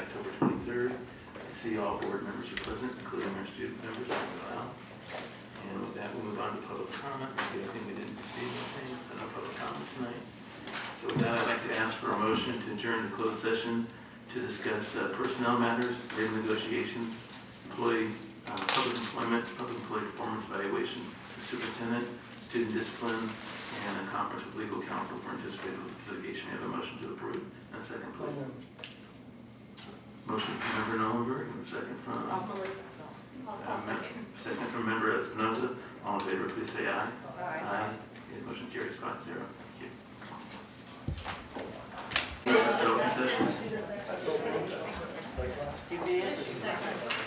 October 23rd. I see all board members are present, including our student members. And with that, we'll move on to public comment. I'm guessing we didn't receive anything, so no public comments tonight. So with that, I'd like to ask for a motion to adjourn to closed session to discuss personnel matters, labor negotiations, public employment, public employee performance evaluation, the superintendent, student discipline, and a conference with legal counsel for anticipated litigation. We have a motion to approve. And a second, please. Motion from member Nolenberg, and a second from... second from member Espinoza. All in favor, please say aye. Aye. Okay, motion carries 5-0. Thank you. Open session.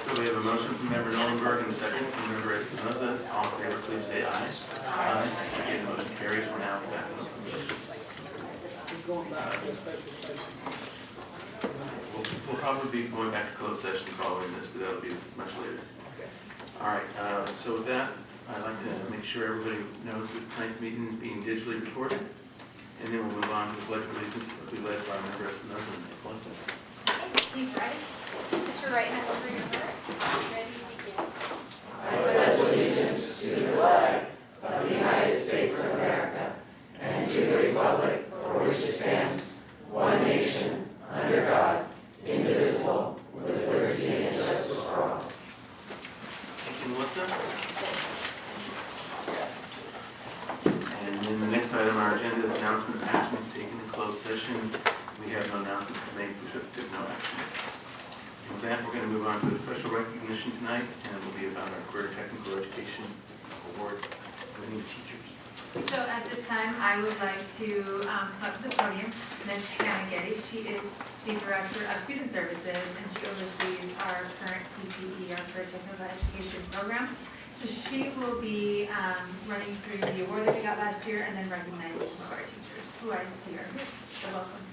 So we have a motion from member Nolenberg and a second from member Espinoza. All in favor, please say aye. Aye. Okay, motion carries. We're now back in open session. We'll probably be going back to closed session following this, but that'll be much later. All right, so with that, I'd like to make sure everybody knows that tonight's meeting is being digitally recorded, and then we'll move on to the Pledge of Allegiance that will be led by member Espinoza and blessing. Okay, please rise. Put your right hand over your heart. Ready to begin. I pledge allegiance to the flag of the United States of America and to the republic for which it stands, one nation, under God, indivisible, with liberty and justice for all. Melissa. And then the next item on our agenda is announcement and actions taken in closed session. We have no announcements to make. We took no action. And with that, we're going to move on to a special recognition tonight, and it will be about our Career Technical Education Award winning teachers. So at this time, I would like to come up to the podium, Ms. Hannah Getty. She is the Director of Student Services, and she oversees our current CTE, our Career Technical Education program. So she will be running through the award that we got last year and then recognizing some of our teachers who I see are here. So welcome.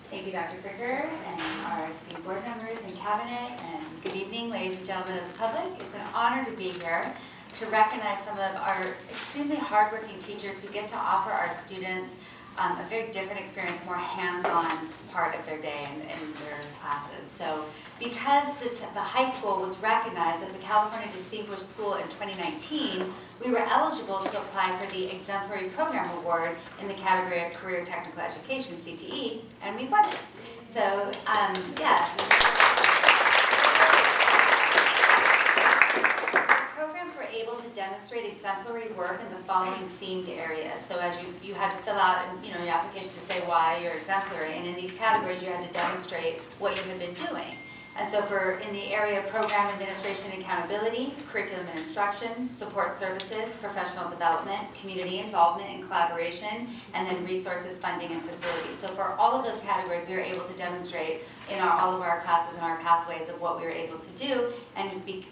Thank you, Dr. Fricker, and our esteemed board members and cabinet, and good evening, ladies and gentlemen of the public. It's an honor to be here to recognize some of our extremely hardworking teachers who get to offer our students a very different experience, more hands-on part of their day and their classes. So because the high school was recognized as a California Distinguished School in 2019, we were eligible to apply for the Exemplary Program Award in the category of Career Technical Education, CTE, and we won it. So, able to demonstrate exemplary work in the following themed areas. So as you had to fill out your application to say why you're exemplary, and in these categories you had to demonstrate what you have been doing. And so in the area of program administration and accountability, curriculum and instruction, support services, professional development, community involvement and collaboration, and then resources, funding, and facilities. So for all of those categories, we were able to demonstrate in all of our classes and our pathways of what we were able to do and to be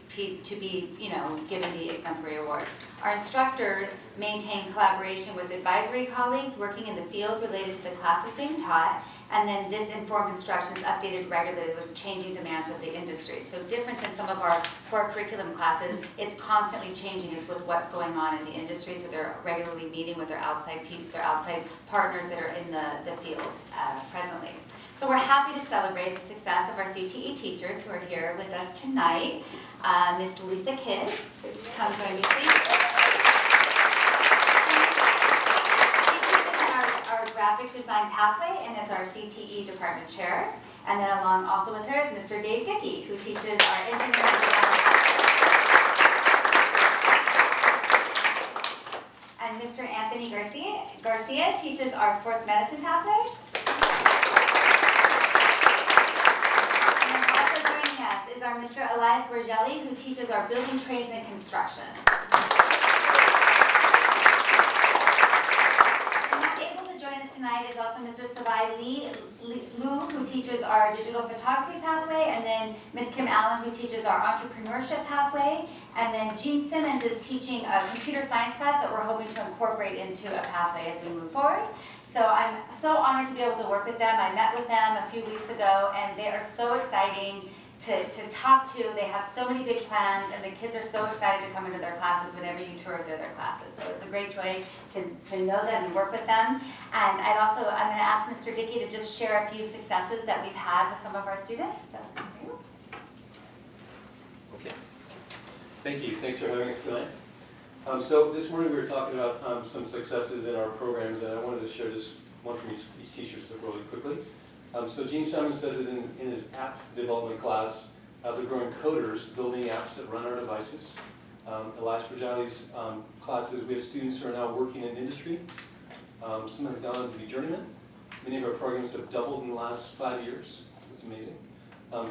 given the exemplary award. Our instructors maintain collaboration with advisory colleagues working in the field related to the classes being taught, and then this informed instruction is updated regularly with changing demands of the industry. So different than some of our core curriculum classes, it's constantly changing with what's going on in the industry, so they're regularly meeting with their outside partners that are in the field presently. So we're happy to celebrate the success of our CTE teachers who are here with us tonight. Ms. Lisa Kidd, come join me please. Our graphic design pathway and is our CTE department chair. And then along also with her is Mr. Dave Dickey, who teaches our engineering design. And Mr. Anthony Garcia teaches our sports medicine pathway. And also joining us is our Mr. Elias Borgelli, who teaches our building trades and construction. Tonight is also Mr. Savai Liu, who teaches our digital photography pathway, and then Ms. Kim Allen, who teaches our entrepreneurship pathway, and then Jean Simmons is teaching a computer science class that we're hoping to incorporate into a pathway as we move forward. So I'm so honored to be able to work with them. I met with them a few weeks ago, and they are so exciting to talk to. They have so many big plans, and the kids are so excited to come into their classes whenever you tour their classes. So it's a great joy to know them and work with them. And I'm going to ask Mr. Dickey to just share a few successes that we've had with some of our students. So, okay. Thank you. Thanks for having us tonight. So this morning we were talking about some successes in our programs, and I wanted to share just one from each teacher so really quickly. So Gene Simon said that in his app development class, they're growing coders building apps that run our devices. Elijah Projali's classes, we have students who are now working in industry. Some have gone on to be journeymen. Many of our programs have doubled in the last 5 years. So it's amazing.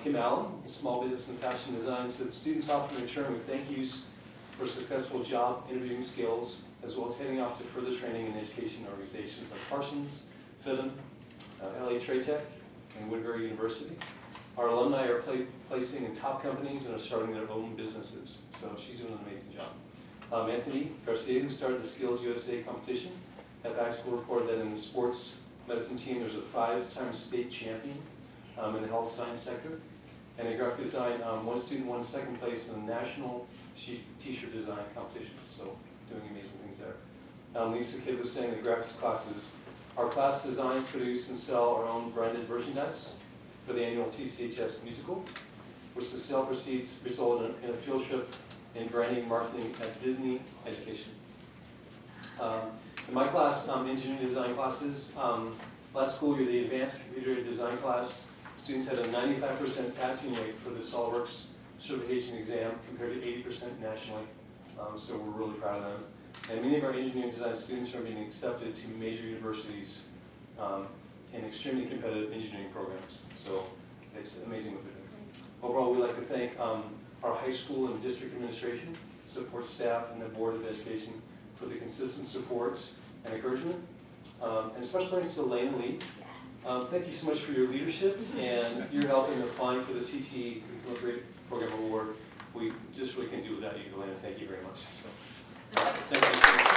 Kim Allen, in small business and fashion design, said students often return with thank yous for successful job interviewing skills, as well as heading off to further training in education organizations like Parsons, FIDM, LA Trade Tech, and Woodbury University. Our alumni are placing in top companies and are starting their own businesses. So she's doing an amazing job. Anthony Garcia, who started the Skills USA competition at high school, reported that in the sports medicine team there's a 5-time state champion in the health science sector. And in graphic design, one student won second place in the national t-shirt design competition. So doing amazing things there. Lisa Kidd was saying the graphics classes, our class design, produce, and sell our own branded merchandise for the annual Tcusd musical, which the sale proceeds result in a field trip in branding marketing at Disney Education. In my class, engineering design classes, last school year, the advanced computer design class, students had a 95% passing rate for the SolidWorks certification exam compared to 80% nationally. So we're really proud of them. And many of our engineering design students are being accepted to major universities in extremely competitive engineering programs. So it's amazing what they're doing. Overall, we'd like to thank our high school and district administration, support staff, and the Board of Education for the consistent support and encouragement. And special thanks to Lane and Lee. Thank you so much for your leadership and your help in applying for the CTE Curriculum Grade Program Award. We just really can't do without you, Lane. Thank you very much. So, thank you so much.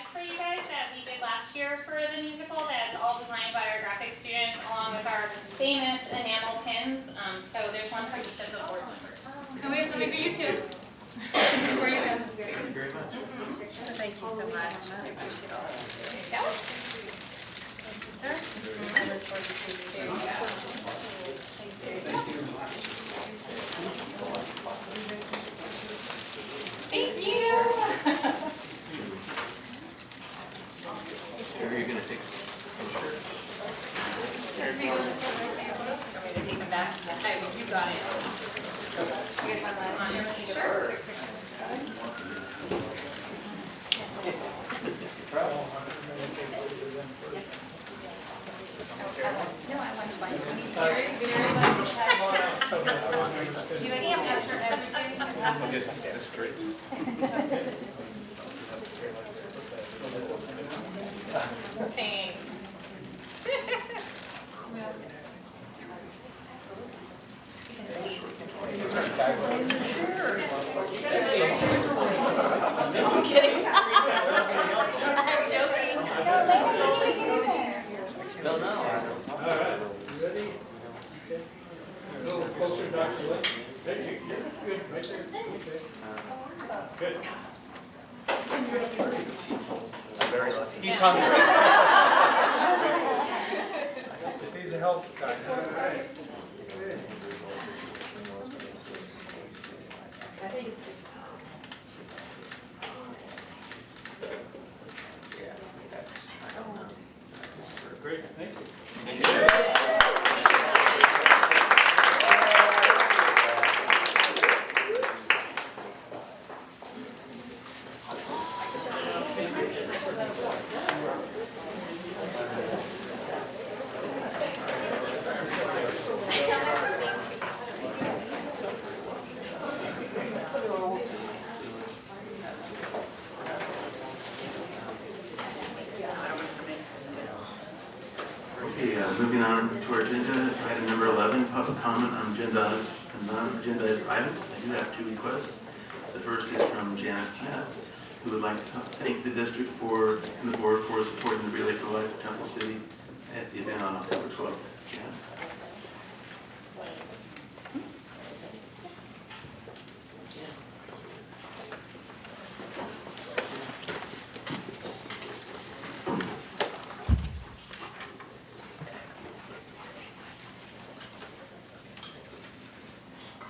For you guys that we did last year for the musical, that's all designed by our graphic students along with our famous enamel pins. So there's one for each of the board members. And we have something for you too. Before you go. Thank you very much. Thank you so much. I appreciate all of it. There you go. Thank you, sir. I look forward to seeing you. There you go. Thank you. Are you going to take this? Want me to take them back? Hey, you got it. You guys want to let me? Sure. No, I want to buy it. You like to capture everything? Okay, that's great. Thanks. I'm kidding. I'm joking. No. All right, you ready? Okay. A little closer, Dr. Lynn. There you go. Good, right there. Okay. Good. Very lucky. He's hungry. He's a health guy. All right. Good. Great, thank you. Okay, moving on to our agenda, item number 11, public comment on non-agendized items. I do have 2 requests. The first is from Janet Smith, who would like to thank the district and the board for supporting the Relay for Life Temple City at the event on October 12th. Yeah.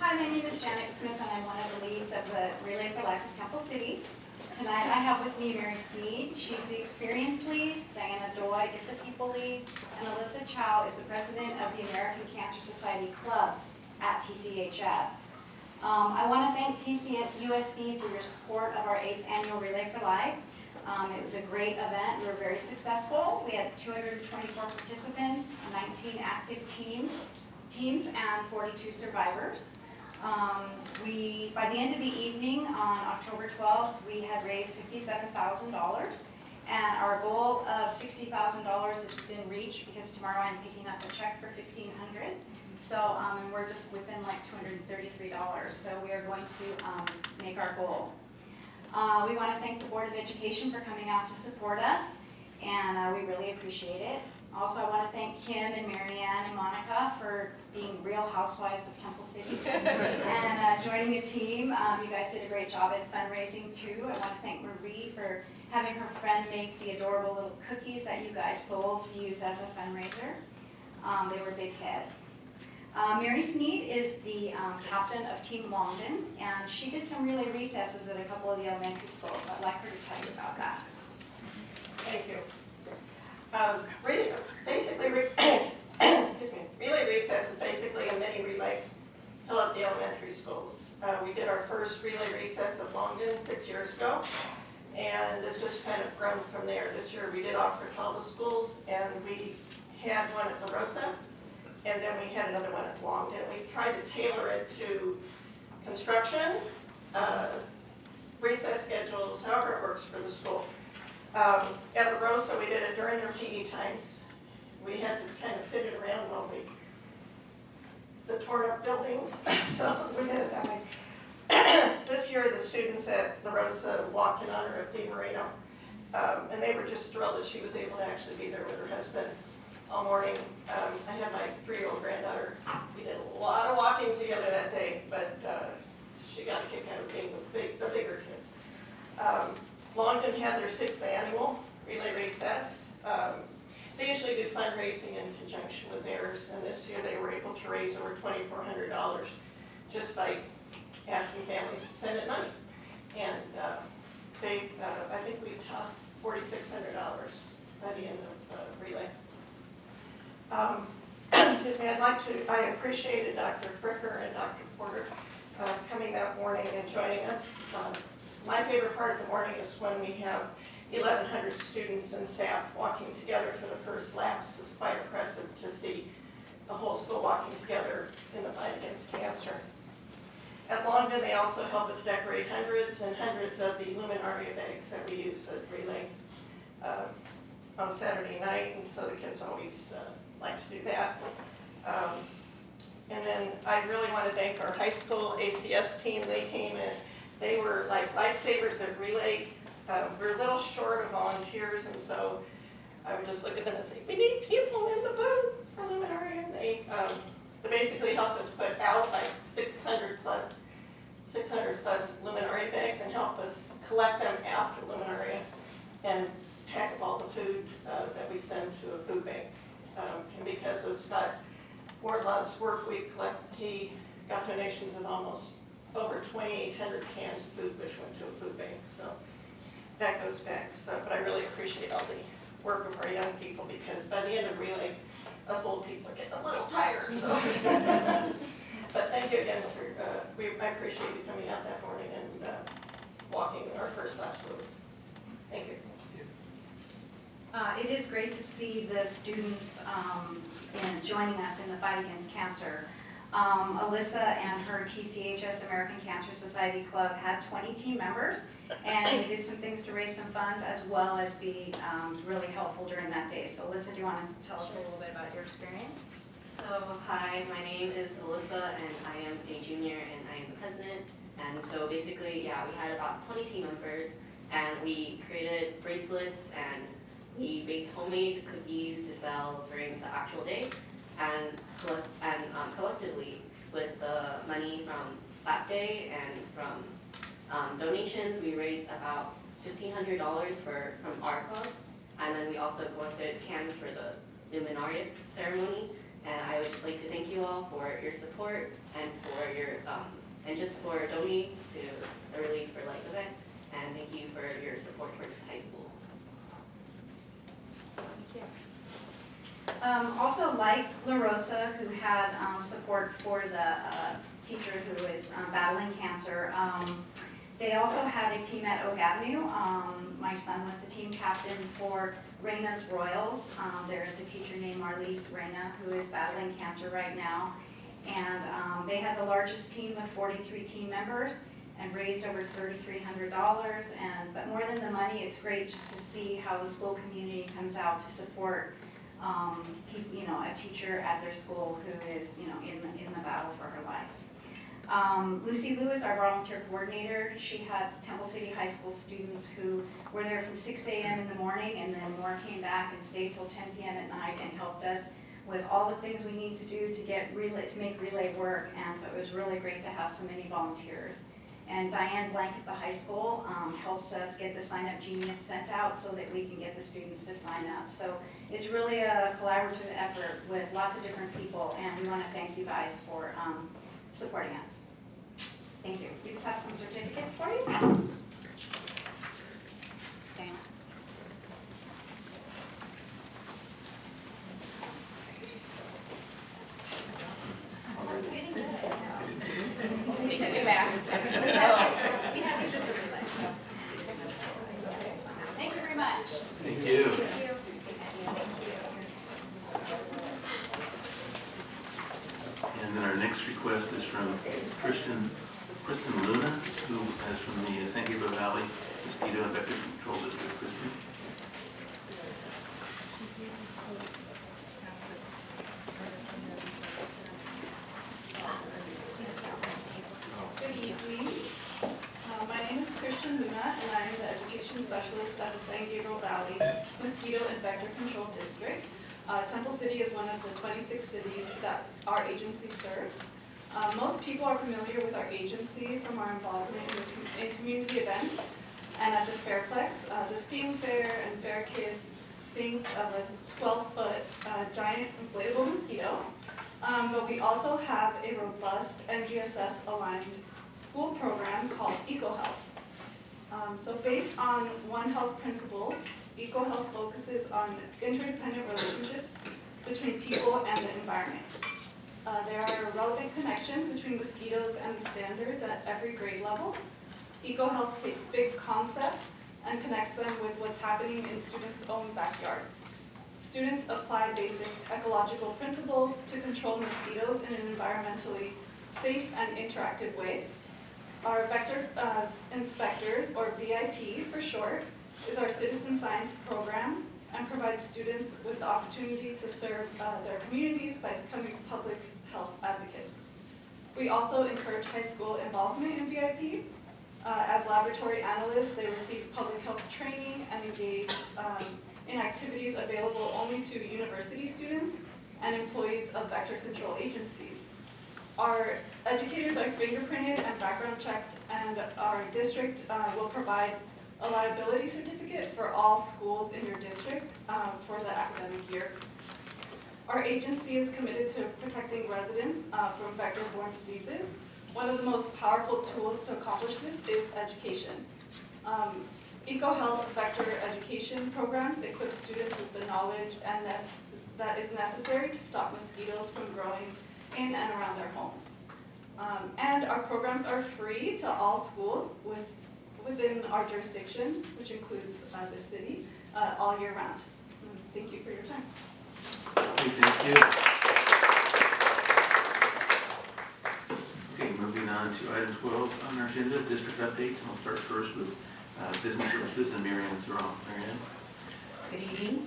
Hi, my name is Janet Smith, and I'm one of the leads of the Relay for Life of Temple City. Tonight, I have with me Mary Sneed. She's the experience lead, Diana Doy is the people lead, and Alyssa Chow is the president of the American Cancer Society Club at TCHS. I want to thank TCUSD for your support of our 8th annual Relay for Life. It was a great event. We were very successful. We had 224 participants, 19 active teams, and 42 survivors. By the end of the evening on October 12th, we had raised $57,000, and our goal of $60,000 is within reach because tomorrow I'm picking up a check for $1,500. So, and we're just within like $233. So we are going to make our goal. We want to thank the Board of Education for coming out to support us, and we really appreciate it. Also, I want to thank Kim and Marianne and Monica for being real housewives of Temple City and joining the team. You guys did a great job at fundraising too. I want to thank Marie for having her friend make the adorable little cookies that you guys sold to use as a fundraiser. They were big hit. Mary Sneed is the captain of Team Longden, and she did some relay recesses at a couple of the elementary schools, so I'd like her to tell you about that. Thank you. Relay recess is basically a mini relay held at the elementary schools. We did our first relay recess at Longden 6 years ago, and it's just kind of grown from there. This year we did offer to all the schools, and we had one at La Rosa, and then we had another one at Longden. We tried to tailor it to construction, recess schedules, however it works for the school. At La Rosa, we did it during their PE times. We had to kind of fit it around all the torn up buildings, so we did it that way. This year, the students at La Rosa walked in honor of Dee Moreno, and they were just thrilled that she was able to actually be there with her husband all morning. I had my 3-year-old granddaughter. We did a lot of walking together that day, but she got a kick out of being with the bigger kids. Longden had their 6th annual relay recess. They usually do fundraising in conjunction with theirs, and this year they were able to raise over $2,400 just by asking families to send in money. And I think we topped $4,600 by the end of relay. Excuse me, I appreciated Dr. Fricker and Dr. Porter coming that morning and joining us. My favorite part of the morning is when we have 1,100 students and staff walking together for the first laps. It's quite impressive to see the whole school walking together in the fight against cancer. At Longden, they also help us decorate hundreds and hundreds of the luminaria bags that we use at relay on Saturday night, and so the kids always like to do that. And then I really want to thank our high school ACS team. They came in. They were like lifesavers at relay. We're a little short of volunteers, and so I would just look at them and say, we need people in the booths for luminaria. And they basically helped us put out like 600 plus luminaria bags and help us collect them after luminaria and pack up all the food that we send to a food bank. And because of Scott Wardlaw's work, he got donations of almost over 2,800 cans of food which went to a food bank. So that goes back. But I really appreciate all the work of our young people, because by the end of relay, us old people are getting a little tired. So, but thank you again for I appreciate you coming out that morning and walking our first laps with us. Thank you. It is great to see the students joining us in the fight against cancer. Alyssa and her TCHS American Cancer Society Club had 20 team members, and they did some things to raise some funds as well as be really helpful during that day. So Alyssa, do you want to tell us a little bit about your experience? So hi, my name is Alyssa, and I am a junior, and I am the president. And so basically, yeah, we had about 20 team members, and we created bracelets and We baked homemade cookies to sell during the actual day, and collectively, with the money from that day and from donations, we raised about $1,500 from our club, and then we also collected cans for the Luminarius ceremony. And I would just like to thank you all for your support and for your and just for donating to the Relief for Life event, and thank you for your support towards the high school. Also, like La Rosa, who had support for the teacher who is battling cancer, they also had a team at Oak Avenue. My son was the team captain for Reina's Royals. There is a teacher named Marlise Reina who is battling cancer right now. And they had the largest team with 43 team members and raised over $3,300. But more than the money, it's great just to see how the school community comes out to support a teacher at their school who is in the battle for her life. Lucy Lewis, our volunteer coordinator, she had Temple City High School students who were there from 6 a.m. in the morning, and then more came back and stayed till 10 p.m. at night and helped us with all the things we need to do to make relay work. And so it was really great to have so many volunteers. And Diane Blank at the high school helps us get the Sign Up Genius sent out so that we can get the students to sign up. So it's really a collaborative effort with lots of different people, and we want to thank you guys for supporting us. Thank you. We just have some certificates for you. Diana. We took it back. We have these at the relay, so. Thank you very much. Thank you. Thank you. And then our next request is from Kristen Luna, who is from the San Gabriel Valley Mosquito and Vector Control District. Kristen. Good evening. My name is Kristen Luna, and I am the Education Specialist at the San Gabriel Valley Mosquito and Vector Control District. Temple City is one of the 26 cities that our agency serves. Most people are familiar with our agency from our involvement in community events and at the Fairplex. The STEAM Fair and Fair Kids think of a 12-foot giant inflatable mosquito. But we also have a robust NGSS-aligned school program called EcoHealth. So based on One Health principles, EcoHealth focuses on interdependent relationships between people and the environment. There are relevant connections between mosquitoes and the standards at every grade level. EcoHealth takes big concepts and connects them with what's happening in students' own backyards. Students apply basic ecological principles to control mosquitoes in an environmentally safe and interactive way. Our vector inspectors, or VIP for short, is our citizen science program and provides students with the opportunity to serve their communities by becoming public health advocates. We also encourage high school involvement in VIP. As laboratory analysts, they receive public health training and engage in activities available only to university students and employees of vector control agencies. Our educators are fingerprinted and background checked, and our district will provide a liability certificate for all schools in your district for the academic year. Our agency is committed to protecting residents from vector-borne diseases. One of the most powerful tools to accomplish this is education. EcoHealth vector education programs equip students with the knowledge and that is necessary to stop mosquitoes from growing in and around their homes. And our programs are free to all schools within our jurisdiction, which includes the city, all year round. Thank you for your time. Okay, thank you. Okay, moving on to item 12 on our agenda, district updates. And we'll start first with business services and Marianne Zarral. Marianne? Good evening.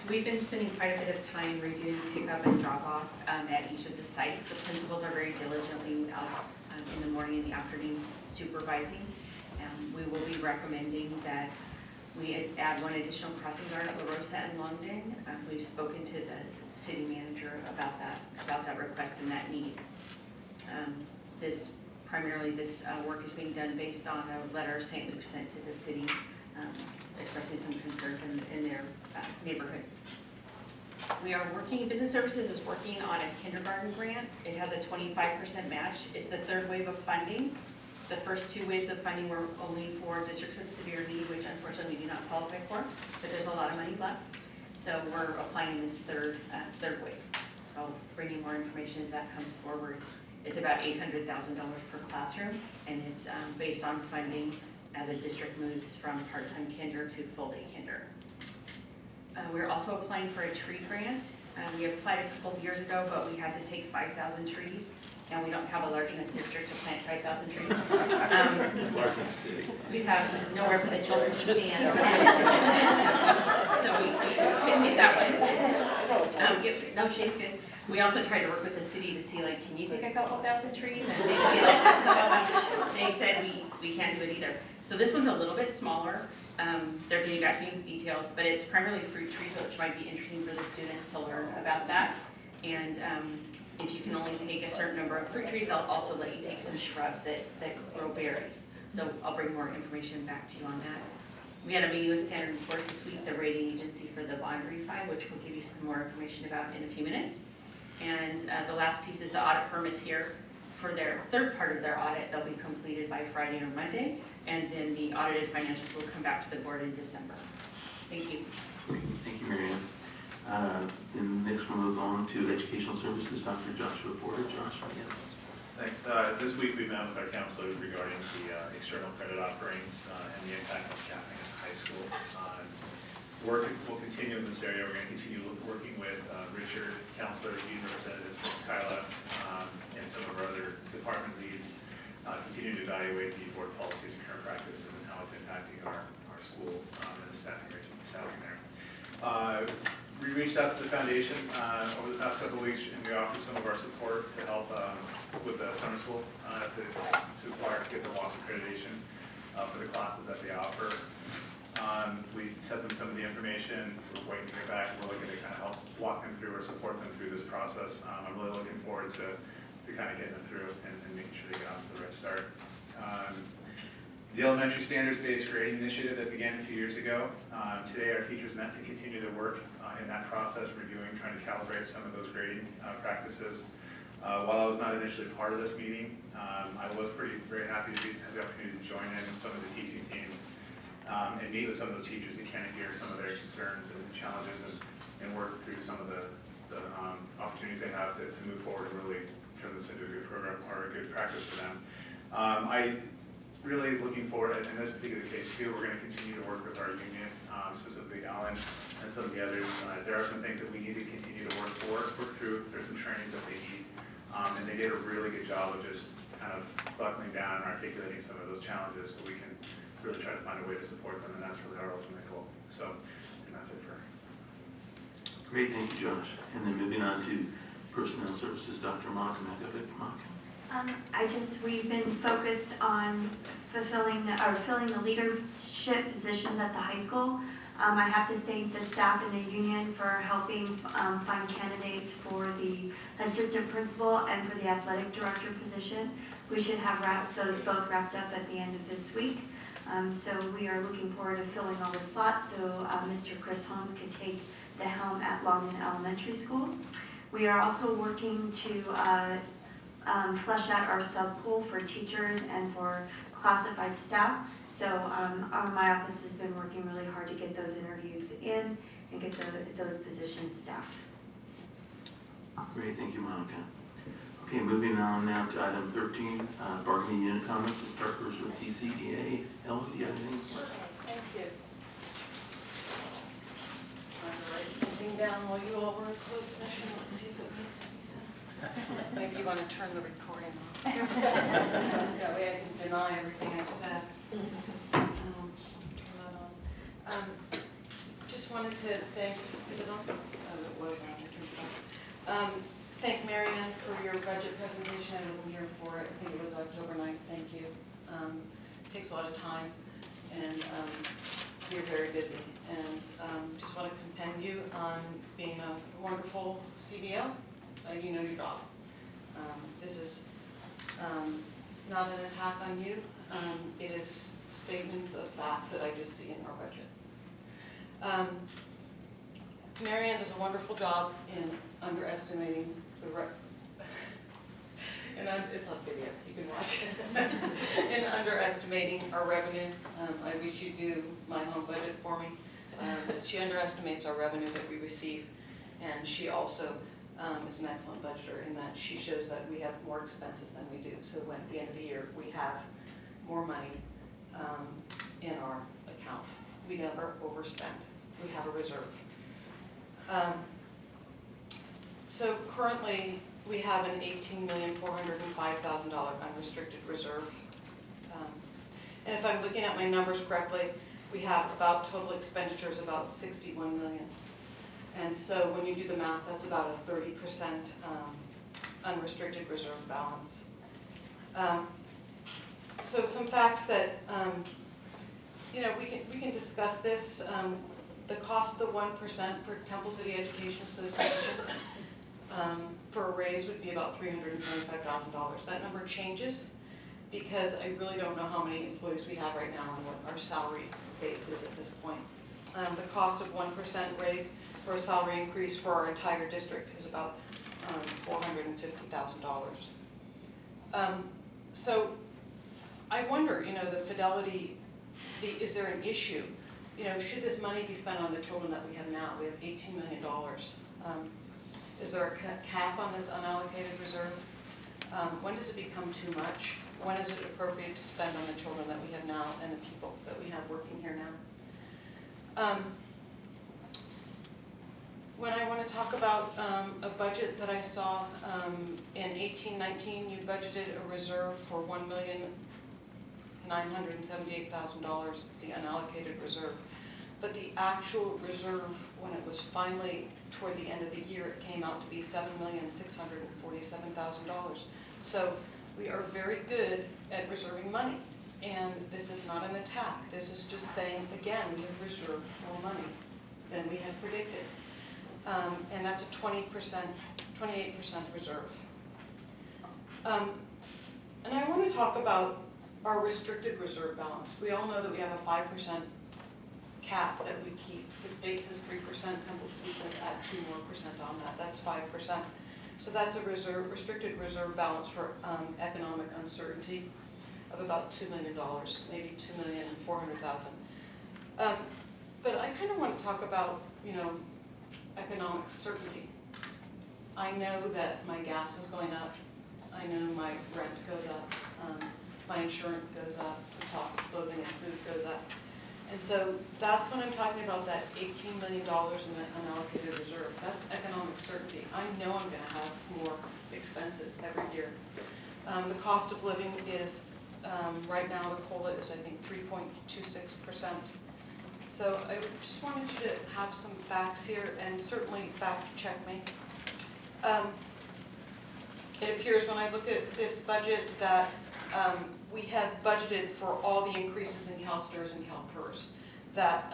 We've been spending quite a bit of time reviewing pickup and drop off at each of the sites. The principals are very diligently out in the morning and the afternoon supervising. We will be recommending that We add one additional crossing guard at La Rosa and Longdon. We've spoken to the city manager about that request and that need. This work is being done based on a letter St. Luke sent to the city expressing some concerns in their neighborhood. Business Services is working on a kindergarten grant. It has a 25% match. It's the third wave of funding. The first two waves of funding were only for districts of severe need, which unfortunately we do not qualify for, but there's a lot of money left. So we're applying this third wave. I'll bring you more information as that comes forward. It's about $800,000 per classroom, and it's based on funding as a district moves from part-time kinder to full-day kinder. We're also applying for a tree grant. We applied a couple of years ago, but we had to take 5,000 trees, and we don't have a large enough district to plant 5,000 trees. Large enough city. We have nowhere for the children to stand. So we did that one. No, shade's good. We also tried to work with the city to see, like, can you take a couple thousand trees? And they said we can't do it either. So this one's a little bit smaller. They're getting back to me with details, but it's primarily fruit trees, which might be interesting for the students to learn about that. And if you can only take a certain number of fruit trees, they'll also let you take some shrubs that grow berries. So I'll bring more information back to you on that. We had a meeting with Standard & Poor's this week, the rating agency for the bond refi, which we'll give you some more information about in a few minutes. And the last piece is the audit firm is here for their third part of their audit. They'll be completed by Friday or Monday, and then the audited financials will come back to the board in December. Thank you. Thank you, Mary Ann. Then next we'll move on to Educational Services, Dr. Joshua Porter. Josh, again. Thanks. This week we met with our counselors regarding the external credit offerings and the impact on staffing at the high school. Work will continue in this area. We're going to continue working with Richard, counselor, union representatives, Kyla, and some of our other department leads, continue to evaluate the board policies and current practices and how it's impacting our school and the staffing there. We reached out to the foundation over the past couple of weeks, and we offered some of our support to help with the summer school to get the WASP accreditation for the classes that they offer. We sent them some of the information. We're waiting to get back. We're looking to kind of help walk them through or support them through this process. I'm really looking forward to kind of getting them through and making sure they get off to the right start. The elementary standards-based grading initiative that began a few years ago. Today our teachers met to continue their work in that process, trying to calibrate some of those grading practices. While I was not initially part of this meeting, I was very happy to have the opportunity to join in with some of the teaching teams and meet with some of those teachers to kind of hear some of their concerns and challenges and work through some of the opportunities they have to move forward and really turn this into a good program or a good practice for them. I really looking forward, in this particular case too, we're going to continue to work with our union, specifically Alan and some of the others. There are some things that we need to continue to work through. There's some trainings that they need, and they did a really good job of just kind of buckling down and articulating some of those challenges so we can really try to find a way to support them, and that's really our ultimate goal. So, and that's it for. Great, thank you, Josh. And then moving on to Personnel Services, Dr. Monica Makovitz. Monica. We've been focused on filling the leadership positions at the high school. I have to thank the staff and the union for helping find candidates for the assistant principal and for the athletic director position. We should have those both wrapped up at the end of this week. So we are looking forward to filling all the slots so Mr. Chris Holmes can take the helm at Longman Elementary School. We are also working to flesh out our sub-pool for teachers and for classified staff. So my office has been working really hard to get those interviews in and get those positions staffed. Great, thank you, Monica. Okay, moving on now to item 13, bargaining unit comments. We'll start first with TCEA. Ellen, do you have anything? Thank you. Trying to write something down while you all were in closed session. Let's see if it makes any sense. Maybe you want to turn the recording off. That way I can deny everything I've said. Just wanted to thank, thank Mary Ann for your budget presentation. I wasn't here for it. I think it was October 9th. Thank you. Takes a lot of time, and you're very busy, and just want to commend you on being a wonderful CBO. You know your job. This is not an attack on you. It is statements of facts that I just see in our budget. Marianne does a wonderful job in underestimating the and it's on video, you can watch it, in underestimating our revenue. I wish you'd do my home budget for me. She underestimates our revenue that we receive, and she also is an excellent budgeter in that she shows that we have more expenses than we do. So when at the end of the year, we have more money in our account. We never overspend. We have a reserve. So currently, we have an $18,405,000 unrestricted reserve. And if I'm looking at my numbers correctly, we have about total expenditures about $61 million. And so when you do the math, that's about a 30% unrestricted reserve balance. So some facts that, we can discuss this. The cost of the 1% for Temple City Education Association for a raise would be about $325,000. That number changes because I really don't know how many employees we have right now and what our salary base is at this point. The cost of 1% raise for a salary increase for our entire district is about $450,000. So I wonder, the fidelity, is there an issue? Should this money be spent on the children that we have now? We have $18 million. Is there a cap on this unallocated reserve? When does it become too much? When is it appropriate to spend on the children that we have now and the people that we have working here now? When I want to talk about a budget that I saw in 18-19, you budgeted a reserve for $1,978,000, the unallocated reserve. But the actual reserve, when it was finally toward the end of the year, it came out to be $7,647,000. So we are very good at reserving money. And this is not an attack. This is just saying, again, we have reserved more money than we had predicted. And that's a 28% reserve. And I want to talk about our restricted reserve balance. We all know that we have a 5% cap that we keep. The state says 3%, Temple City says add 2% more on that. That's 5%. So that's a restricted reserve balance for economic uncertainty of about $2 million, maybe $2,400,000. But I kind of want to talk about, economic certainty. I know that my gas is going up. I know my rent goes up. My insurance goes up. The cost of clothing and food goes up. And so that's when I'm talking about that $18 million in an unallocated reserve. That's economic certainty. I know I'm going to have more expenses every year. The cost of living is, right now the COLA is I think 3.26%. So I just wanted you to have some facts here and certainly fact check me. It appears when I look at this budget that we have budgeted for all the increases in CalSTRS and CalPERS. That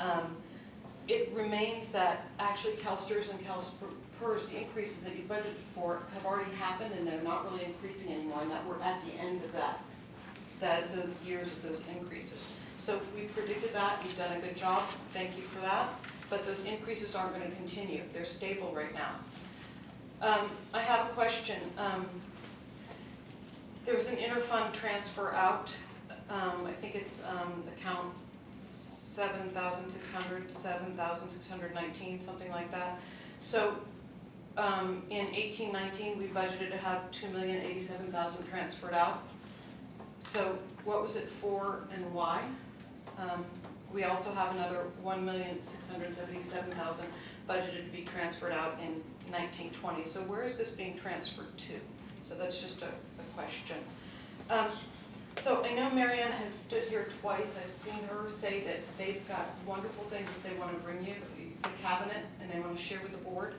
it remains that actually CalSTRS and CalPERS, the increases that you budgeted for have already happened and they're not really increasing anymore, and that we're at the end of those years of those increases. So we predicted that. You've done a good job. Thank you for that. But those increases aren't going to continue. They're stable right now. I have a question. There was an interfund transfer out. I think it's account 7,600, 7,619, something like that. So in 18-19, we budgeted to have $2,087,000 transferred out. So what was it for and why? We also have another $1,677,000 budgeted to be transferred out in 19-20. So where is this being transferred to? So that's just a question. So I know Marianne has stood here twice. I've seen her say that they've got wonderful things that they want to bring you, the cabinet, and they want to share with the board.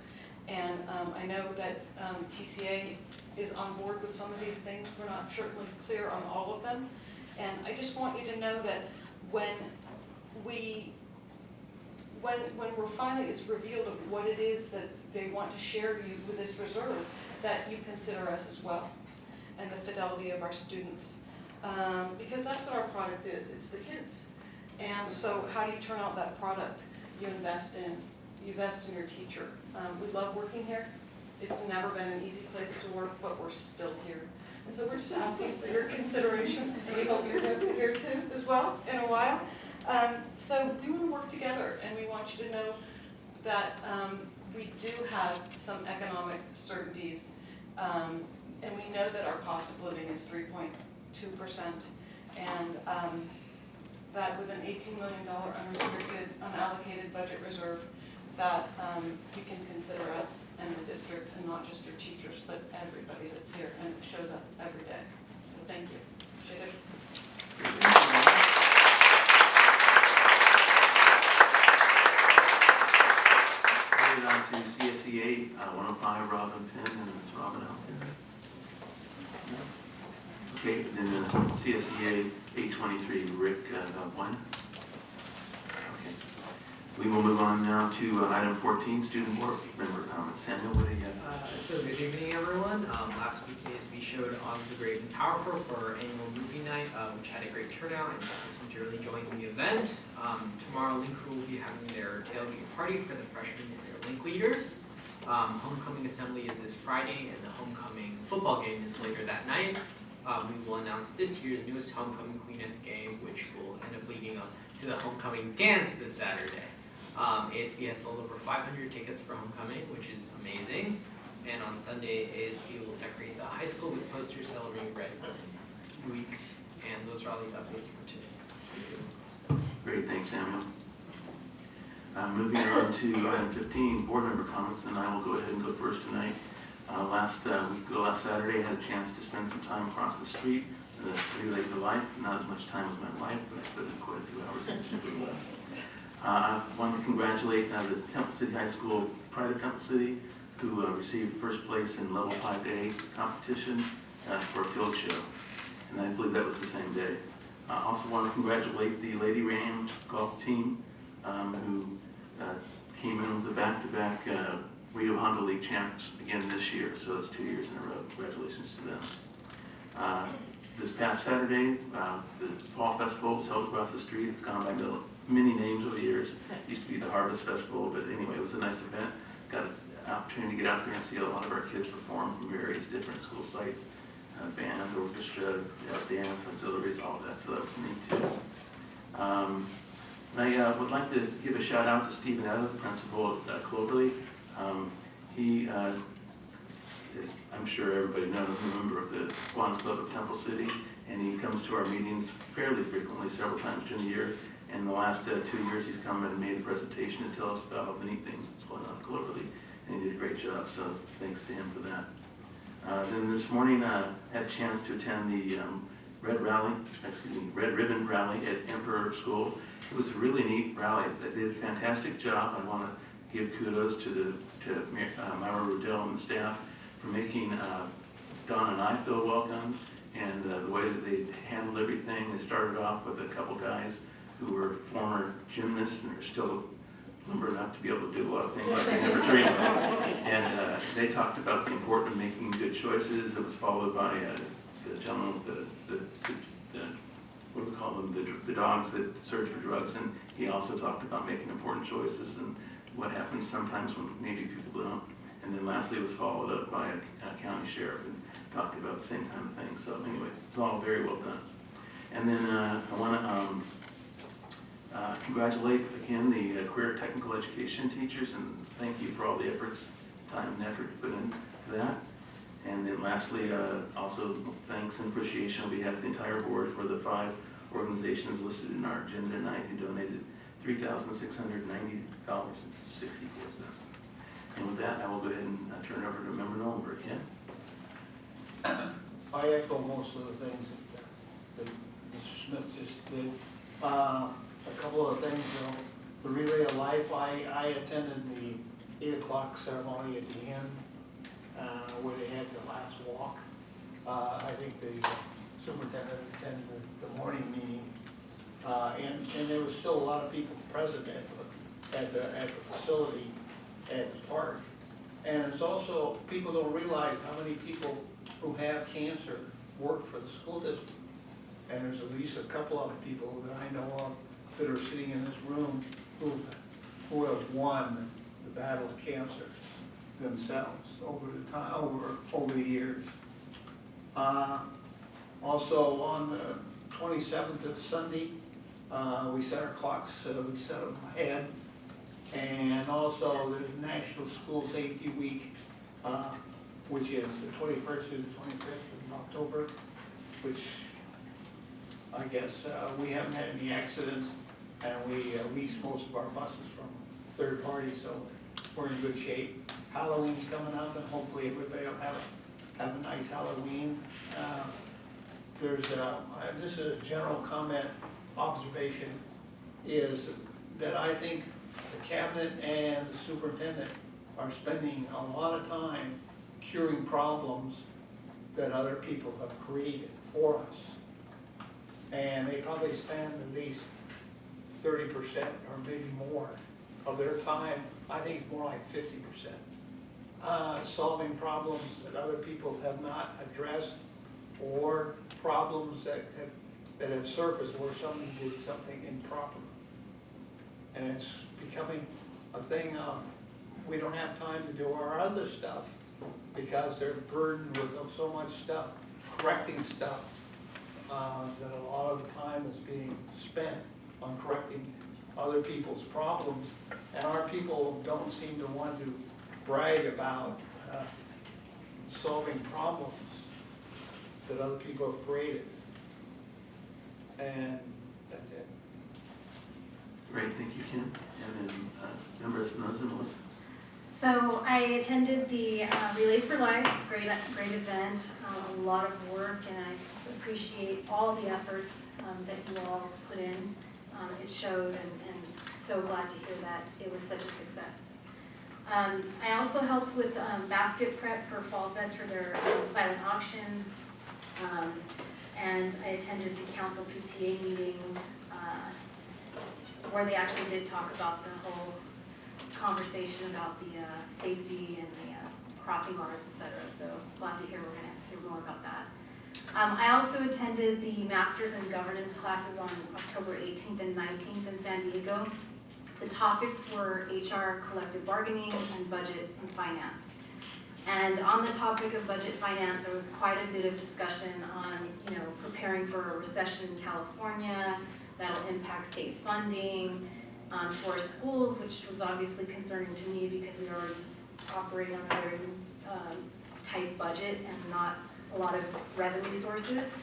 And I know that TCA is on board with some of these things. We're not certainly clear on all of them. And I just want you to know that when we when we're finally, it's revealed of what it is that they want to share you with this reserve, that you consider us as well, and the fidelity of our students. Because that's what our product is, it's the kids. And so how do you turn out that product? You invest in your teacher. We love working here. It's never been an easy place to work, but we're still here. And so we're just asking for your consideration, and we hope you're here too as well in a while. So we want to work together, and we want you to know that we do have some economic certainties, and we know that our cost of living is 3.2%, and that with an $18 million unrestricted, unallocated budget reserve, that you can consider us and the district, and not just your teachers, but everybody that's here, and it shows up every day. So thank you. Appreciate it. On to CSEA 105, Robin Penn, and is Robin out there? Okay, then CSEA 823, Rick Gutwine. Okay. We will move on now to item 14, student board member comments. Samuel, what do you have? So good evening, everyone. Last week ASB showed on the Great and Powerful for our annual movie night, which had a great turnout, and some really enjoying the event. Tomorrow, Link Crew will be having their tailgate party for the freshmen and their Link leaders. Homecoming assembly is this Friday, and the homecoming football game is later that night. We will announce this year's newest homecoming queen at the game, which will end up leading up to the homecoming dance this Saturday. ASB has sold over 500 tickets for homecoming, which is amazing. And on Sunday, ASB will decorate the high school with posters celebrating Red Ribbon Week. And those are all the updates for today. Great, thanks, Samuel. Moving on to item 15, board member comments, and I will go ahead and go first tonight. Last Saturday, I had a chance to spend some time across the street in the City Lake of Life. Not as much time as my wife, but I put in quite a few hours in it. I want to congratulate the Temple City High School, Pride of Temple City, who received first place in Level 5A competition for a field show. And I believe that was the same day. I also want to congratulate the Lady Rams golf team who came in with the back-to-back Rio Honda League champs again this year. So that's 2 years in a row. Congratulations to them. This past Saturday, the Fall Festival was held across the street. It's gone by many names over the years. It used to be the Harvest Festival, but anyway, it was a nice event. Got an opportunity to get out there and see a lot of our kids perform from various different school sites, band, orchestra, dance, auxiliaries, all of that, so that was neat too. I would like to give a shout out to Stephen Etta, the principal at Cloverly. He is, I'm sure everybody knows, a member of the Kiwanis Club of Temple City, and he comes to our meetings fairly frequently, several times during the year. In the last 2 years, he's come and made a presentation to tell us about all the neat things that's going on at Cloverly, and he did a great job, so thanks to him for that. Then this morning, I had a chance to attend the Red Ribbon Rally at Emperor School. It was a really neat rally. They did a fantastic job. I want to give kudos to Myra Rudell and the staff for making Don and I feel welcome, and the way that they handled everything. They started off with a couple guys who were former gymnasts and are still limber enough to be able to do a lot of things like they never dreamed of. And they talked about the importance of making good choices. It was followed by the gentleman with the what do we call them, the dogs that search for drugs, and he also talked about making important choices and what happens sometimes when maybe people don't. And then lastly, it was followed up by a county sheriff and talked about the same kind of thing. So anyway, it's all very well done. And then I want to congratulate again the career technical education teachers, and thank you for all the efforts, time and effort you put into that. And then lastly, also thanks and appreciation on behalf of the entire board for the 5 organizations listed in our agenda tonight who donated $3,690.64. And with that, I will go ahead and turn it over to Member Nolenberg. Ken? I echo most of the things that Mr. Smith just did. A couple of things, the Relay of Life, I attended the 8 o'clock ceremony at the end where they had the last walk. I think the superintendent attended the morning meeting, and there was still a lot of people present at at the facility at the park. And it's also, people don't realize how many people who have cancer work for the school district. And there's at least a couple other people that I know of that are sitting in this room who have won the battle of cancer themselves over the time, over the years. Also on the 27th of Sunday, we set our clocks, we set them ahead. And also there's National School Safety Week, which is the 21st through the 25th of October, which I guess we haven't had any accidents, and we lease most of our buses from third parties, so we're in good shape. Halloween's coming up, and hopefully everybody will have a nice Halloween. This is a general comment, observation, is that I think the cabinet and the superintendent are spending a lot of time curing problems that other people have created for us. And they probably spend at least 30% or maybe more of their time, I think it's more like 50%, solving problems that other people have not addressed, or problems that have surfaced where somebody did something improper. And it's becoming a thing of, we don't have time to do our other stuff because they're burdened with so much stuff, correcting stuff, that a lot of the time is being spent on correcting other people's problems. And our people don't seem to want to brag about solving problems that other people have created. And that's it. Great, thank you, Ken. And then Member Espinoza, Melissa. So I attended the Relay for Life, great event, a lot of work, and I appreciate all the efforts that you all put in. It showed, and so glad to hear that it was such a success. I also helped with basket prep for Fall Fest for their silent auction, and I attended the council PTA meeting where they actually did talk about the whole conversation about the safety and the crossing guards, etc. So glad to hear we're going to hear more about that. I also attended the Masters in Governance classes on October 18th and 19th in San Diego. The topics were HR, collective bargaining, and budget and finance. And on the topic of budget finance, there was quite a bit of discussion on, preparing for a recession in California that'll impact state funding for schools, which was obviously concerning to me because we already operate on a very tight budget and not a lot of revenue sources.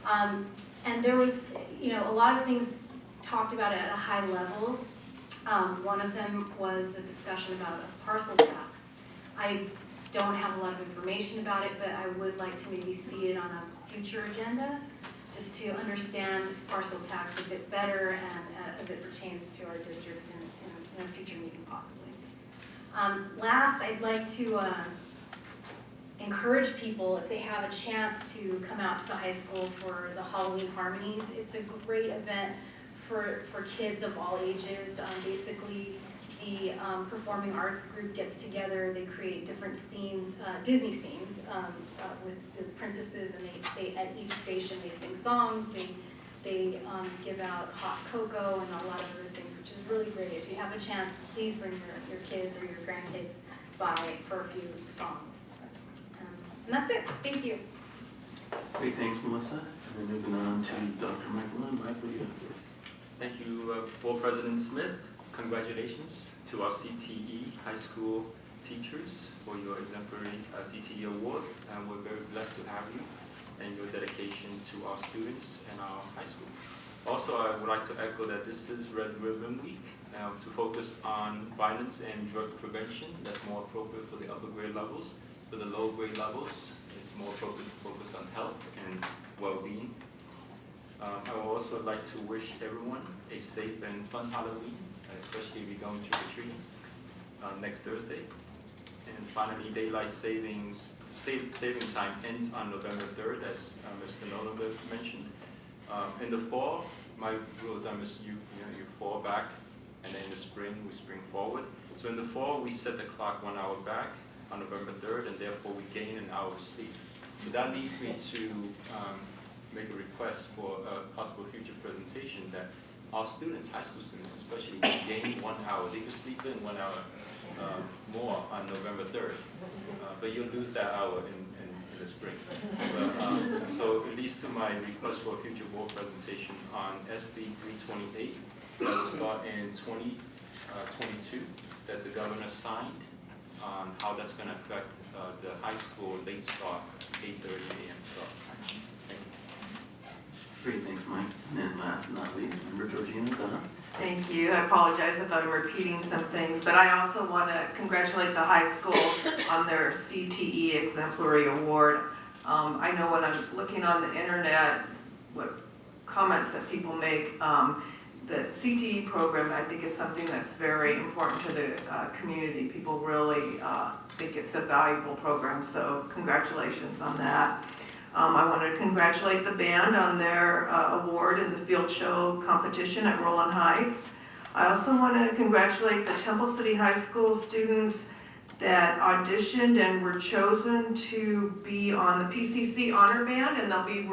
And there was, a lot of things talked about at a high level. One of them was a discussion about a parcel tax. I don't have a lot of information about it, but I would like to maybe see it on a future agenda, just to understand parcel tax a bit better and as it pertains to our district in a future meeting possibly. Last, I'd like to encourage people, if they have a chance, to come out to the high school for the Halloween Harmonies. It's a great event for kids of all ages. Basically, the performing arts group gets together, they create different scenes, Disney scenes, with the princesses, and they at each station they sing songs, they give out hot cocoa and a lot of other things, which is really great. If you have a chance, please bring your kids or your grandkids by for a few songs. And that's it. Thank you. Great, thanks, Melissa. And then moving on to Dr. Michael Lynn. Mike, what do you have? Thank you, Board President Smith. Congratulations to our CTE high school teachers for your exemplary CTE award. And we're very blessed to have you and your dedication to our students and our high school. Also, I would like to echo that this is Red Ribbon Week to focus on violence and drug prevention. That's more appropriate for the upper grade levels. For the lower grade levels, it's more appropriate to focus on health and well-being. I would also like to wish everyone a safe and fun Halloween, especially if you're going trick-or-treating next Thursday. And finally, daylight saving time ends on November 3rd, as Mr. Nolan mentioned. In the fall, my rule of thumb is you fall back and then in the spring, we spring forward. So in the fall, we set the clock 1 hour back on November 3rd, and therefore we gain an hour of sleep. So that leads me to make a request for a possible future presentation that our students, high school students especially, will gain 1 hour. They can sleep in 1 hour more on November 3rd, but you'll lose that hour in the spring. But, so it leads to my request for a future board presentation on SB 328 that will start in 2022 that the governor signed on how that's going to affect the high school late start, 8:30 a.m. start time. Thank you. Great, thanks, Mike. And then last but not least, Member Georgina Dunn. Thank you. I apologize if I'm repeating some things, but I also want to congratulate the high school on their CTE Exemplary Award. I know when I'm looking on the internet, what comments that people make, the CTE program, I think, is something that's very important to the community. People really think it's a valuable program, so congratulations on that. I want to congratulate the band on their award in the field show competition at Rowland Heights. I also want to congratulate the Temple City High School students that auditioned and were chosen to be on the PCC Honor Band, and they'll be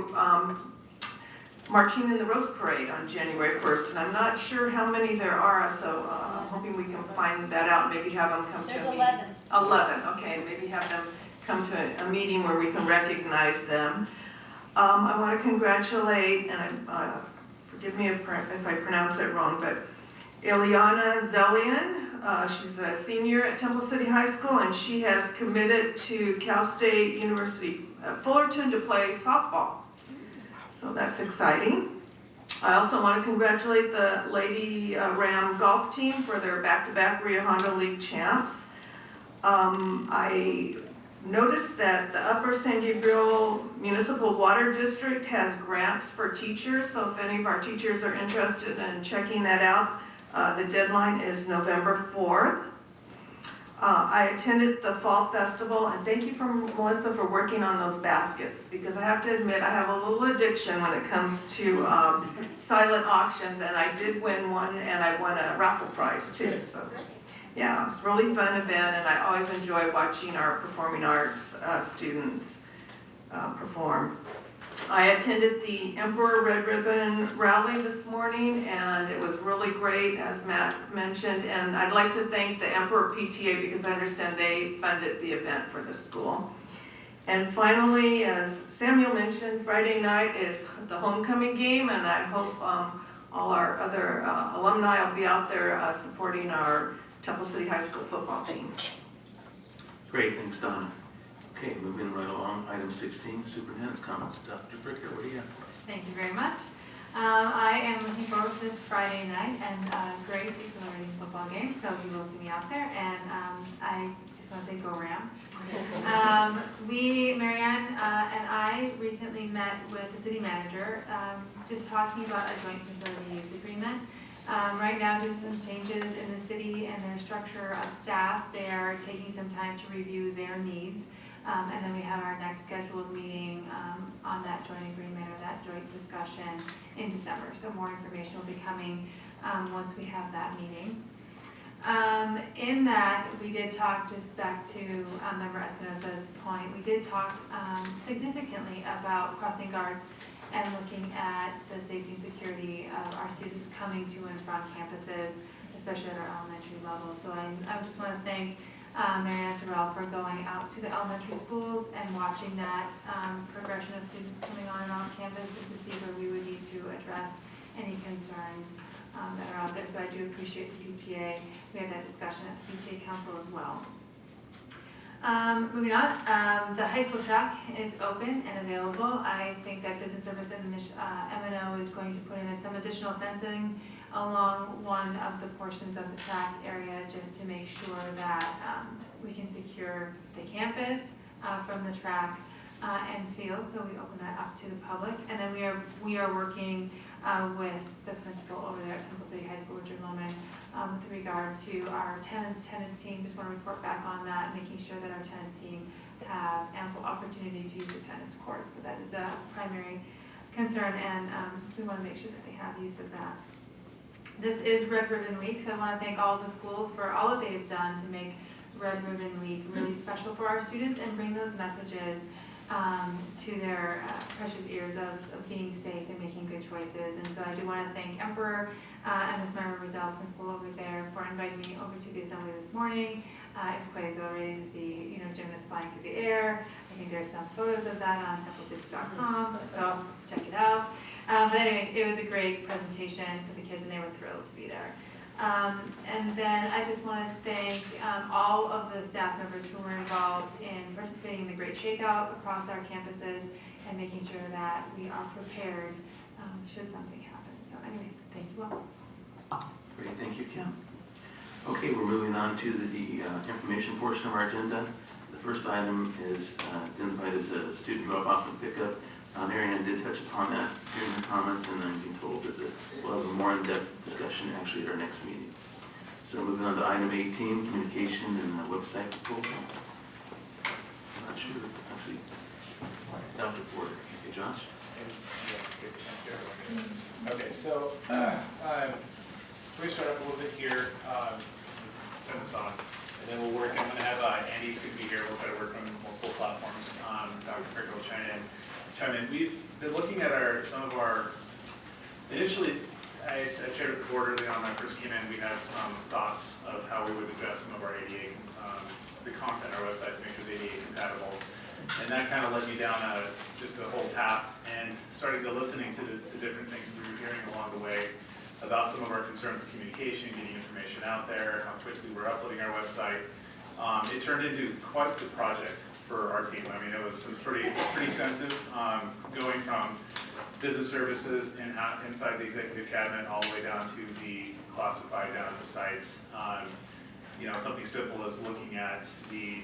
marching in the Rose Parade on January 1st. And I'm not sure how many there are, so I'm hoping we can find that out, maybe have them come to a meeting. There's 11, okay, maybe have them come to a meeting where we can recognize them. I want to congratulate, and forgive me if I pronounce it wrong, but Ileana Zellian. She's a senior at Temple City High School, and she has committed to Cal State University Fullerton to play softball. So that's exciting. I also want to congratulate the Lady Ram golf team for their back-to-back Rio Hondo League champs. I noticed that the Upper San Gabriel Municipal Water District has grants for teachers, so if any of our teachers are interested in checking that out, the deadline is November 4th. I attended the Fall Festival, and thank you, Melissa, for working on those baskets, because I have to admit I have a little addiction when it comes to silent auctions, and I did win one, and I won a raffle prize too. So yeah, it's a really fun event, and I always enjoy watching our performing arts students perform. I attended the Emperor Red Ribbon Rally this morning, and it was really great, as Matt mentioned, and I'd like to thank the Emperor PTA because I understand they funded the event for the school. And finally, as Samuel mentioned, Friday night is the homecoming game, and I hope all our other alumni will be out there supporting our Temple City High School football team. Great, thanks, Donna. Okay, moving right along, item 16, superintendent's comments. Dr. Fricker, what do you have? Thank you very much. I am looking forward to this Friday night and a great exhilarating football game, so you will see me out there, and I just want to say go Rams. Marianne and I recently met with the city manager, just talking about a joint facility use agreement. Right now, due to some changes in the city and their structure of staff, they are taking some time to review their needs. And then we have our next scheduled meeting on that joint agreement or that joint discussion in December. So more information will be coming once we have that meeting. In that, we did talk, just back to Member Espinosa's point, we did talk significantly about crossing guards and looking at the safety and security of our students coming to and from campuses, especially at our elementary level. So I just want to thank Marianne Sorrell for going out to the elementary schools and watching that progression of students coming on and off campus, just to see where we would need to address any concerns that are out there. So I do appreciate the PTA. We had that discussion at the PTA Council as well. Moving on, the high school track is open and available. I think that Business Service and M&O is going to put in some additional fencing along one of the portions of the track area, just to make sure that we can secure the campus from the track and field. So we open that up to the public, and then we are working with the principal over there at Temple City High School, Richard Lohman, with regard to our tennis team. Just want to report back on that, making sure that our tennis team have ample opportunity to use the tennis court. So that is a primary concern, and we want to make sure that they have use of that. this is Red Ribbon Week, so I want to thank all of the schools for all that they've done to make Red Ribbon Week really special for our students and bring those messages to their precious ears of being safe and making good choices. And so I do want to thank Emperor and Ms. Myra Riddell, principal over there, for inviting me over to the assembly this morning. It was quite exhilarating to see, gymnasts flying through the air. I think there's some photos of that on Tcusd.com, so check it out. But anyway, it was a great presentation for the kids, and they were thrilled to be there. And then I just want to thank all of the staff members who were involved in participating in the Great Shakeout across our campuses and making sure that we are prepared should something happen. So anyway, thank you all. Great, thank you, Kim. Okay, we're moving on to the information portion of our agenda. The first item is identified as a student drop-off and pickup. Marianne did touch upon that during her comments, and I'm being told that we'll have a more in-depth discussion actually at our next meeting. So moving on to item 18, communication and website proposal. I'm not sure, actually, Dr. Porter. Okay, Josh? Okay, so we start up a little bit here, turn this on, and then we'll work. I'm going to have Andy's going to be here. We'll try to work on multiple platforms. Dr. Kirk will chime in. We've been looking at some of our, initially, I shared with the board early on when I first came in, we had some thoughts of how we would address some of our ADA, the content on our website to make sure it's ADA compatible. And that kind of led me down just a whole path, and starting to listening to the different things we were hearing along the way about some of our concerns with communication, getting information out there, how quickly we're uploading our website. It turned into quite the project for our team. I mean, it was pretty sensitive, going from business services inside the executive cabinet all the way down to the classified, down to the sites. Something simple as looking at the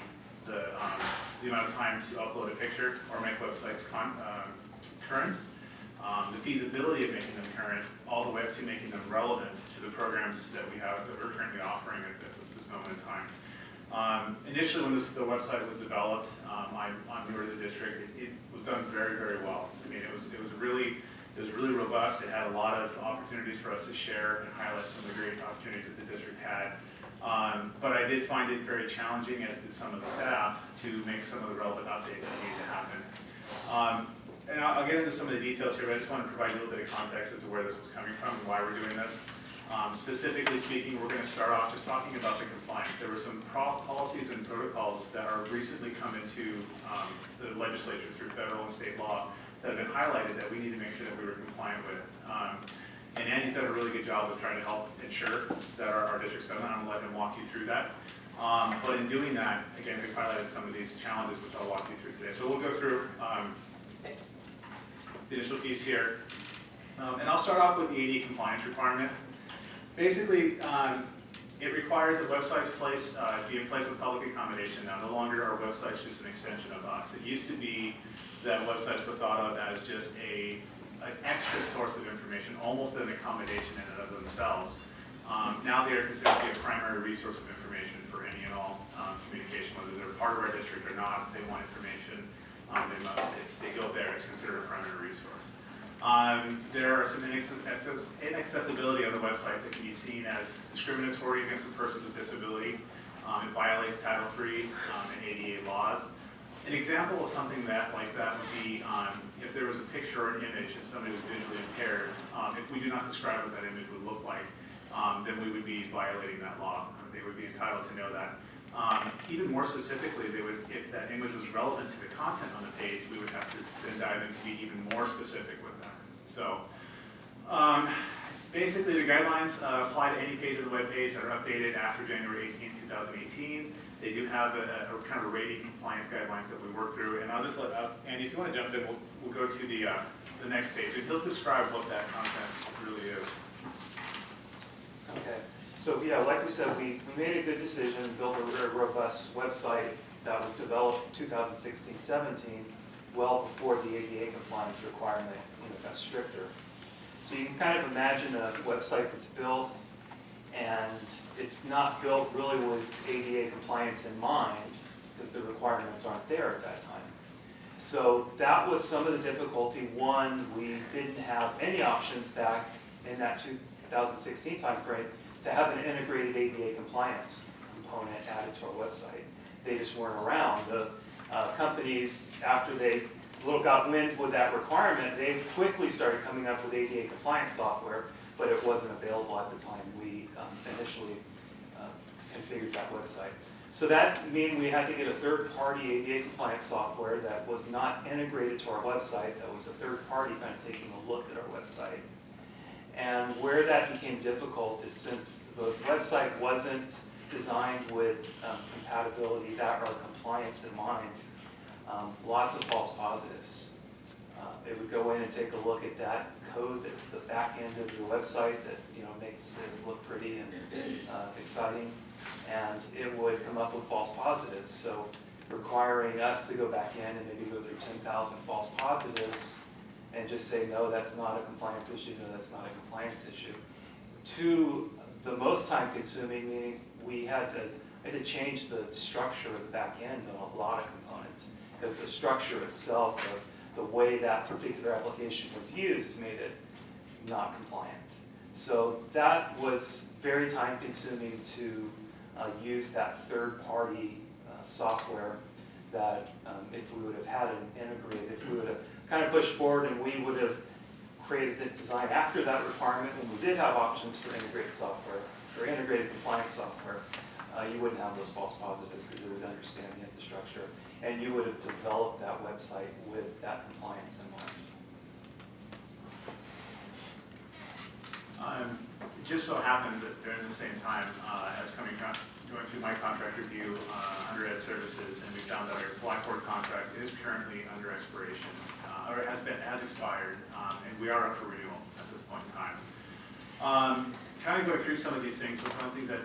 amount of time to upload a picture or make websites current, the feasibility of making them current, all the way up to making them relevant to the programs that we have that we're currently offering at this moment in time. Initially, when the website was developed, I'm newer to the district. It was done very, very well. I mean, it was really robust. It had a lot of opportunities for us to share and highlight some of the great opportunities that the district had. But I did find it very challenging, as did some of the staff, to make some of the relevant updates that needed to happen. And I'll get into some of the details here, but I just want to provide a little bit of context as to where this was coming from and why we're doing this. Specifically speaking, we're going to start off just talking about the compliance. There were some policies and protocols that are recently come into the legislature through federal and state law that have been highlighted that we need to make sure that we were compliant with. And Andy's done a really good job of trying to help ensure that our district's done that. I'm going to let him walk you through that. But in doing that, again, we've highlighted some of these challenges, which I'll walk you through today. So we'll go through the initial piece here. And I'll start off with the ADA compliance requirement. Basically, it requires that websites be in place of public accommodation. Now, no longer are websites just an extension of us. It used to be that websites were thought of as just an extra source of information, almost an accommodation in and of themselves. Now they are considered to be a primary resource of information for any and all communication, whether they're part of our district or not. If they want information, they go there. It's considered a primary resource. There are some inaccessibility on the websites that can be seen as discriminatory against the persons with disability. It violates Title III and ADA laws. An example of something like that would be if there was a picture or an image and somebody was visually impaired. If we do not describe what that image would look like, then we would be violating that law. They would be entitled to know that. Even more specifically, if that image was relevant to the content on the page, we would have to then dive in to be even more specific with that. So basically the guidelines apply to any page of the web page that are updated after January 18, 2018. They do have a kind of a rating compliance guidelines that we work through. And I'll just let Andy, if you want to jump in, we'll go to the next page. And he'll describe what that content really is. Okay. So yeah, like we said, we made a good decision, built a very robust website that was developed in 2016-17, well before the ADA compliance requirement got stricter. So you can kind of imagine a website that's built and it's not built really with ADA compliance in mind because the requirements aren't there at that time. So that was some of the difficulty. One, we didn't have any options back in that 2016 timeframe to have an integrated ADA compliance component added to our website. They just weren't around. The companies, after they got wind with that requirement, they quickly started coming up with ADA compliance software, but it wasn't available at the time we initially configured that website. So that meant we had to get a third-party ADA compliance software that was not integrated to our website, that was a third party kind of taking a look at our website. And where that became difficult is since the website wasn't designed with compatibility or compliance in mind, lots of false positives. They would go in and take a look at that code that's the back end of your website that makes it look pretty and exciting, and it would come up with false positives. So requiring us to go back in and maybe go through 10,000 false positives and just say, no, that's not a compliance issue, no, that's not a compliance issue. To the most time consuming, meaning we had to change the structure of the back end on a lot of components, because the structure itself of the way that particular application was used made it not compliant. So that was very time consuming to use that third party software that if we would have had it integrated, if we would have kind of pushed forward and we would have created this design after that requirement when we did have options for integrated software or integrated compliance software, you wouldn't have those false positives because it would understand the infrastructure, and you would have developed that website with that compliance in mind. It just so happens that during the same time as going through my contract review under Ed Services, and we found that our Blackboard contract is currently under expiration, or has expired, and we are up for renewal at this point in time. Kind of going through some of these things, so one of the things that,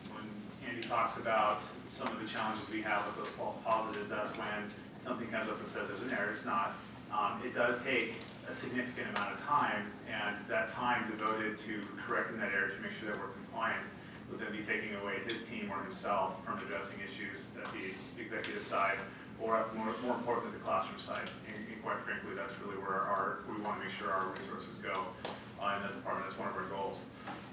when Andy talks about some of the challenges we have with those false positives, that's when something comes up and says there's an error. It's not. It does take a significant amount of time, and that time devoted to correcting that error to make sure that we're compliant would then be taking away his team or himself from addressing issues at the executive side, or more importantly, the classroom side. And quite frankly, that's really where we want to make sure our resources go in that department. That's one of our goals.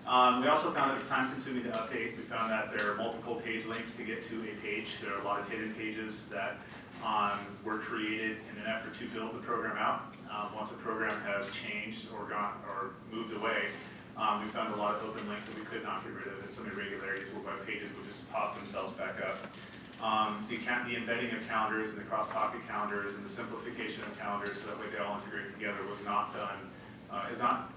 We also found that it's time consuming to update. We found that there are multiple page links to get to a page. There are a lot of hidden pages that were created in an effort to build the program out. Once a program has changed or moved away, we found a lot of open links that we could not get rid of, and some irregularities where web pages would just pop themselves back up. The embedding of calendars and the cross-talk of calendars and the simplification of calendars so that way they all integrate together was not done. It's not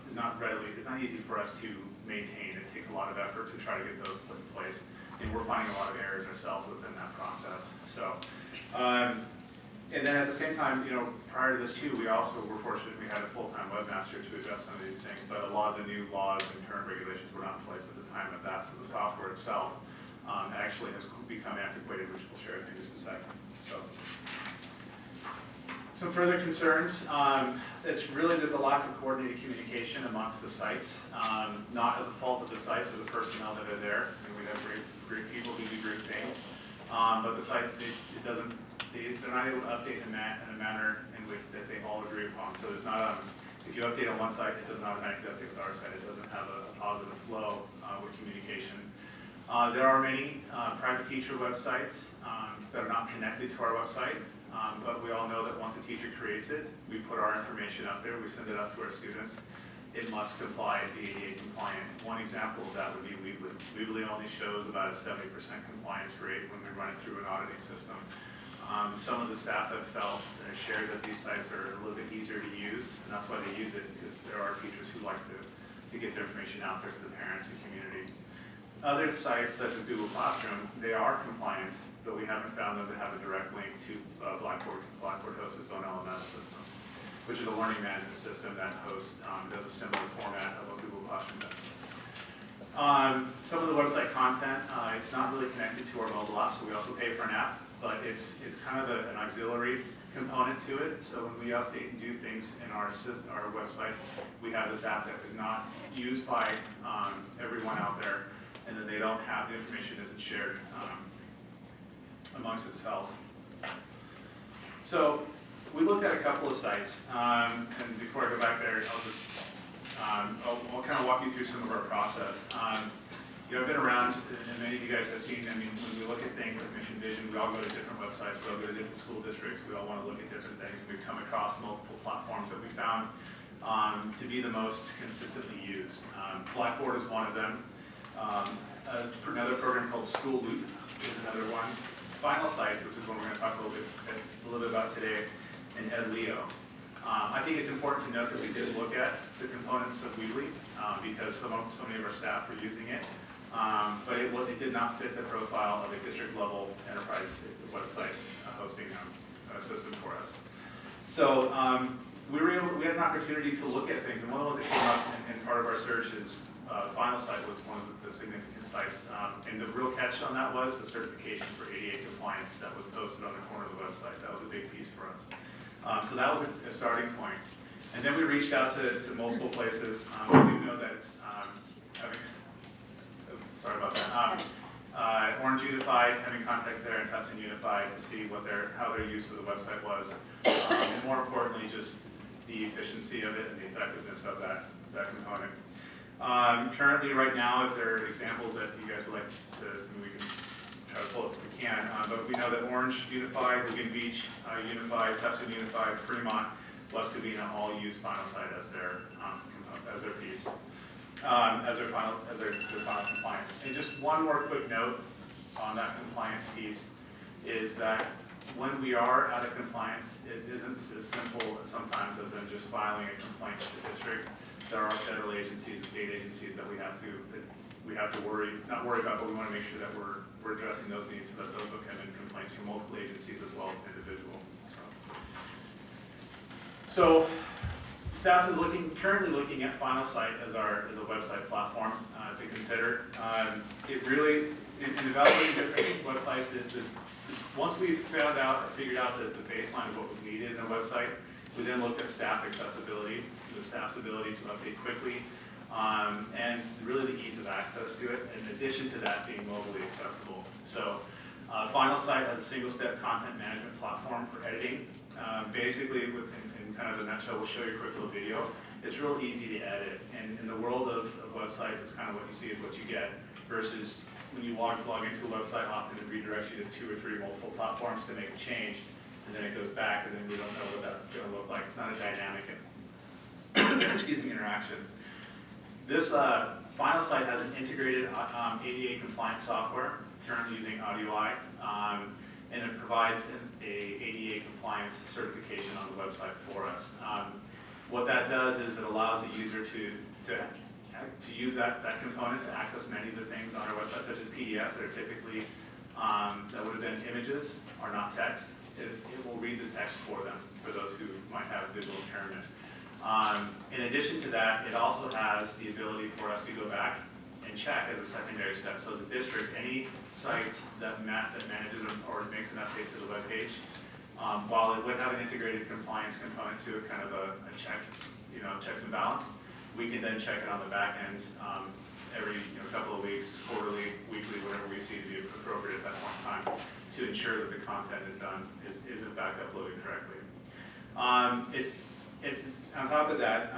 easy for us to maintain. It takes a lot of effort to try to get those put in place, and we're finding a lot of errors ourselves within that process. So, and then at the same time, prior to this too, we also were fortunate we had a full-time webmaster to address some of these things, but a lot of the new laws and current regulations were not in place at the time of that, so the software itself actually has become antiquated, which we'll share with you in just a second. So, some further concerns. There's a lack of coordinated communication amongst the sites, not as a fault of the sites or the personnel that are there. I mean, we have great people who do great things, but the sites, they're not able to update in a manner in which that they all agree upon. So there's not if you update on one site, it doesn't automatically update with our site. It doesn't have a positive flow with communication. There are many private teacher websites that are not connected to our website, but we all know that once a teacher creates it, we put our information up there, we send it out to our students. It must comply, be ADA compliant. One example of that would be Weebly. Weebly only shows about a 70% compliance rate when we run it through an auditing system. Some of the staff have felt and have shared that these sites are a little bit easier to use, and that's why they use it, because there are teachers who like to get their information out there for the parents and community. Other sites, such as Google Classroom, they are compliant, but we haven't found them to have a direct link to Blackboard, because Blackboard hosts its own LMS system, which is a learning management system that does a similar format of what Google Classroom does. Some of the website content, it's not really connected to our mobile app, so we also pay for an app, but it's kind of an auxiliary component to it. So when we update and do things in our website, we have this app that is not used by everyone out there, and then they don't have the information isn't shared amongst itself. So we looked at a couple of sites, and before I go back there, I'll just I'll kind of walk you through some of our process. You know, I've been around, and many of you guys have seen, I mean, when we look at things like mission vision, we all go to different websites, we all go to different school districts, we all want to look at different things, and we've come across multiple platforms that we found to be the most consistently used. Blackboard is one of them. Another program called School Loop is another one. Final Site, which is one we're going to talk a little bit about today, and EdLeo. I think it's important to note that we did look at the components of Weebly because so many of our staff were using it, but it did not fit the profile of a district level enterprise website hosting system for us. So we had an opportunity to look at things, and one of the ones that came up in part of our search is Final Site was one of the significant sites, and the real catch on that was the certification for ADA compliance that was posted on the corner of the website. That was a big piece for us. So that was a starting point. And then we reached out to multiple places. We do know that it's, sorry about that. Orange Unified, having contacts there, and Tustin Unified to see how their use of the website was. And more importantly, just the efficiency of it and the effectiveness of that component. Currently, right now, if there are examples that you guys would like to, we can try to pull up if we can. But we know that Orange Unified, Laguna Beach Unified, Tustin Unified, Fremont, West Covina all use Final Site as their piece, as their final compliance. And just one more quick note on that compliance piece is that when we are out of compliance, it isn't as simple sometimes as in just filing a complaint to the district. There are federal agencies, state agencies that we have to not worry about, but we want to make sure that we're addressing those needs so that those will come in complaints from multiple agencies as well as an individual. So staff is currently looking at Final Site as a website platform to consider. It really, in evaluating different websites, once we've figured out the baseline of what was needed in a website, we then looked at staff accessibility, the staff's ability to update quickly, and really the ease of access to it, in addition to that being mobily accessible. So Final Site has a single-step content management platform for editing. Basically, in kind of a nutshell, we'll show you a quick little video. It's real easy to edit, and in the world of websites, it's kind of what you see is what you get, versus when you log into a website, often it redirects you to 2 or 3 multiple platforms to make a change, and then it goes back, and then we don't know what that's going to look like. It's not a dynamic interaction. This Final Site has an integrated ADA compliance software, currently using AudioEye, and it provides a ADA compliance certification on the website for us. What that does is it allows the user to use that component to access many of the things on our website, such as PDFs that are typically, that would have been images or not text. It will read the text for them, for those who might have visual impairment. In addition to that, it also has the ability for us to go back and check as a secondary step. So as a district, any site that manages or makes an update to the web page, while it would have an integrated compliance component to it, kind of a check, checks and balance, we can then check it on the back end every couple of weeks, quarterly, weekly, whatever we see to be appropriate at that point in time, to ensure that the content is in fact uploaded correctly. On top of that,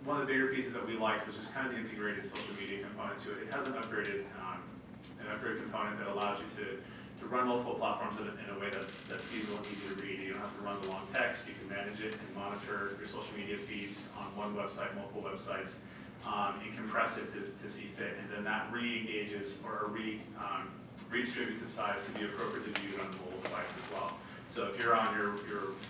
one of the bigger pieces that we liked was just kind of the integrated social media component to it. It has an upgraded component that allows you to run multiple platforms in a way that's feasible and easy to read. You don't have to run the long text. You can manage it and monitor your social media feeds on one website, multiple websites, and compress it to see fit. And then that re-engages or redistributes the size to be appropriately viewed on the mobile device as well. So if you're on your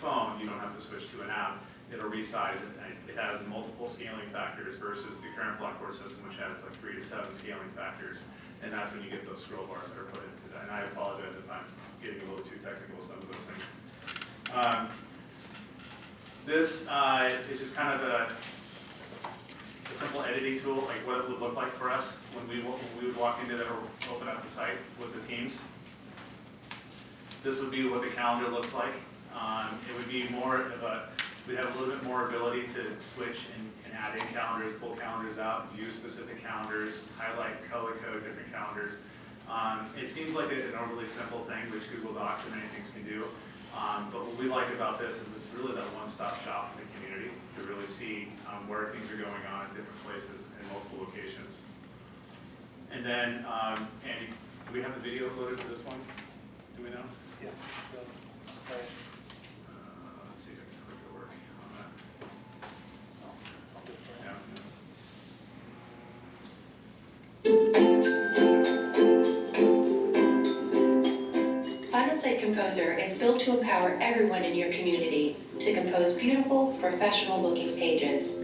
phone, you don't have to switch to an app. It'll resize it. It has multiple scaling factors versus the current Blackboard system, which has like 3 to 7 scaling factors. And that's when you get those scroll bars that are put into that. And I apologize if I'm getting a little too technical with some of those things. This is just kind of a simple editing tool, like what it would look like for us when we would walk into there or open up the site with the teams. This would be what the calendar looks like. It would be more of we'd have a little bit more ability to switch and add in calendars, pull calendars out, view specific calendars, highlight, color code different calendars. It seems like an overly simple thing, which Google Docs and many things can do. But what we like about this is it's really that one-stop shop for the community to really see where things are going on at different places in multiple locations. And then, Andy, do we have the video loaded for this one? Do we know? Yeah. Let's see if I can click it work on that. Yeah. Final Site Composer is built to empower everyone in your community to compose beautiful, professional-looking pages.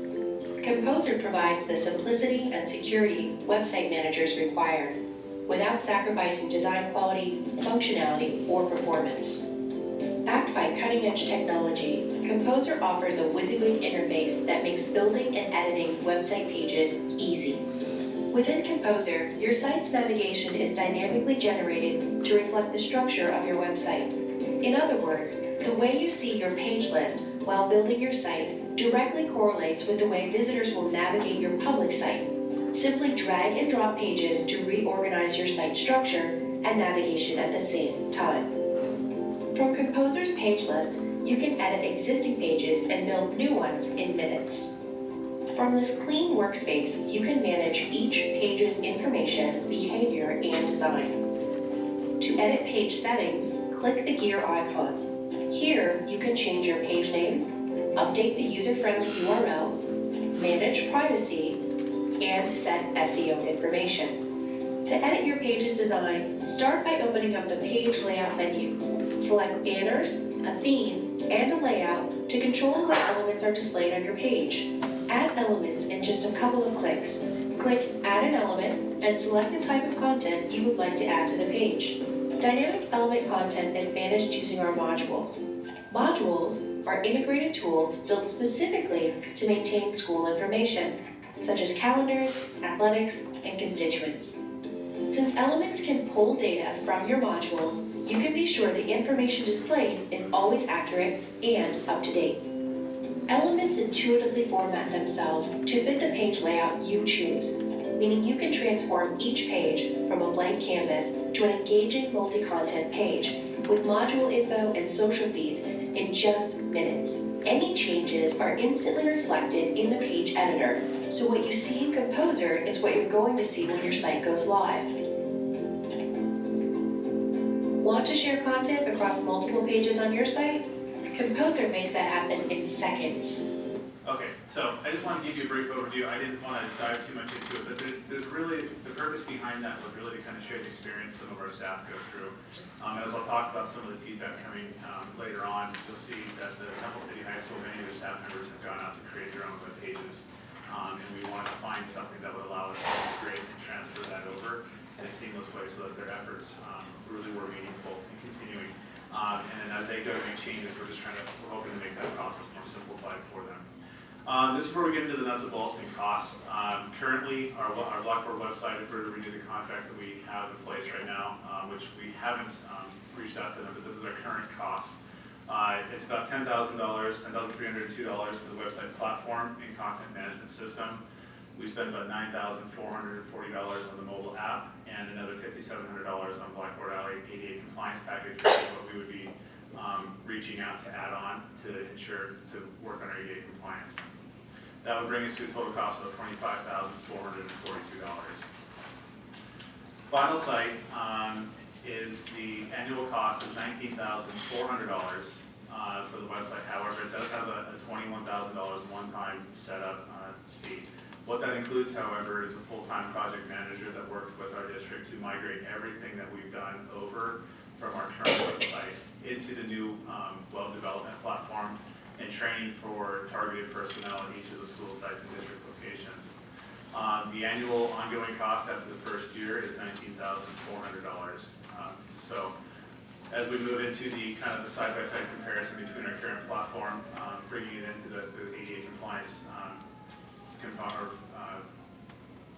Composer provides the simplicity and security website managers require, without sacrificing design quality, functionality, or performance. Backed by cutting-edge technology, Composer offers a WYSIWYG interface that makes building and editing website pages easy. Within Composer, your site's navigation is dynamically generated to reflect the structure of your website. In other words, the way you see your page list while building your site directly correlates with the way visitors will navigate your public site. Simply drag and drop pages to reorganize your site structure and navigation at the same time. From Composer's page list, you can edit existing pages and build new ones in minutes. From this clean workspace, you can manage each page's information, behavior, and design. To edit page settings, click the gear icon. Here, you can change your page name, update the user-friendly URL, manage privacy, and set SEO information. To edit your page's design, start by opening up the Page Layout menu. Select banners, a theme, and a layout to control what elements are displayed on your page. Add elements in just a couple of clicks. Click Add an Element and select the type of content you would like to add to the page. Dynamic element content is managed using our modules. Modules are integrated tools built specifically to maintain school information, such as calendars, athletics, and constituents. Since elements can pull data from your modules, you can be sure the information displayed is always accurate and up to date. Elements intuitively format themselves to fit the page layout you choose, meaning you can transform each page from a blank canvas to an engaging multi-content page with module info and social feeds in just minutes. Any changes are instantly reflected in the page editor, so what you see in Composer is what you're going to see when your site goes live. Want to share content across multiple pages on your site? Composer makes that happen in seconds. Okay, so I just want to give you a brief overview. I didn't want to dive too much into it, but there's really, the purpose behind that was really to kind of share the experience some of our staff go through. As I'll talk about some of the feedback coming later on, you'll see that the Temple City High School, many of their staff members have gone out to create their own web pages. And we want to find something that would allow us to integrate and transfer that over in a seamless way so that their efforts really were meaningful and continuing. And then as they go to make changes, we're hoping to make that process more simplified for them. This is where we get into the nuts and bolts and costs. Currently, our Blackboard website, if we were to renew the contract that we have in place right now, which we haven't reached out to them, but this is our current cost. It's about $10,000, $10,302 for the website platform and content management system. We spend about $9,440 on the mobile app and another $5,700 on Blackboard ADA compliance package, which is what we would be reaching out to add on to ensure to work on our ADA compliance. That would bring us to a total cost of $25,442. Final site is the annual cost is $19,400 for the website. However, it does have a $21,000 one-time setup fee. What that includes, however, is a full-time project manager that works with our district to migrate everything that we've done over from our current website into the new web development platform and training for targeted personnel at each of the school sites and district locations. The annual ongoing cost after the first year is $19,400. So as we move into the kind of the side-by-side comparison between our current platform, bringing it into the ADA compliance component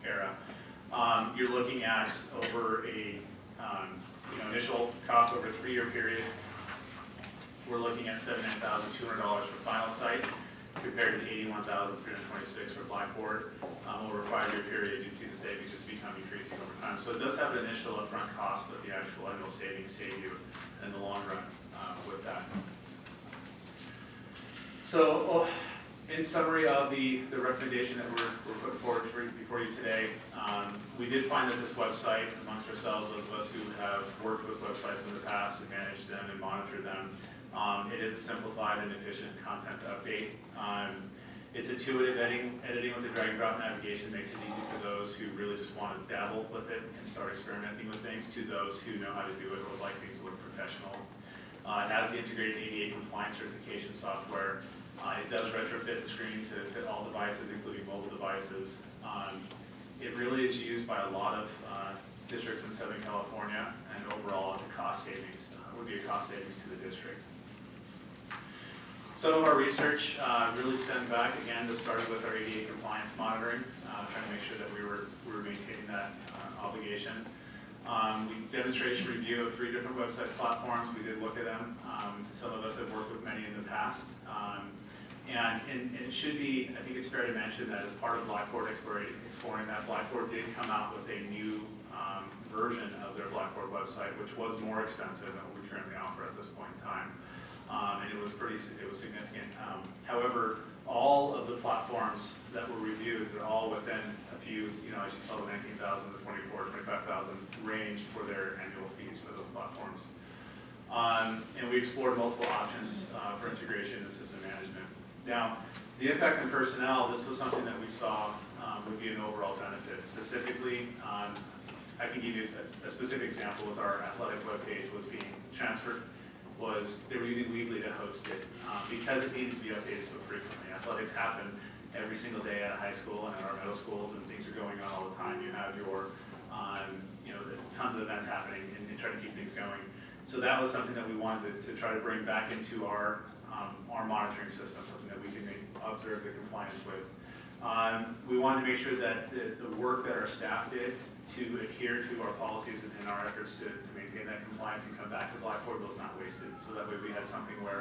era, you're looking at over a initial cost over a 3-year period. We're looking at $79,200 for final site compared to $81,326 for Blackboard. Over a 5-year period, you'd see the savings just become increasing over time. So it does have an initial upfront cost, but the actual annual savings save you in the long run with that. So, in summary of the recommendation that we're putting forward before you today, we did find that this website, amongst ourselves, those of us who have worked with websites in the past and managed them and monitored them, it is a simplified and efficient content update. It's intuitive editing with the drag and drop navigation makes it easy for those who really just want to dabble with it and start experimenting with things, to those who know how to do it or like things to look professional. It has the integrated ADA compliance certification software. It does retrofit the screen to fit all devices, including mobile devices. It really is used by a lot of districts in Southern California, and overall it's a cost savings, would be a cost savings to the district. Some of our research really stemmed back, again, to start with our ADA compliance monitoring, trying to make sure that we were maintaining that obligation. We demonstration review of 3 different website platforms. We did look at them. Some of us have worked with many in the past. And it should be, I think it's fair to mention that as part of Blackboard exploring that, Blackboard did come out with a new version of their Blackboard website, which was more expensive than what we currently offer at this point in time. And it was significant. However, all of the platforms that were reviewed, they're all within a few, as you saw, the 19,000, the 24,000, 25,000 range for their annual fees for those platforms. And we explored multiple options for integration and system management. Now, the impact on personnel, this was something that we saw would be an overall benefit. Specifically, I can give you a specific example. Was our athletic webpage was being transferred. They were using Weebly to host it because it needed to be updated so frequently. Athletics happen every single day at a high school and at our middle schools, and things are going on all the time. You have your, tons of events happening and try to keep things going. So that was something that we wanted to try to bring back into our monitoring system, something that we can observe the compliance with. We wanted to make sure that the work that our staff did to adhere to our policies and our efforts to maintain that compliance and come back to Blackboard was not wasted. So that way we had something where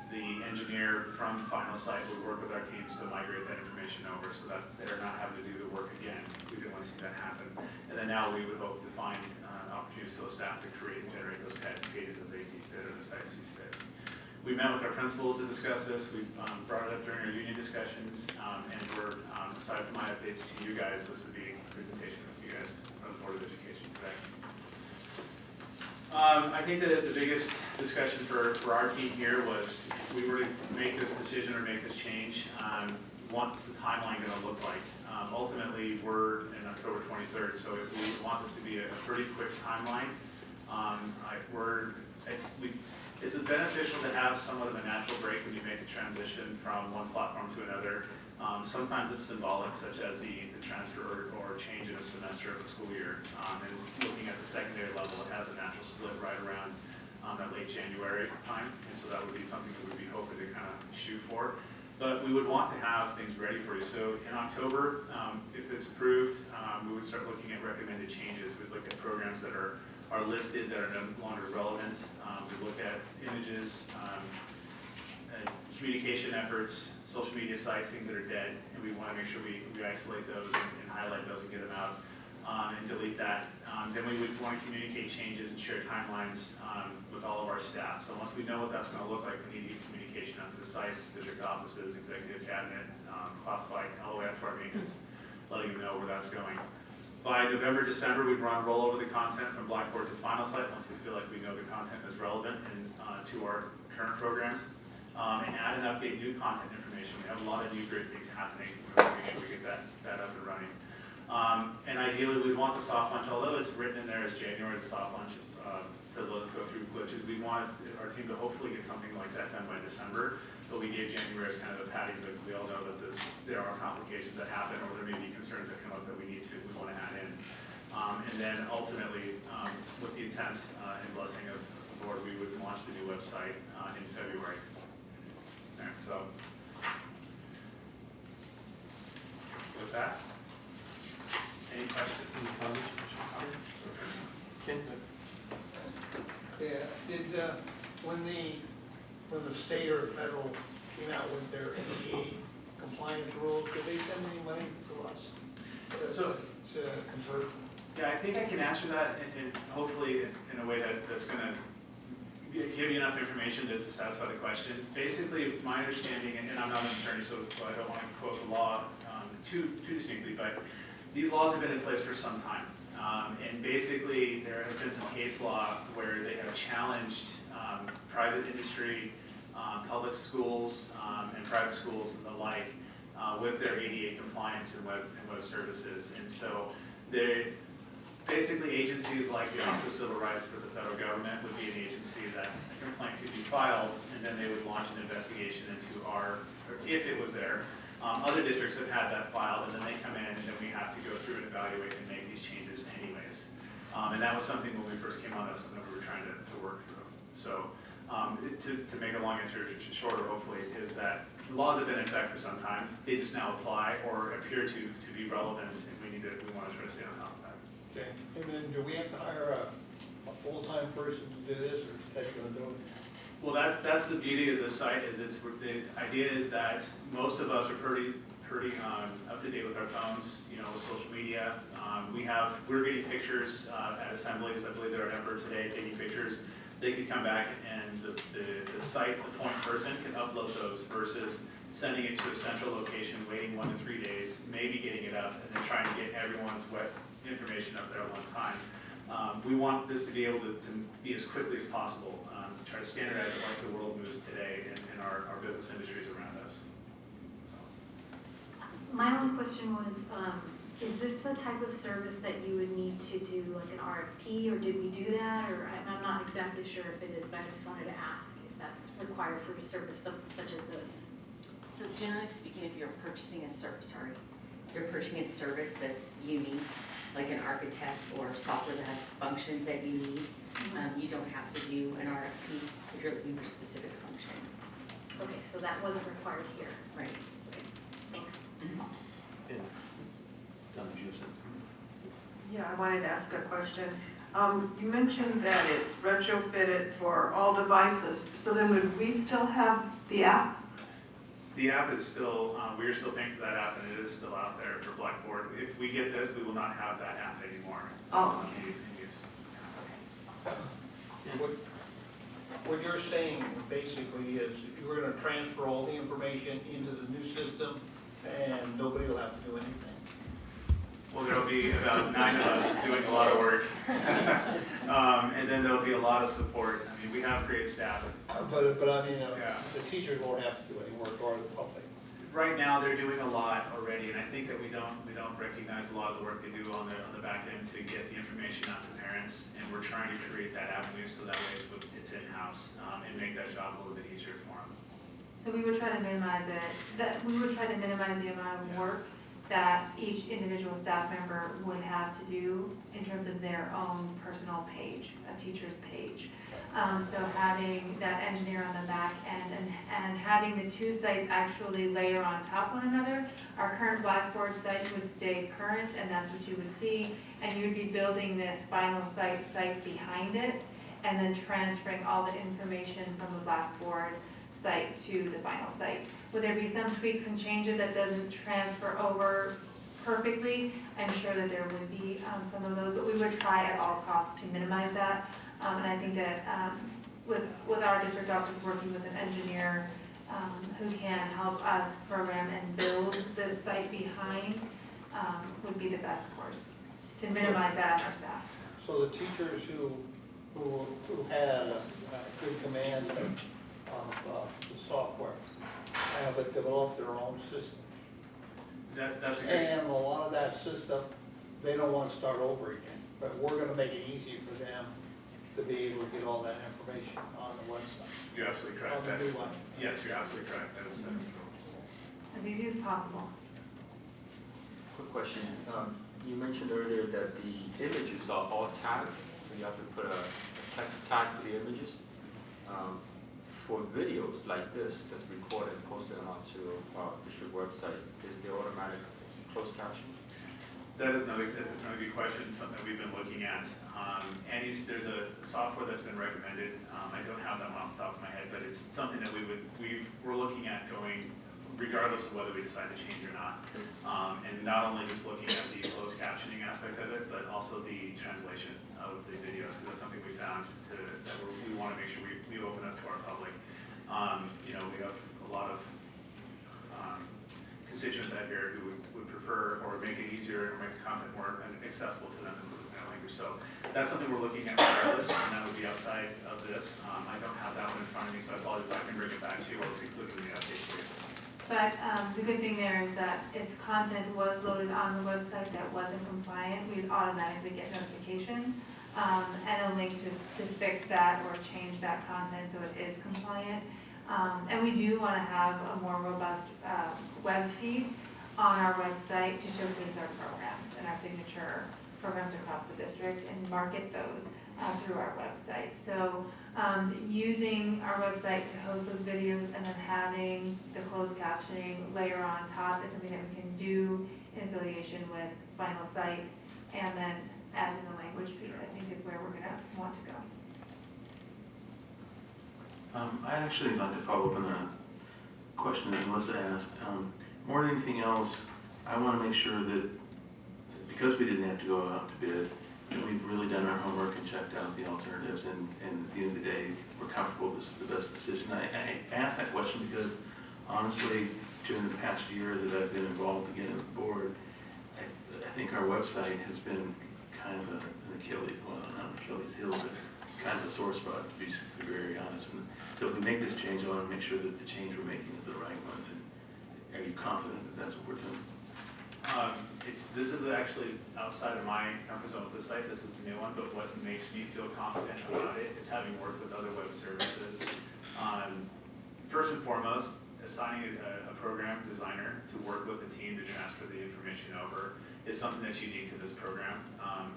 the engineer from Final Site would work with our teams to migrate that information over so that they're not having to do the work again. We didn't want to see that happen. And then now we would hope to find opportunities for those staff to create and generate those pages as they see fit or the site sees fit. We met with our principals to discuss this. We've brought it up during our union discussions, and we're, aside from my updates to you guys, this would be a presentation with you guys from the Board of Education today. I think that the biggest discussion for our team here was, if we were to make this decision or make this change, what's the timeline going to look like? Ultimately, we're in October 23rd, so if we want this to be a pretty quick timeline, it's beneficial to have somewhat of a natural break when you make a transition from one platform to another. Sometimes it's symbolic, such as the transfer or change in a semester of a school year. And looking at the secondary level, it has a natural split right around that late January time. And so that would be something that we'd be hoping to kind of shoot for. But we would want to have things ready for you. So in October, if it's approved, we would start looking at recommended changes. We'd look at programs that are listed that are no longer relevant. We look at images, communication efforts, social media sites, things that are dead, and we want to make sure we isolate those and highlight those and get them out and delete that. Then we would want to communicate changes and share timelines with all of our staff. So once we know what that's going to look like, we need to get communication out to the sites, district offices, executive cabinet, classified, all the way out to our maintenance, letting them know where that's going. By November, December, we'd roll over the content from Blackboard to Final Site once we feel like we know the content is relevant to our current programs, and add and update new content information. We have a lot of new great things happening. We want to make sure we get that up and running. And ideally, we'd want the soft launch, although it's written in there as January, the soft launch to go through glitches. We want our team to hopefully get something like that done by December. But we gave January as kind of a padding, but we all know that there are complications that happen, or there may be concerns that come up that we want to add in. And then ultimately, with the intent and blessing of the board, we would launch the new website in February. There, so with that, any questions? Any comments? Ken? Yeah, when the state or federal came out with their ADA compliance rules, did they send any money to us to convert? Yeah, I think I can answer that and hopefully in a way that's going to give you enough information to satisfy the question. Basically, my understanding, and I'm not an attorney, so I don't want to quote the law too distinctly, but these laws have been in place for some time. And basically, there has been some case law where they have challenged private industry, public schools, and private schools and the like with their ADA compliance and web services. And so basically agencies like the Office of Civil Rights for the federal government would be an agency that a complaint could be filed, and then they would launch an investigation into if it was there. Other districts have had that filed, and then they come in, and then we have to go through and evaluate and make these changes anyways. And that was something when we first came on, that was something we were trying to work through. So to make a long answer shorter, hopefully, is that the laws have been in effect for some time. They just now apply or appear to be relevant, and we want to try to stay on top of that. Okay, and then do we have to hire a full-time person to do this, or is Ted gonna do it? Well, that's the beauty of this site, is the idea is that most of us are pretty up to date with our phones, with social media. We're getting pictures at assemblies. I believe they're at Emperor today taking pictures. They could come back and the site, the point person can upload those versus sending it to a central location, waiting 1 to 3 days, maybe getting it up, and then trying to get everyone's web information up there at one time. We want this to be able to be as quickly as possible, try to standardize it like the world moves today in our business industries around us. My only question was, is this the type of service that you would need to do like an RFP, or did we do that? Or I'm not exactly sure if it is, but I just wanted to ask if that's required for a service such as this. So generally speaking, if you're purchasing a service, you're purchasing a service that's unique, like an architect or software that has functions that you need, you don't have to do an RFP if you're looking for specific functions. Okay, so that wasn't required here. Right. Okay, thanks. Yeah, I wanted to ask a question. You mentioned that it's retrofitted for all devices, so then would we still have the app? The app is still, we're still paying for that app, and it is still out there for Blackboard. If we get this, we will not have that app anymore. Oh. In use. What you're saying basically is you're gonna transfer all the information into the new system and nobody will have to do anything. Well, there'll be about 9 of us doing a lot of work. And then there'll be a lot of support. I mean, we have great staff. But I mean, the teachers won't have to do any work, or the public. Right now, they're doing a lot already, and I think that we don't recognize a lot of the work they do on the back end to get the information out to parents. And we're trying to create that avenue so that way it's in-house and make that job a little bit easier for them. So we would try to minimize it, we would try to minimize the amount of work that each individual staff member would have to do in terms of their own personal page, a teacher's page. So having that engineer on the back end and having the two sites actually layer on top one another, our current Blackboard site would stay current, and that's what you would see, and you'd be building this final site behind it, and then transferring all the information from the Blackboard site to the final site. Would there be some tweaks and changes that doesn't transfer over perfectly? I'm sure that there would be some of those, but we would try at all costs to minimize that. And I think that with our district office working with an engineer who can help us program and build this site behind would be the best course to minimize that on our staff. So the teachers who had a good command of the software have developed their own system. That's a good. And a lot of that system, they don't want to start over again, but we're going to make it easy for them to be able to get all that information on the website. You're absolutely correct. On the new one. Yes, you're absolutely correct. That is As easy as possible. Quick question. You mentioned earlier that the images are all tagged, so you have to put a text tag for the images. For videos like this that's recorded and posted onto our district website, is there automatic closed caption? That's another good question, something that we've been looking at. There's a software that's been recommended. I don't have that one off the top of my head, but it's something that we're looking at going regardless of whether we decide to change or not. And not only just looking at the closed captioning aspect of it, but also the translation of the videos, because that's something we found that we want to make sure we open up to our public. You know, we have a lot of constituents out here who would prefer or make it easier or make the content more accessible to them in their language. So that's something we're looking at regardless, and that would be outside of this. I don't have that one in front of me, so I apologize, but I can bring it back to you or include it in the update for you. But the good thing there is that if content was loaded on the website that wasn't compliant, we'd automatically get notification and a link to fix that or change that content so it is compliant. And we do want to have a more robust web feed on our website to showcase our programs and our signature programs across the district and market those through our website. So using our website to host those videos and then having the closed captioning layer on top is something that we can do in affiliation with Final Site, and then adding the language piece, I think, is where we're going to want to go. I'd actually like to follow up on a question that Melissa asked. More than anything else, I want to make sure that, because we didn't have to go out to bid, that we've really done our homework and checked out the alternatives, and at the end of the day, we're comfortable this is the best decision. I asked that question because, honestly, during the past year that I've been involved again on the board, I think our website has been kind of an Achilles, well, not an Achilles heel, but kind of a sore spot, to be very honest. And so if we make this change, I want to make sure that the change we're making is the right one. And are you confident that that's what we're doing? This is actually outside of my comfort zone with this site. This is a new one, but what makes me feel confident about it is having worked with other web services. First and foremost, assigning a program designer to work with the team to transfer the information over is something that's unique to this program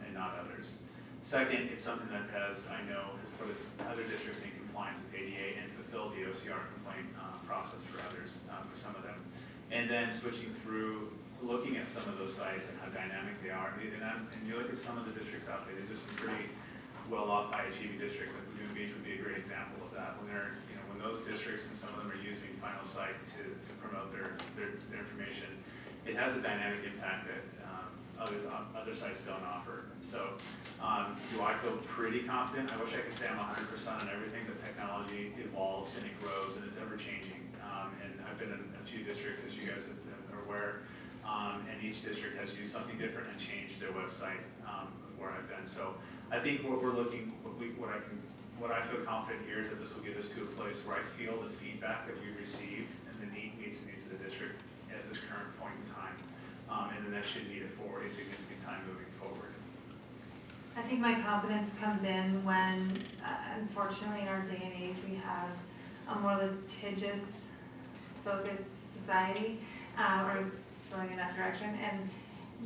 and not others. Second, it's something that I know has put other districts in compliance with ADA and fulfilled the OCR complaint process for others, for some of them. And then switching through, looking at some of those sites and how dynamic they are. And you look at some of the districts out there, there's just some pretty well-off high-achieving districts, like Lagoon Beach would be a great example of that. When those districts, and some of them are using Final Site to promote their information, it has a dynamic impact that other sites don't offer. So do I feel pretty confident? I wish I could say I'm 100% on everything, but technology evolves and it grows and it's ever changing. And I've been in a few districts, as you guys are aware, and each district has used something different and changed their website where I've been. So I think what I feel confident here is that this will get us to a place where I feel the feedback that we received and the meets the needs of the district at this current point in time. And then that should need it for a significant time moving forward. I think my confidence comes in when, unfortunately, in our day and age, we have a more litigious focused society, or is going in that direction. And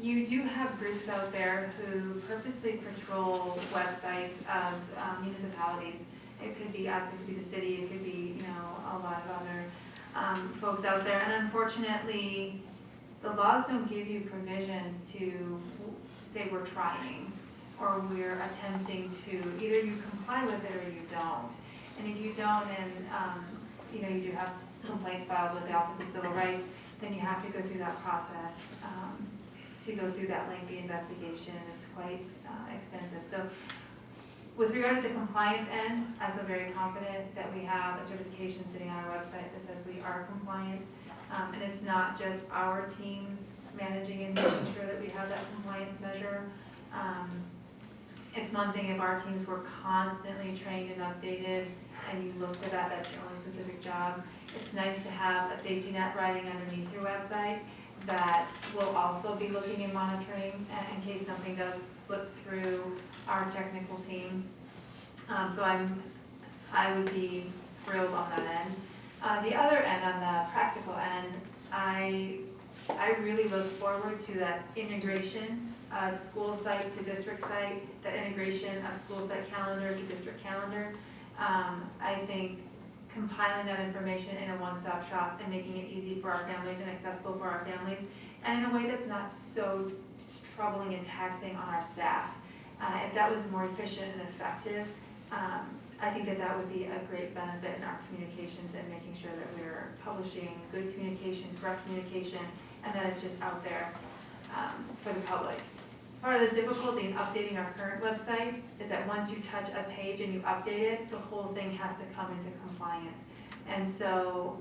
you do have groups out there who purposely patrol websites of municipalities. It could be us, it could be the city, it could be, a lot of other folks out there. And unfortunately, the laws don't give you provisions to say we're trying or we're attempting to, either you comply with it or you don't. And if you don't, and you do have complaints filed with the Office of Civil Rights, then you have to go through that process to go through that lengthy investigation. It's quite extensive. So with regard to the compliance end, I feel very confident that we have a certification sitting on our website that says we are compliant. And it's not just our teams managing and making sure that we have that compliance measure. It's one thing if our teams were constantly trained and updated and you look for that, that's your only specific job. It's nice to have a safety net riding underneath your website that will also be looking and monitoring in case something does slip through our technical team. So I would be thrilled on that end. The other end, on the practical end, I really look forward to that integration of school site to district site, the integration of school site calendar to district calendar. I think compiling that information in a one-stop shop and making it easy for our families and accessible for our families, and in a way that's not so troubling and taxing on our staff. If that was more efficient and effective, I think that that would be a great benefit in our communications and making sure that we're publishing good communication, correct communication, and that it's just out there for the public. Part of the difficulty in updating our current website is that once you touch a page and you update it, the whole thing has to come into compliance. And so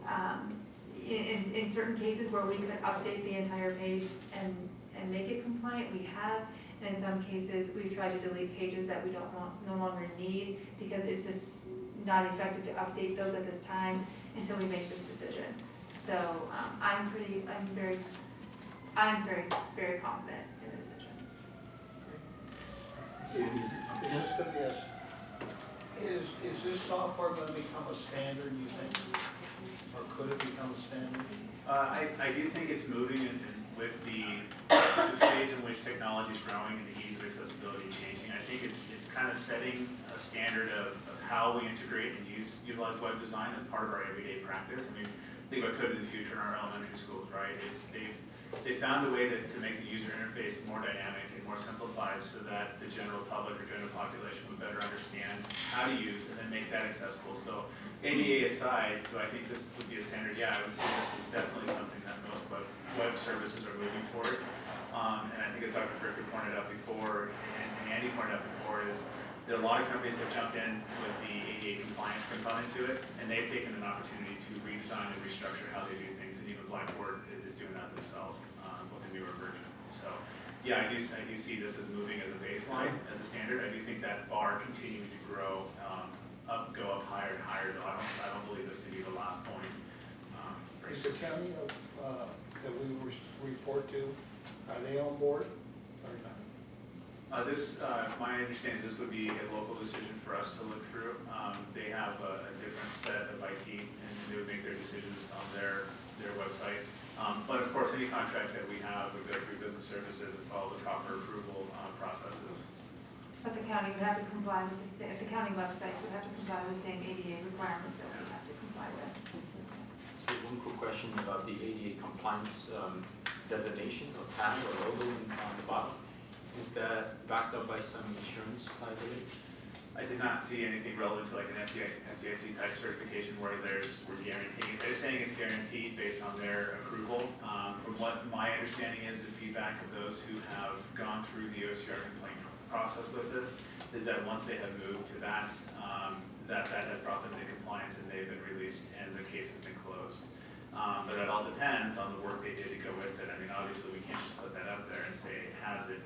in certain cases where we could update the entire page and make it compliant, we have. And in some cases, we've tried to delete pages that we no longer need because it's just not effective to update those at this time until we make this decision. So I'm very, very confident in the decision. Just gonna be is this software gonna become a standard, you think? Or could it become a standard? I do think it's moving and with the phase in which technology is growing and the ease of accessibility changing. I think it's kind of setting a standard of how we integrate and utilize web design as part of our everyday practice. I mean, think about Code of the Future in our elementary schools, right? They've found a way to make the user interface more dynamic and more simplified so that the general public or general population would better understand how to use and then make that accessible. So ADA aside, do I think this would be a standard? Yeah, I would say this is definitely something that most web services are moving toward. And I think as Dr. Fricker pointed out before, and Andy pointed out before, is there are a lot of companies that jumped in with the ADA compliance component to it, and they've taken an opportunity to redesign and restructure how they do things, and even Blackboard is doing that themselves with the newer version. So yeah, I do see this as moving as a baseline, as a standard. I do think that bar continuing to grow, go up higher and higher, though I don't believe this to be the last point. Is the county that we report to, are they on board or not? My understanding is this would be a local decision for us to look through. They have a different set of IT and they would make their decisions on their website. But of course, any contract that we have would go through business services and follow the proper approval processes. But the county would have to comply with the county websites would have to comply with the same ADA requirements that we have to comply with. So one quick question about the ADA compliance designation or tag or logo on the bottom. Is that backed up by some insurance liability? I did not see anything relevant to like an FDIC type certification where we're guaranteeing. They're saying it's guaranteed based on their approval. From what my understanding is, the feedback of those who have gone through the OCR complaint process with this is that once they have moved to that, that has brought them into compliance and they've been released and the case has been closed. But it all depends on the work they did to go with it. I mean, obviously we can't just put that up there and say it has it.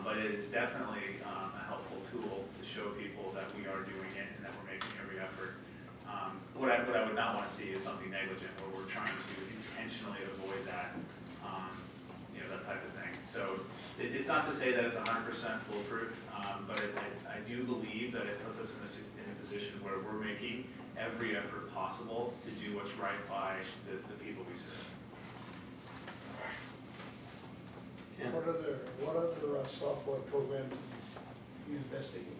But it is definitely a helpful tool to show people that we are doing it and that we're making every effort. What I would not want to see is something negligent where we're trying to intentionally avoid that, that type of thing. So it's not to say that it's 100% foolproof, but I do believe that it puts us in a position where we're making every effort possible to do what's right by the people we serve. Yeah. What other software programs you investigate?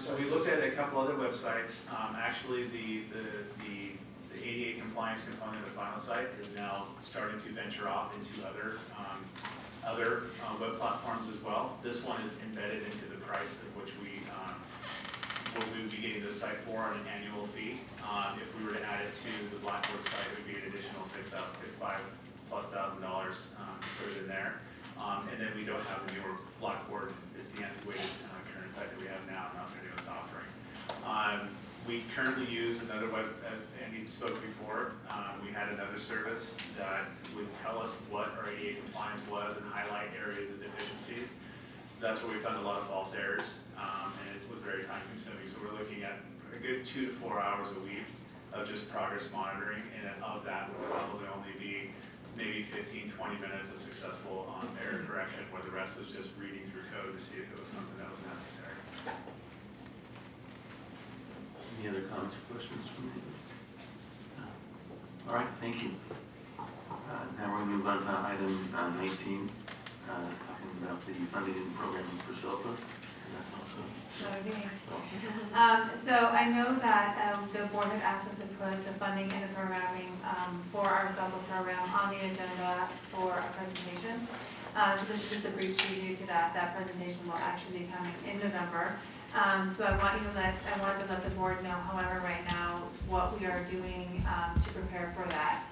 So we looked at a couple other websites. Actually, the ADA compliance component of the final site is now starting to venture off into other web platforms as well. This one is embedded into the price of which we would be getting this site for on an annual fee. If we were to add it to the Blackboard site, it would be an additional $5,000+ put it in there. And then we don't have the newer Blackboard. It's the antiquated current site that we have now, not their newest offering. We currently use another web, as Andy spoke before, we had another service that would tell us what our ADA compliance was and highlight areas of deficiencies. That's where we found a lot of false errors, and it was very time consuming. So we're looking at a good 2 to 4 hours a week of just progress monitoring, and of that would probably only be maybe 15, 20 minutes of successful error correction, where the rest was just reading through code to see if it was something that was necessary. Any other comments or questions from me? No. All right, thank you. Now we're going to move on to item 19, talking about the funding and programming for SELPA. And that's also. So I know that the board had asked us to put the funding and the programming for our SELPA program on the agenda for a presentation. So this is just a brief preview to that. That presentation will actually be coming in November. So I wanted to let the board know, however, right now, what we are doing to prepare for that.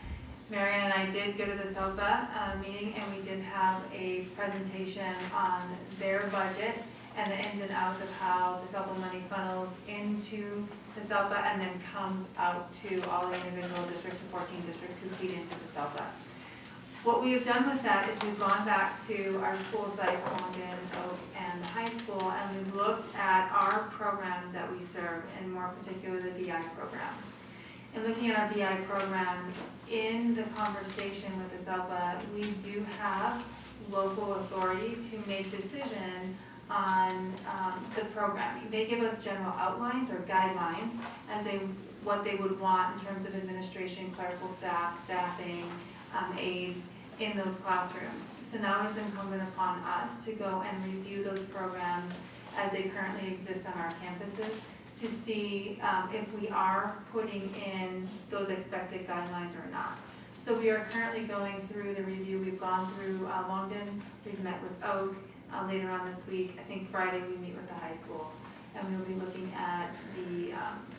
Marion and I did go to the SELPA meeting, and we did have a presentation on their budget and the ins and outs of how the SELPA money funnels into the SELPA and then comes out to all the individual districts, the 14 districts who feed into the SELPA. What we have done with that is we've gone back to our school sites, Longden, Oak, and the high school, and we've looked at our programs that we serve, and more particularly the VI program. In looking at our VI program, in the conversation with the SELPA, we do have local authority to make decision on the programming. They give us general outlines or guidelines as what they would want in terms of administration, clerical staff, staffing, aides in those classrooms. So now it's incumbent upon us to go and review those programs as they currently exist on our campuses to see if we are putting in those expected guidelines or not. So we are currently going through the review. We've gone through Longden, we've met with Oak. Later on this week, I think Friday, we meet with the high school. And we will be looking at the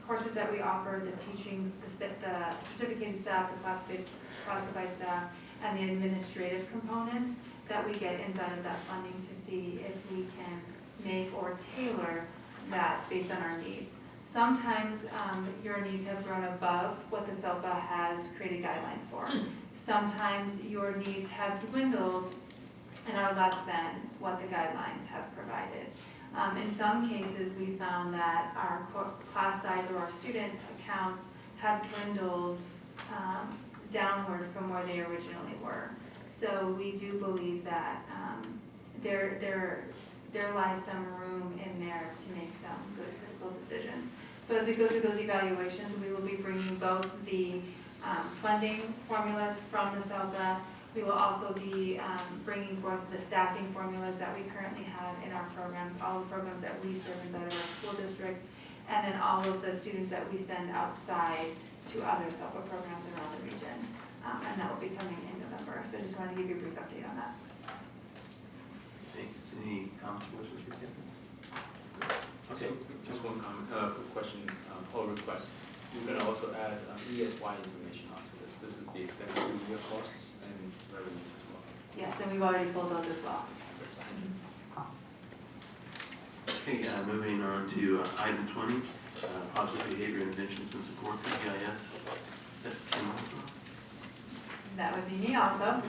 courses that we offer, the teaching, the certificated staff, the classified staff, and the administrative components that we get inside of that funding to see if we can make or tailor that based on our needs. Sometimes your needs have grown above what the SELPA has created guidelines for. Sometimes your needs have dwindled and are less than what the guidelines have provided. In some cases, we found that our class size or our student accounts have dwindled downward from where they originally were. So we do believe that there lies some room in there to make some good critical decisions. So as we go through those evaluations, we will be bringing both the funding formulas from the SELPA. We will also be bringing forth the staffing formulas that we currently have in our programs, all the programs that we serve inside of our school districts, and then all of the students that we send outside to other SELPA programs around the region. And that will be coming in November. So I just wanted to give you a brief update on that. Thank you. Any comments or questions for Kim? Okay, just one comment, quick question or request. You're going to also add ESY information onto this. This is the extensive year costs and revenues as well. Yes, and we've already pulled those as well. Okay, moving on to item 20, positive behavior interventions and support, PBIS. Is that Kim also? That would be me also.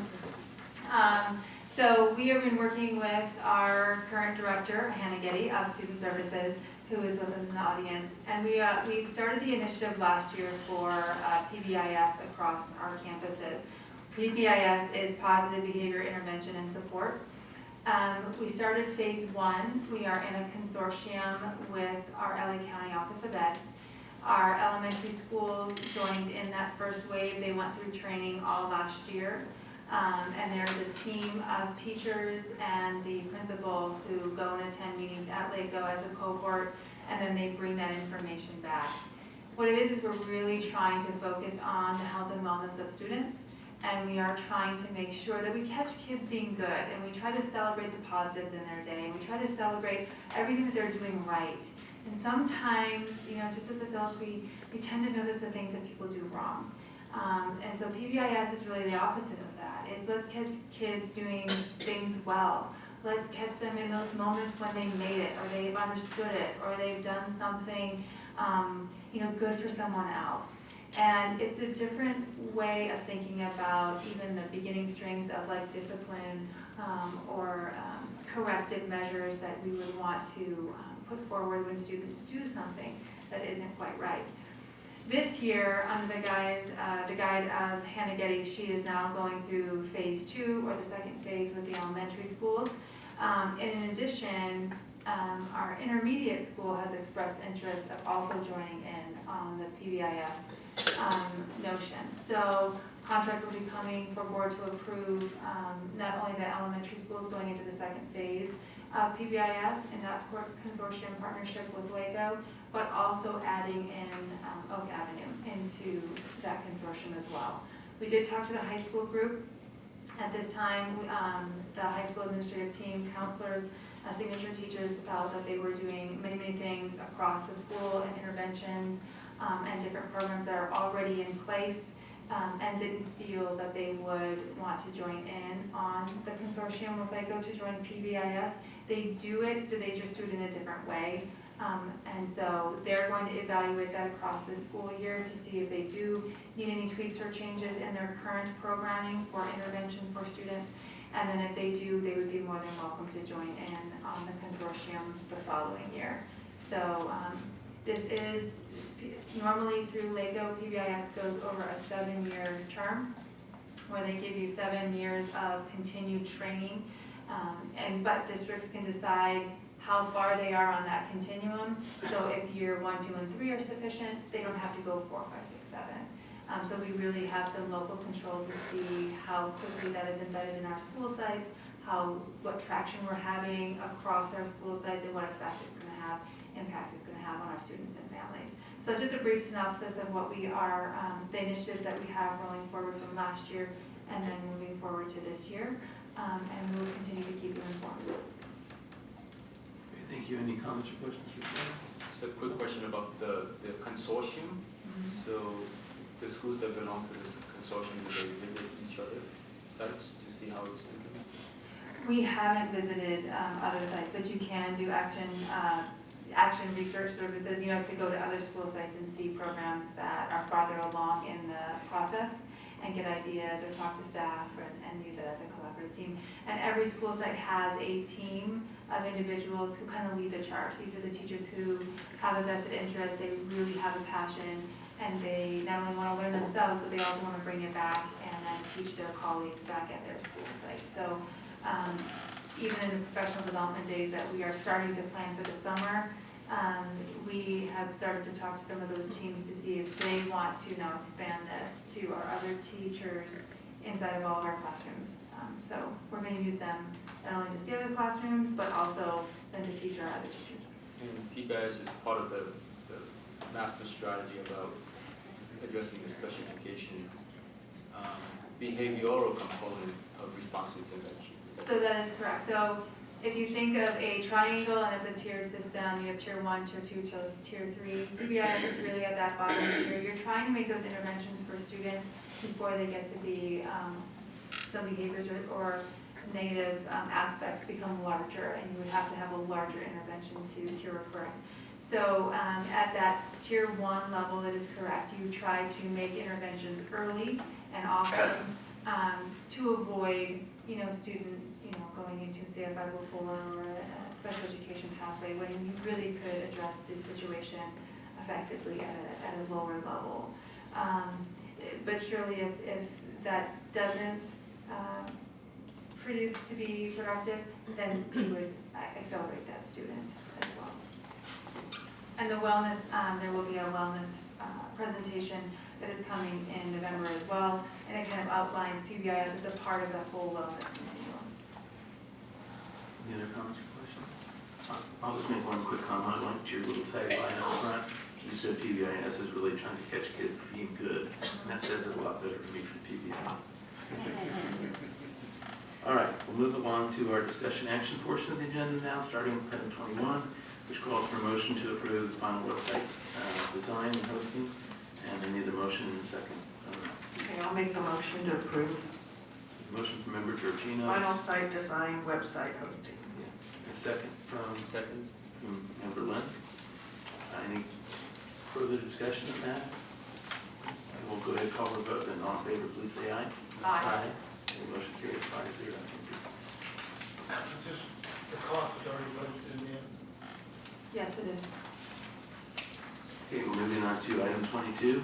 So we have been working with our current director, Hannah Getty of Student Services, who is with us in the audience. And we started the initiative last year for PBIS across our campuses. PBIS is Positive Behavior Intervention and Support. We started phase 1. We are in a consortium with our LA County Office of Ed. Our elementary schools joined in that first wave. They went through training all last year. And there's a team of teachers and the principal who go and attend meetings at LACO as a cohort, and then they bring that information back. What it is we're really trying to focus on the health and wellness of students, and we are trying to make sure that we catch kids being good, and we try to celebrate the positives in their day, and we try to celebrate everything that they're doing right. And sometimes, just as adults, we tend to notice the things that people do wrong. And so PBIS is really the opposite of that. It's let's catch kids doing things well. Let's catch them in those moments when they made it, or they've understood it, or they've done something, good for someone else. And it's a different way of thinking about even the beginning strings of like discipline or corrective measures that we would want to put forward when students do something that isn't quite right. This year, under the guide of Hannah Getty, she is now going through phase 2, or the second phase with the elementary schools. In addition, our intermediate school has expressed interest of also joining in on the PBIS notion. So contract will be coming for board to approve not only the elementary schools going into the second phase of PBIS in that consortium partnership with LACO, but also adding in Oak Avenue into that consortium as well. We did talk to the high school group. At this time, the high school administrative team, counselors, signature teachers felt that they were doing many, many things across the school and interventions and different programs that are already in place, and didn't feel that they would want to join in on the consortium if they go to join PBIS. They do it, they just do it in a different way. And so they're going to evaluate that across this school year to see if they do need any tweaks or changes in their current programming for intervention for students. And then if they do, they would be more than welcome to join in on the consortium the following year. So this is normally through LACO, PBIS goes over a 7-year term where they give you 7 years of continued training. But districts can decide how far they are on that continuum. So if year 1, 2, and 3 are sufficient, they don't have to go 4, 5, 6, 7. So we really have some local control to see how quickly that is embedded in our school sites, what traction we're having across our school sites, and what impact it's going to have on our students and families. So it's just a brief synopsis of what we are, the initiatives that we have rolling forward from last year and then moving forward to this year. And we will continue to keep you informed. Okay, thank you. Any comments or questions for Jen? So a quick question about the consortium. So the schools that belong to this consortium, do they visit each other sites to see how it's implemented? We haven't visited other sites, but you can do action research services, to go to other school sites and see programs that are farther along in the process and get ideas or talk to staff and use it as a collaborative team. And every school site has a team of individuals who kind of lead the charge. These are the teachers who have a vested interest, they really have a passion, and they not only want to learn themselves, but they also want to bring it back and then teach their colleagues back at their school site. So even in the professional development days that we are starting to plan for the summer, we have started to talk to some of those teams to see if they want to now expand this to our other teachers inside of all of our classrooms. So we're going to use them not only to see other classrooms, but also then to teach our other teachers. And PBIS is part of the master strategy about addressing the special education behavioral component of response to intervention. So that is correct. So if you think of a triangle and it's a tiered system, you have tier 1, tier 2, tier 3. PBIS is really at that bottom tier. You're trying to make those interventions for students before they get to be some behaviors or negative aspects become larger, and you would have to have a larger intervention to cure or correct. So at that tier 1 level, that is correct. You try to make interventions early and often to avoid students, going into, say, a 504 or a special education pathway when you really could address this situation effectively at a lower level. But surely if that doesn't produce to be productive, then we would accelerate that student as well. And the wellness, there will be a wellness presentation that is coming in November as well, and it kind of outlines PBIS as a part of the whole wellness continuum. Any other comments or questions? I'll just make one quick comment. I liked your little tagline up front. You said PBIS is really trying to catch kids being good, and that says it a lot better for me than PBIS. All right, we'll move along to our discussion action portion of the agenda now, starting with item 21, which calls for a motion to approve the final website design and hosting. And I need a motion in a second. Okay, I'll make the motion to approve Motion from member Georgino. final site design website hosting. Yeah. A second from member Lynn. Any further discussion on that? We'll go ahead and call for a vote. Then all in favor, please say aye. Aye. The motion carries 5-0. Just the cost is already budgeted in the end. Yes, it is. Okay, we're moving on to item 22,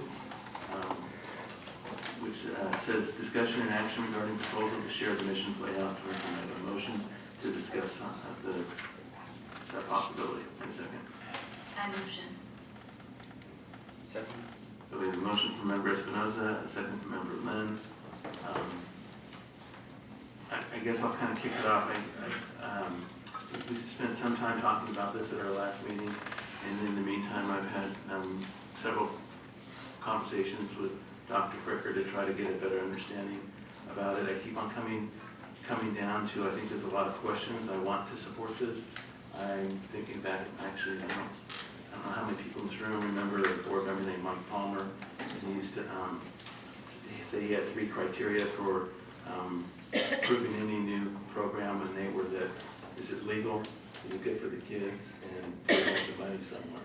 which says discussion and action regarding proposal to share the Mission Playhouse. We're going to have a motion to discuss that possibility. In a second. I motion. Second. So we have a motion from member Espinoza, a second from member Lynn. I guess I'll kind of kick it off. We spent some time talking about this at our last meeting. And in the meantime, I've had several conversations with Dr. Fricker to try to get a better understanding about it. I keep on coming coming down to, I think there's a lot of questions. I want to support this. I'm thinking back, actually, I don't know how many people in this room remember a board member named Mike Palmer. And he used to say he had 3 criteria for approving any new program, and they were that, is it legal, is it good for the kids, and do we have the money somewhere?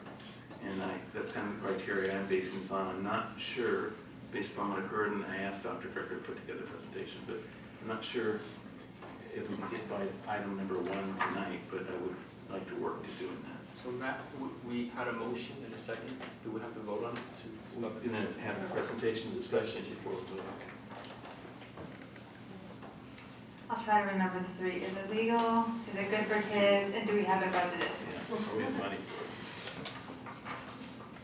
And that's kind of the criteria I'm basing this on. I'm not sure, based upon what I've heard, and I asked Dr. Fricker to put together a presentation, but I'm not sure if we can get by item number 1 tonight, but I would like to work to doing that. So Matt, we had a motion and a second. Do we have to vote on it to stop it? We're going to have a presentation discussion before we vote. I'll try to remember the 3. Is it legal? Is it good for kids? And do we have it budgeted? Yeah, we have money for it.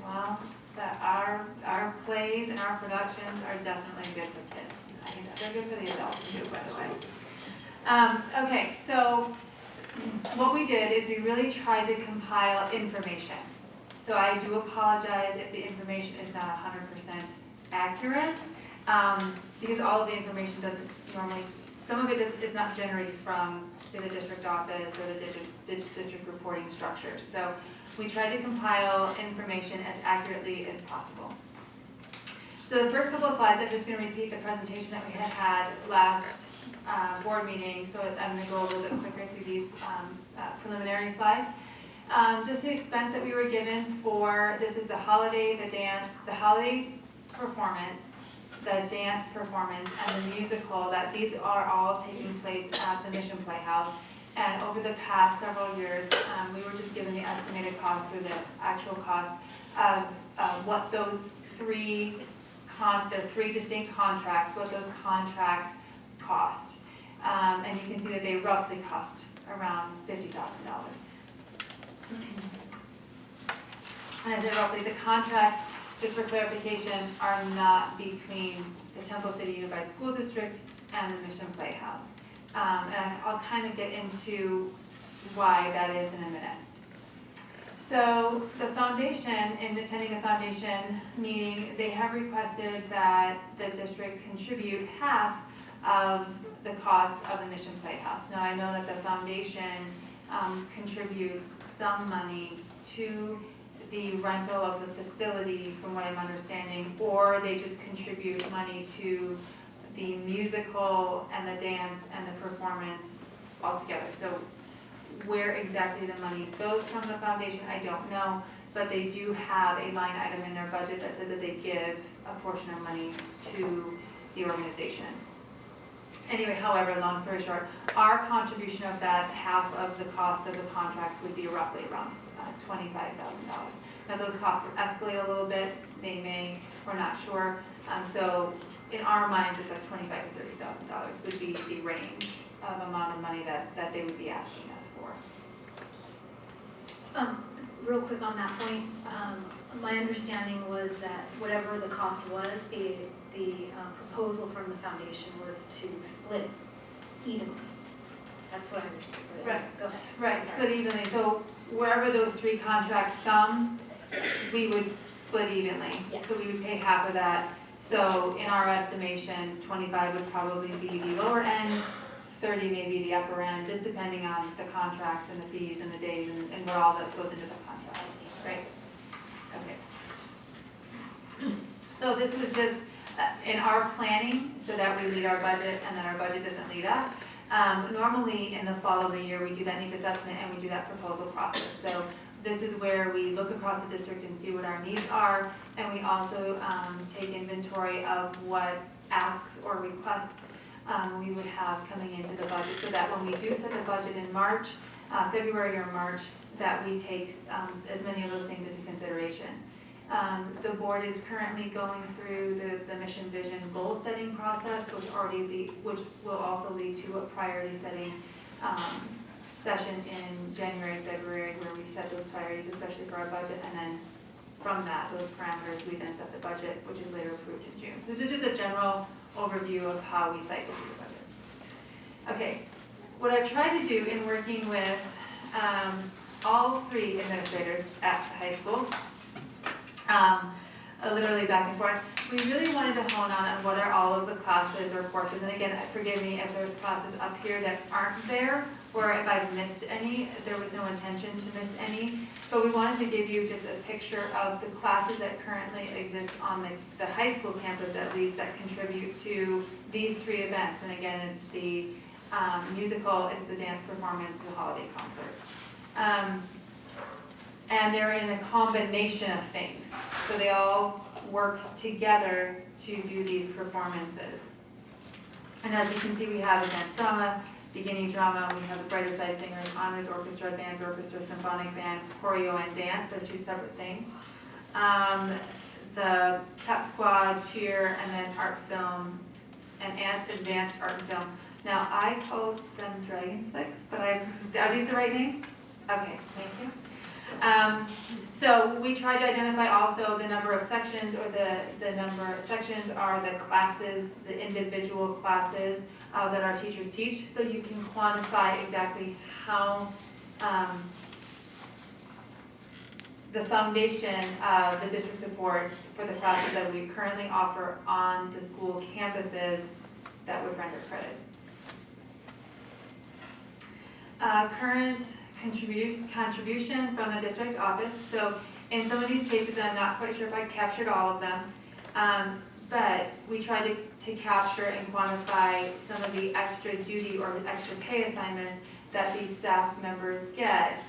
Well, that our plays and our productions are definitely good for kids. I think they're good for the adults too, by the way. Okay, so what we did is we really tried to compile information. So I do apologize if the information is not 100% accurate, because all of the information doesn't normally, some of it is not generated from, say, the district office or the district reporting structures. So we tried to compile information as accurately as possible. So the first couple of slides, I'm just going to repeat the presentation that we had last board meeting, so I'm going to go a little bit quicker through these preliminary slides. Just the expense that we were given for, this is the holiday, the holiday performance, the dance performance, and the musical, that these are all taking place at the Mission Playhouse. And over the past several years, we were just given the estimated cost or the actual cost of what those the 3 distinct contracts, what those contracts cost. And you can see that they roughly cost around $50,000. And I say roughly, the contracts, just for clarification, are not between the Temple City Unified School District and the Mission Playhouse. And I'll kind of get into why that is in a minute. So the foundation, in attending the foundation meeting, they have requested that the district contribute half of the cost of the Mission Playhouse. Now I know that the foundation contributes some money to the rental of the facility, from what I'm understanding, or they just contribute money to the musical and the dance and the performance altogether. So where exactly the money goes from the foundation, I don't know, but they do have a line item in their budget that says that they give a portion of money to the organization. Anyway, however, long story short, our contribution of that, half of the cost of the contracts, would be roughly around $25,000. Now those costs will escalate a little bit, they may, we're not sure. So in our minds, it's like $25,000 to $30,000 would be the range of amount of money that they would be asking us for. Real quick on that point, my understanding was that whatever the cost was, the proposal from the foundation was to split evenly. That's what I understood. Right. Go ahead. Right, split evenly. So wherever those 3 contracts sum, we would split evenly. Yes. So we would pay half of that. So in our estimation, 25 would probably be the lower end, 30 may be the upper end, just depending on the contracts and the fees and the days and what all that goes into the contracts, right? Okay. So this was just in our planning, so that we lead our budget and then our budget doesn't lead us. Normally in the fall of the year, we do that needs assessment and we do that proposal process. So this is where we look across the district and see what our needs are, and we also take inventory of what asks or requests we would have coming into the budget, so that when we do set the budget in March, February or March, that we take as many of those things into consideration. The board is currently going through the mission vision goal setting process, which will also lead to a priority setting session in January and February, where we set those priorities, especially for our budget, and then from that, those parameters, we then set the budget, which is later approved in June. So this is just a general overview of how we cycle through the budget. Okay, what I've tried to do in working with all 3 administrators at the high school, literally back and forth. We really wanted to hone on what are all of the classes or courses, and again, forgive me if there's classes up here that aren't there, or if I've missed any. There was no intention to miss any, but we wanted to give you just a picture of the classes that currently exist on the high school campus, at least, that contribute to these 3 events. And again, it's the musical, it's the dance performance, the holiday concert. And they're in a combination of things. So they all work together to do these performances. And as you can see, we have advanced drama, beginning drama, we have the Brighter Side Singers, Honors Orchestra, Advanced Orchestra, Symphonic Band, Choreo, and Dance. They're 2 separate things. The Pep Squad, Cheer, and then Art Film, and Advanced Art and Film. Now, I called them Dragon Flicks, but are these the right names? Okay, thank you. So we tried to identify also the number of sections, or the number of sections are the classes, the individual classes that our teachers teach, so you can quantify exactly how the foundation of the district support for the classes that we currently offer on the school campuses that would render credit. Current contribution from the district office. So in some of these cases, I'm not quite sure if I captured all of them, but we tried to capture and quantify some of the extra duty or extra pay assignments that these staff members get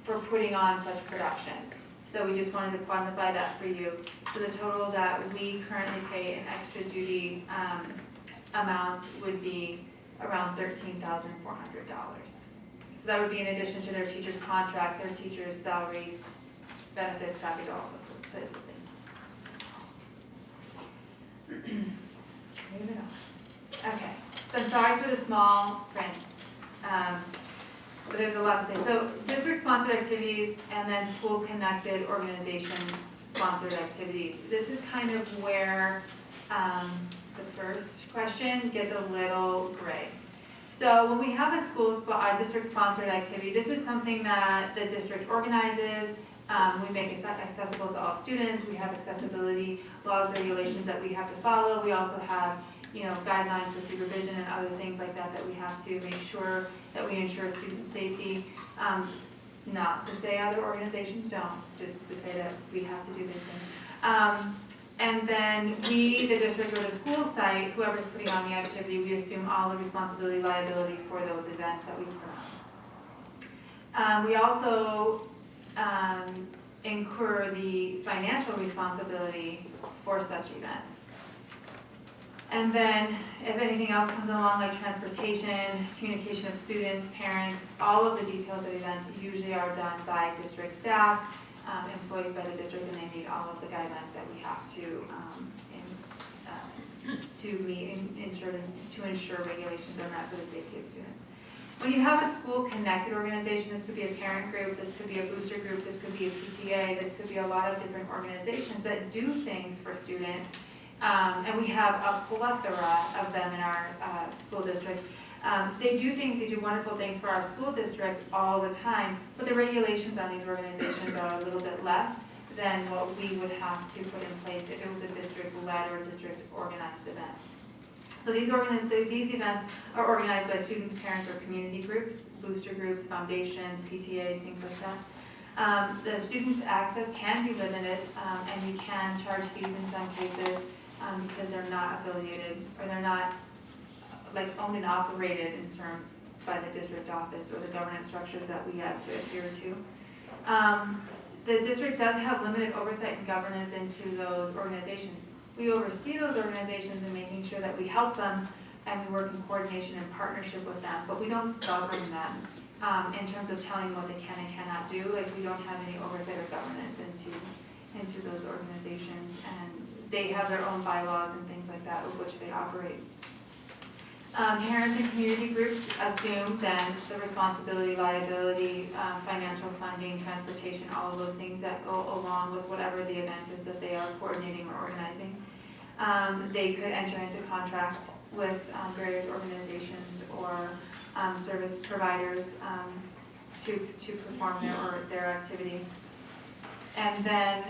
for putting on such productions. So we just wanted to quantify that for you. So the total that we currently pay in extra duty amounts would be around $13,400. So that would be in addition to their teacher's contract, their teacher's salary, benefits package, all of those types of things. Moving on. Okay, so I'm sorry for the small print, but there's a lot to say. So district-sponsored activities and then school-connected organization-sponsored activities. This is kind of where the first question gets a little gray. So when we have a district-sponsored activity, this is something that the district organizes. We make it accessible to all students. We have accessibility laws, regulations that we have to follow. We also have, guidelines for supervision and other things like that that we have to make sure that we ensure student safety. Not to say other organizations don't, just to say that we have to do these things. And then we, the district or the school site, whoever's putting on the activity, we assume all the responsibility, liability for those events that we put on. We also incur the financial responsibility for such events. And then if anything else comes along, like transportation, communication of students, parents, all of the details of events usually are done by district staff, employees by the district, and they meet all of the guidelines that we have to meet to ensure regulations are met for the safety of students. When you have a school-connected organization, this could be a parent group, this could be a booster group, this could be a PTA, this could be a lot of different organizations that do things for students, and we have a plethora of them in our school districts. They do wonderful things for our school district all the time, but the regulations on these organizations are a little bit less than what we would have to put in place if it was a district-led or district-organized event. So these events are organized by students, parents, or community groups, booster groups, foundations, PTAs, things like that. The students' access can be limited, and you can charge fees in some cases because they're not affiliated, or they're not owned and operated in terms by the district office or the governance structures that we have to adhere to. The district does have limited oversight and governance into those organizations. We oversee those organizations in making sure that we help them and we work in coordination and partnership with them, but we don't govern them in terms of telling what they can and cannot do. We don't have any oversight or governance into those organizations, and they have their own bylaws and things like that with which they operate. Parents and community groups assume then the responsibility, liability, financial funding, transportation, all of those things that go along with whatever the event is that they are coordinating or organizing. They could enter into contract with various organizations or service providers to perform their activity. And then,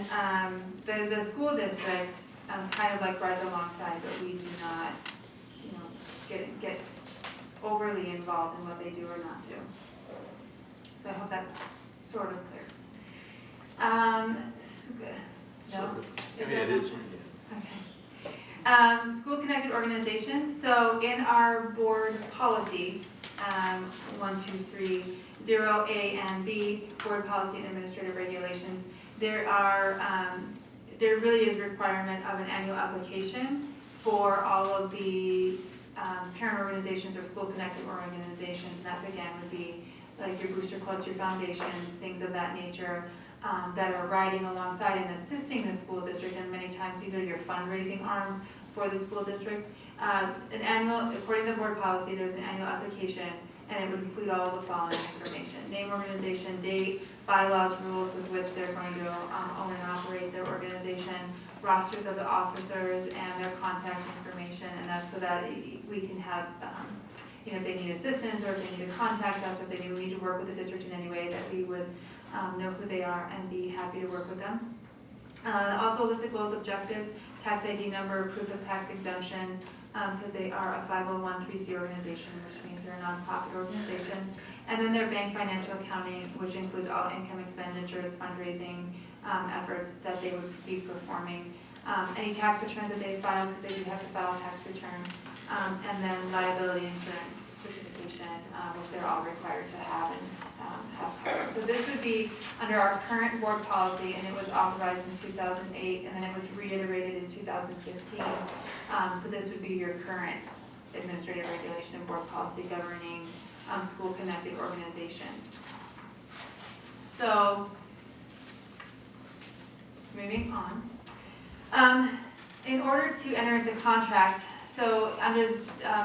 the school district, kind of like runs alongside, but we do not, you know, get overly involved in what they do or not do. So I hope that's sort of clear. No? I mean, it is, yeah. Okay. School-connected organizations, so in our board policy, 1, 2, 3, 0A and B, board policy and administrative regulations, there really is a requirement of an annual application for all of the parent organizations or school-connected organizations, and that again would be like your booster clubs, your foundations, things of that nature, that are riding alongside and assisting the school district, and many times these are your fundraising arms for the school district. According to the board policy, there's an annual application, and it would include all of the following information: name, organization, date, bylaws, rules with which they're going to own and operate their organization, rosters of the officers, and their contact information, and that's so that we can have, you know, if they need assistance, or if they need to contact us, or if they need to work with the district in any way, that we would know who they are and be happy to work with them. Also listed goals, objectives, tax ID number, proof of tax exemption, because they are a 501(c)(3) organization, which means they're a nonprofit organization. And then their bank financial accounting, which includes all income expenditures, fundraising efforts that they would be performing. Any tax returns that they file, because they do have to file a tax return. And then liability insurance certification, which they're all required to have and have covered. So this would be under our current board policy, and it was authorized in 2008, and then it was reiterated in 2015. So this would be your current administrative regulation and board policy governing school-connected organizations. So, moving on. In order to enter into contract, so under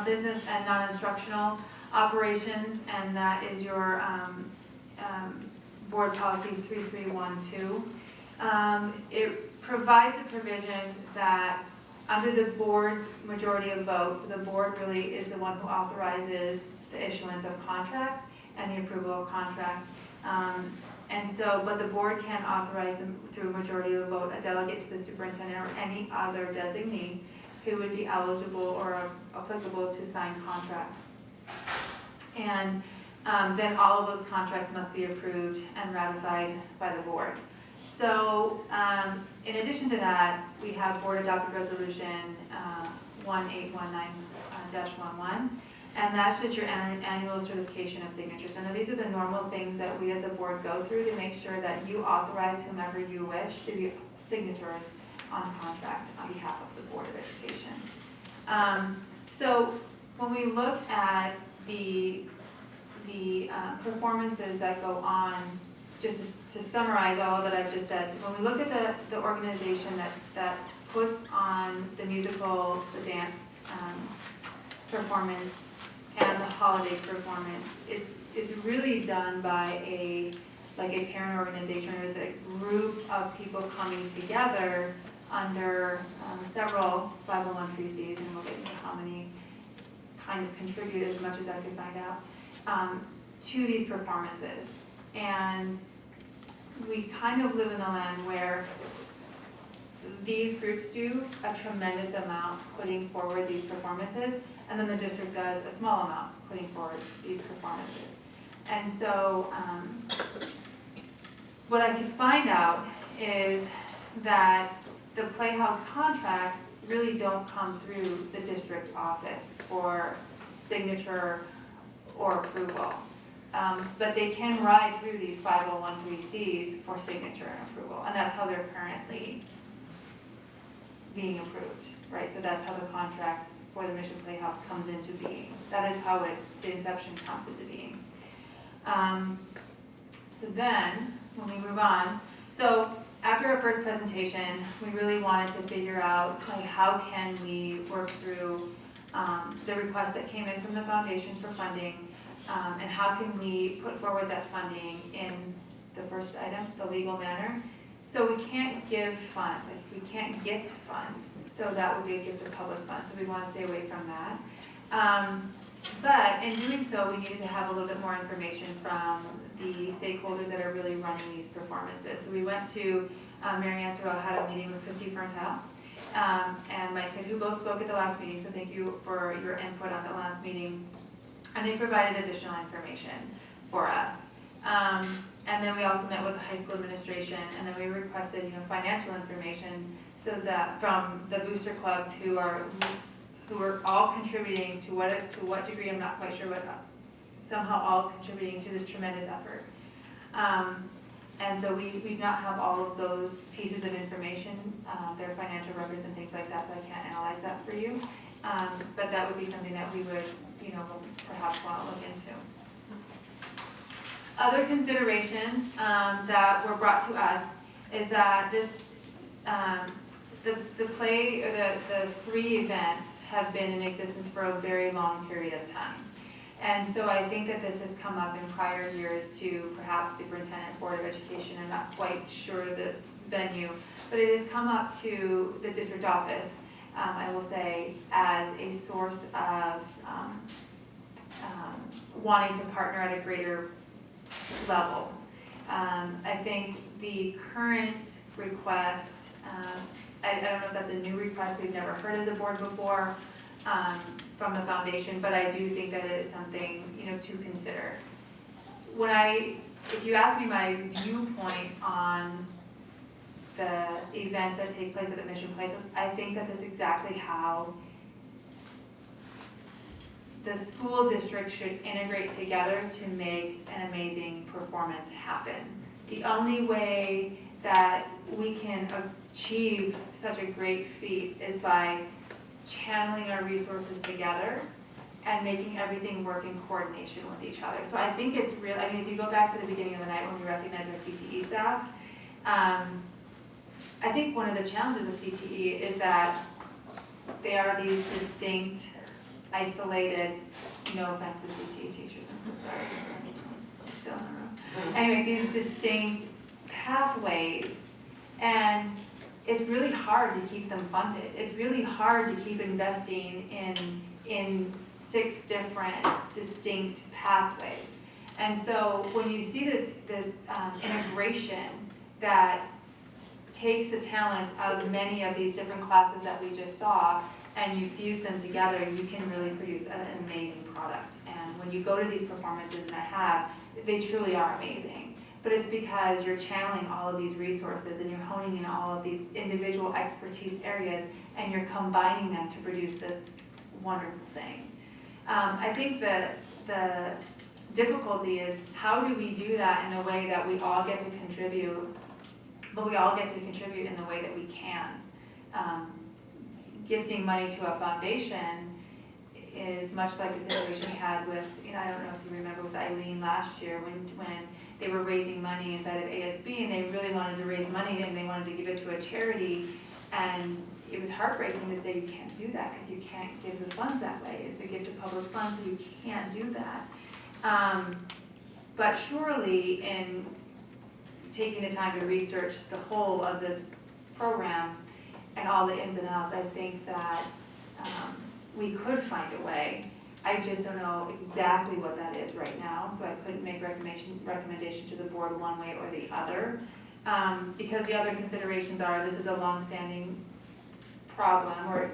business and non-instructional operations, and that is your board policy 3312, it provides a provision that under the board's majority of votes, so the board really is the one who authorizes the issuance of contract and the approval of contract. But the board can authorize them through a majority of vote, a delegate to the superintendent or any other designee who would be eligible or applicable to sign contract. And then all of those contracts must be approved and ratified by the board. So in addition to that, we have board adopted resolution 1819-11, and that's just your annual certification of signatures. I know these are the normal things that we as a board go through to make sure that you authorize whomever you wish to be signatories on a contract on behalf of the Board of Education. So when we look at the performances that go on, just to summarize all that I've just said, when we look at the organization that puts on the musical, the dance performance, and the holiday performance, it's really done by a parent organization. There's a group of people coming together under several 501(c)(3)s, and we'll get into how many kind of contribute as much as I could find out, to these performances. And we kind of live in a land where these groups do a tremendous amount putting forward these performances, and then the district does a small amount putting forward these performances. And so what I could find out is that the Playhouse contracts really don't come through the district office for signature or approval. But they can ride through these 501(c)(3)s for signature and approval, and that's how they're currently being approved, right? So that's how the contract for the Mission Playhouse comes into being. That is how the inception comes into being. So then, when we move on, so after our first presentation, we really wanted to figure out how can we work through the request that came in from the foundation for funding, and how can we put forward that funding in the first item, the legal manner. So we can't give funds, we can't gift funds, so that would be a gift of public funds, so we want to stay away from that. But in doing so, we needed to have a little bit more information from the stakeholders that are really running these performances. So we went to Mary Ann Sorrell, had a meeting with Christy Ferntile, and Mike Kidd, who both spoke at the last meeting, so thank you for your input on the last meeting. And they provided additional information for us. And then we also met with the high school administration, and then we requested, financial information so that from the booster clubs who are all contributing to what degree, I'm not quite sure, but somehow all contributing to this tremendous effort. And so we not have all of those pieces of information, their financial records and things like that, so I can't analyze that for you. But that would be something that we would, perhaps want to look into. Other considerations that were brought to us is that this, the play, or the 3 events have been in existence for a very long period of time. And so I think that this has come up in prior years to perhaps Superintendent, Board of Education, I'm not quite sure the venue, but it has come up to the district office, I will say, as a source of wanting to partner at a greater level. I think the current request, I don't know if that's a new request we've never heard as a board before from the foundation, but I do think that it is something to consider. If you ask me my viewpoint on the events that take place at the Mission Place, I think that this is exactly how the school district should integrate together to make an amazing performance happen. The only way that we can achieve such a great feat is by channeling our resources together and making everything work in coordination with each other. So I think it's real, if you go back to the beginning of the night when we recognize our CTE staff, I think one of the challenges of CTE is that they are these distinct, isolated, no offense to CTE teachers, I'm so sorry, I'm still in the room. Anyway, these distinct pathways, and it's really hard to keep them funded. It's really hard to keep investing in 6 different distinct pathways. And so when you see this integration that takes the talents of many of these different classes that we just saw, and you fuse them together, you can really produce an amazing product. And when you go to these performances, and they truly are amazing. But it's because you're channeling all of these resources and you're honing in all of these individual expertise areas and you're combining them to produce this wonderful thing. I think that the difficulty is, how do we do that in a way that we all get to contribute, but we all get to contribute in the way that we can. Gifting money to a foundation is much like the situation we had with, I don't know if you remember with Eileen last year when they were raising money inside of ASB and they really wanted to raise money and they wanted to give it to a charity, and it was heartbreaking to say you can't do that because you can't give the funds that way. It's a gift of public funds, so you can't do that. But surely in taking the time to research the whole of this program and all the ins and outs, I think that we could find a way. I just don't know exactly what that is right now, so I couldn't make recommendation to the board one way or the other. Because the other considerations are, this is a long-standing problem, or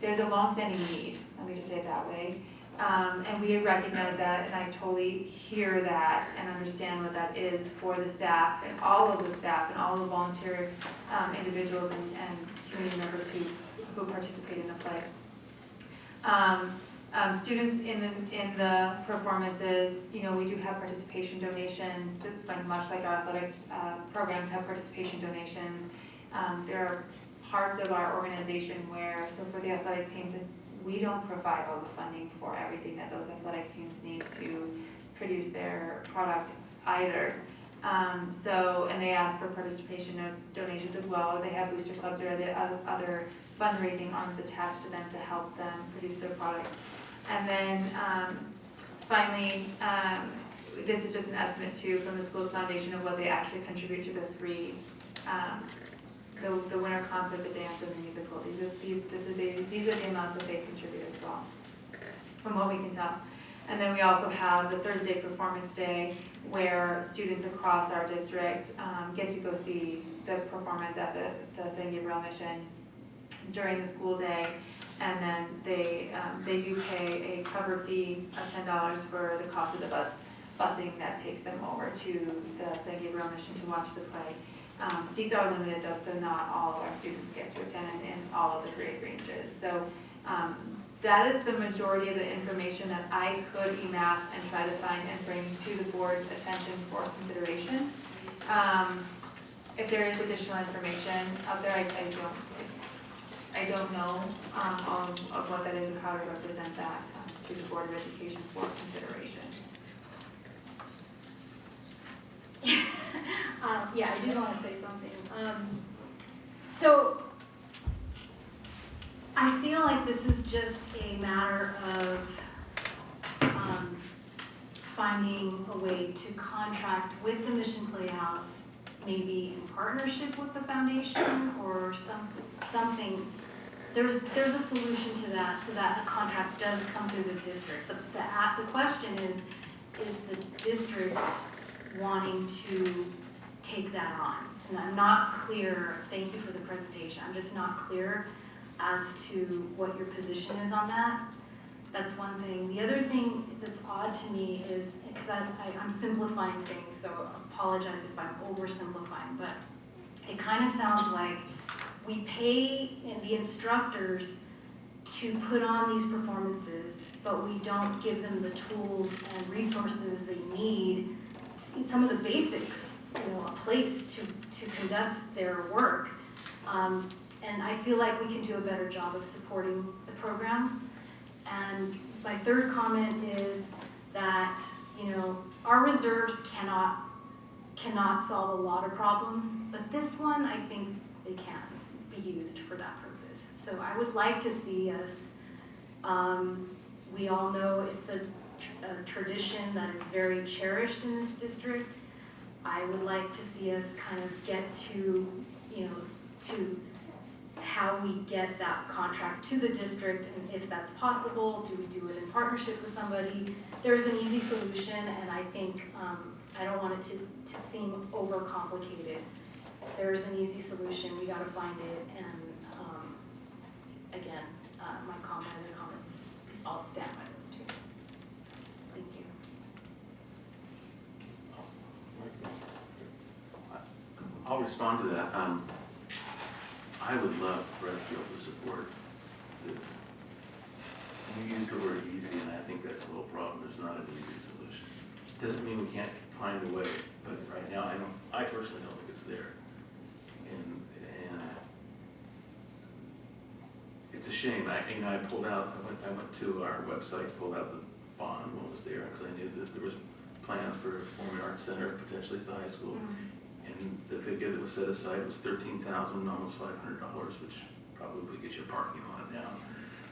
there's a long-standing need, let me just say it that way. And we recognize that, and I totally hear that and understand what that is for the staff and all of the volunteer individuals and community members who participate in the play. Students in the performances, we do have participation donations, just much like our athletic programs have participation donations. There are parts of our organization where, so for the athletic teams, we don't provide all the funding for everything that those athletic teams need to produce their product either. And they ask for participation donations as well. They have booster clubs or the other fundraising arms attached to them to help them produce their product. And then finally, this is just an estimate too from the school's foundation of what they actually contribute to the 3, the winter concert, the dance, and the musical. These are the amounts that they contribute as well. from what we can tell. And then we also have the Thursday Performance Day, where students across our district get to go see the performance at the San Gabriel Mission during the school day. And then they do pay a cover fee of $10 for the cost of the busing that takes them over to the San Gabriel Mission to watch the play. Seats are limited though, so not all of our students get to attend in all of the grade ranges. So that is the majority of the information that I could amass and try to find and bring to the board's attention for consideration. If there is additional information out there, I don't know all of what that is or how to represent that to the Board of Education for consideration. Yeah, I did want to say something. So I feel like this is just a matter of finding a way to contract with the Mission Playhouse, maybe in partnership with the foundation or something. There's a solution to that so that a contract does come through the district. The question is the district wanting to take that on? And I'm not clear, thank you for the presentation, I'm just not clear as to what your position is on that. That's one thing. The other thing that's odd to me is, because I'm simplifying things, so I apologize if I'm oversimplifying, but it kind of sounds like we pay the instructors to put on these performances, but we don't give them the tools and resources they need, some of the basics, a place to conduct their work. And I feel like we can do a better job of supporting the program. And my third comment is that, our reserves cannot solve a lot of problems, but this one, I think they can be used for that purpose. So I would like to see us, we all know it's a tradition that is very cherished in this district. I would like to see us kind of get to, to how we get that contract to the district, and if that's possible, do we do it in partnership with somebody? There's an easy solution, and I think, I don't want it to seem overcomplicated. There's an easy solution, we gotta find it, and again, my comments, I'll stand by those two. Thank you. I'll respond to that. I would love for us to be able to support this. You use the word easy, and I think that's the whole problem. There's not an easy solution. Doesn't mean we can't find a way, but right now I personally don't think it's there. And it's a shame. I went to our website, pulled out the bond, what was there, because I knew that there was plans for a performing arts center potentially at the high school. And the figure that was set aside was $13,000, almost $500, which probably gets your parking lot down.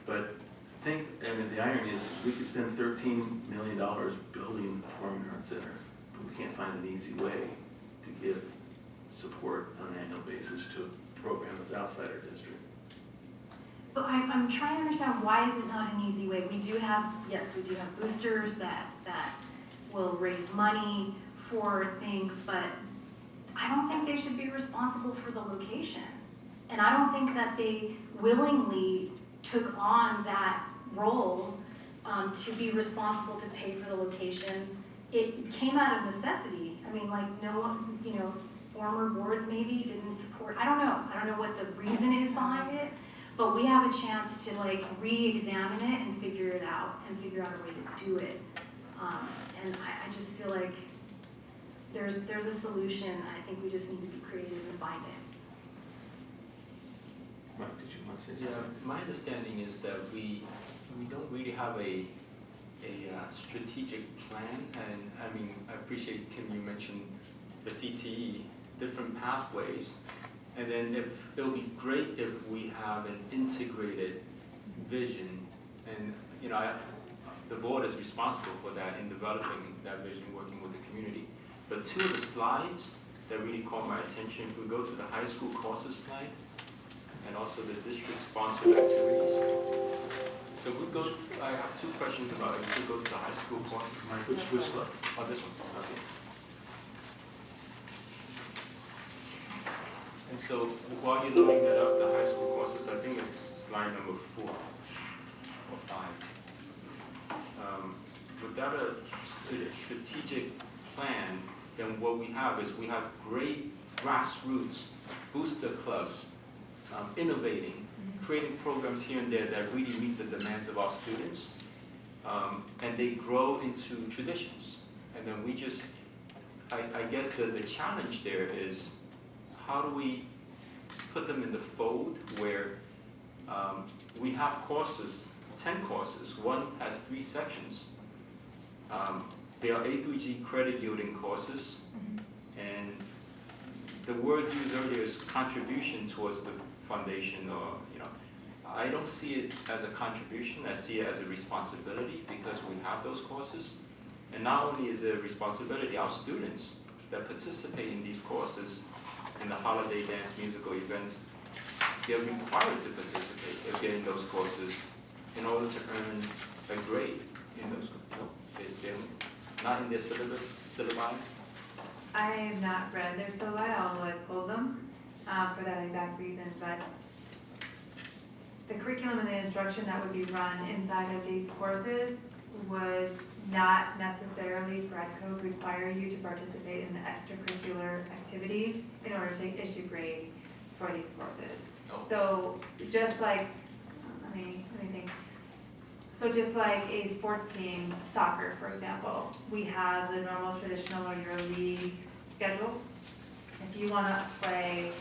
But the irony is we could spend $13 million building a performing arts center, but we can't find an easy way to give support on an annual basis to a program that's outside our district. But I'm trying to understand, why is it not an easy way? We do have boosters that will raise money for things, but I don't think they should be responsible for the location. And I don't think that they willingly took on that role to be responsible to pay for the location. It came out of necessity. I mean, like, no one, former boards maybe didn't support, I don't know what the reason is behind it, but we have a chance to re-examine it and figure it out and figure out a way to do it. And I just feel like there's a solution. I think we just need to be creative and find it. Mike, did you want to say something? Yeah, my understanding is that we don't really have a strategic plan, and I appreciate, Kim, you mentioned the CTE, different pathways, and then it'll be great if we have an integrated vision, and the board is responsible for that in developing that vision, working with the community. But two of the slides that really caught my attention, we go to the high school courses slide, and also the district-sponsored activities. So go, I have two questions about it. You could go to the high school courses. Which slide? Oh, this one, okay. And so while you're loading that up, the high school courses, I think it's slide number 4 or 5. Without a strategic plan, then what we have is we have great grassroots booster clubs, innovating, creating programs here and there that really meet the demands of our students, and they grow into traditions. And then we just, I guess the challenge there is, how do we put them in the fold where we have courses, 10 courses, one has 3 sections. They are A through G credit yielding courses, and the word used earlier is contribution towards the foundation, or, I don't see it as a contribution, I see it as a responsibility, because we have those courses. And not only is it a responsibility, our students that participate in these courses, in the holiday dance musical events, they're required to participate in those courses in order to earn a grade in those. They're not in their syllabi. I have not read their syllabi, although I pulled them for that exact reason, but the curriculum and the instruction that would be run inside of these courses would not necessarily, Brad Code, require you to participate in the extracurricular activities in order to issue grade for these courses. So just like, let me think. So just like a sports team, soccer, for example, we have the normal traditional or your league schedule. If you want to play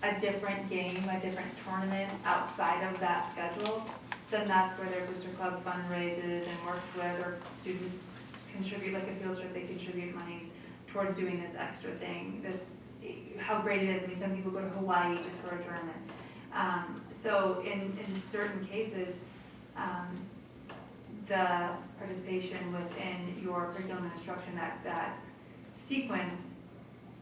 a different game, a different tournament outside of that schedule, then that's where their booster club fundraises and works with, or students contribute, like a field trip, they contribute monies towards doing this extra thing. This, how great it is. I mean, some people go to Hawaii just for a tournament. So in certain cases, the participation within your curriculum and instruction, that sequence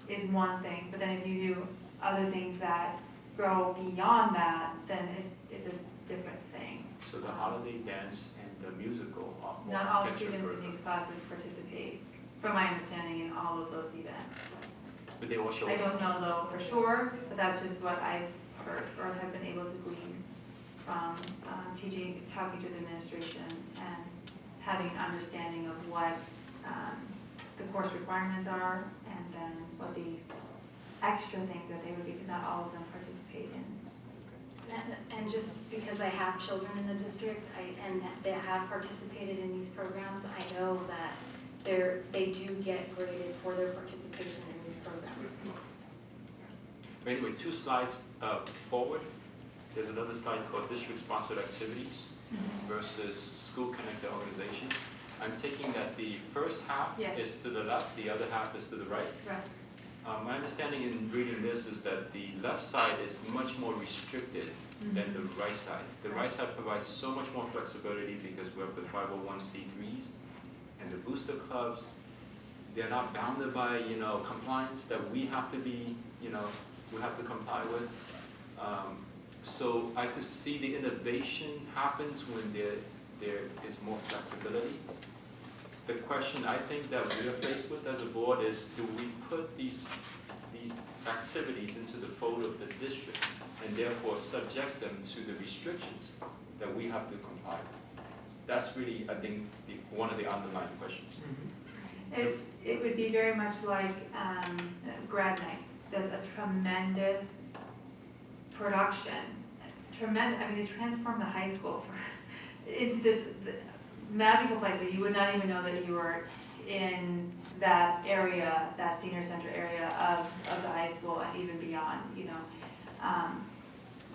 is one thing, but then if you do other things that grow beyond that, then it's a different thing. So the holiday dance and the musical are more Not all students in these classes participate, from my understanding, in all of those events. But they all show I up. don't know though for sure, but that's just what I've heard or have been able to glean from talking to the administration and having an understanding of what the course requirements are, and then what the extra things that they would be, because not all of them participate in. And just because I have children in the district, and they have participated in these programs, I know that they do get graded for their participation in these programs. Anyway, 2 slides forward, there's another slide called district-sponsored activities versus school-connected organizations. I'm taking that the first half is to the left, the other half is to the right. Right. My understanding in reading this is that the left side is much more restricted than the right side. The right side provides so much more flexibility because we have the 501c3s and the booster clubs. They're not bounded by, compliance that we have to be, we have to comply with. So I could see the innovation happens when there is more flexibility. The question I think that we are faced with as a board is, do we put these activities into the fold of the district and therefore subject them to the restrictions that we have to comply with? That's really, I think, one of the underlying questions. It would be very much like Grad Night does a tremendous production. They transform the high school into this magical place that you would not even know that you were in that area, that senior center area of the high school and even beyond,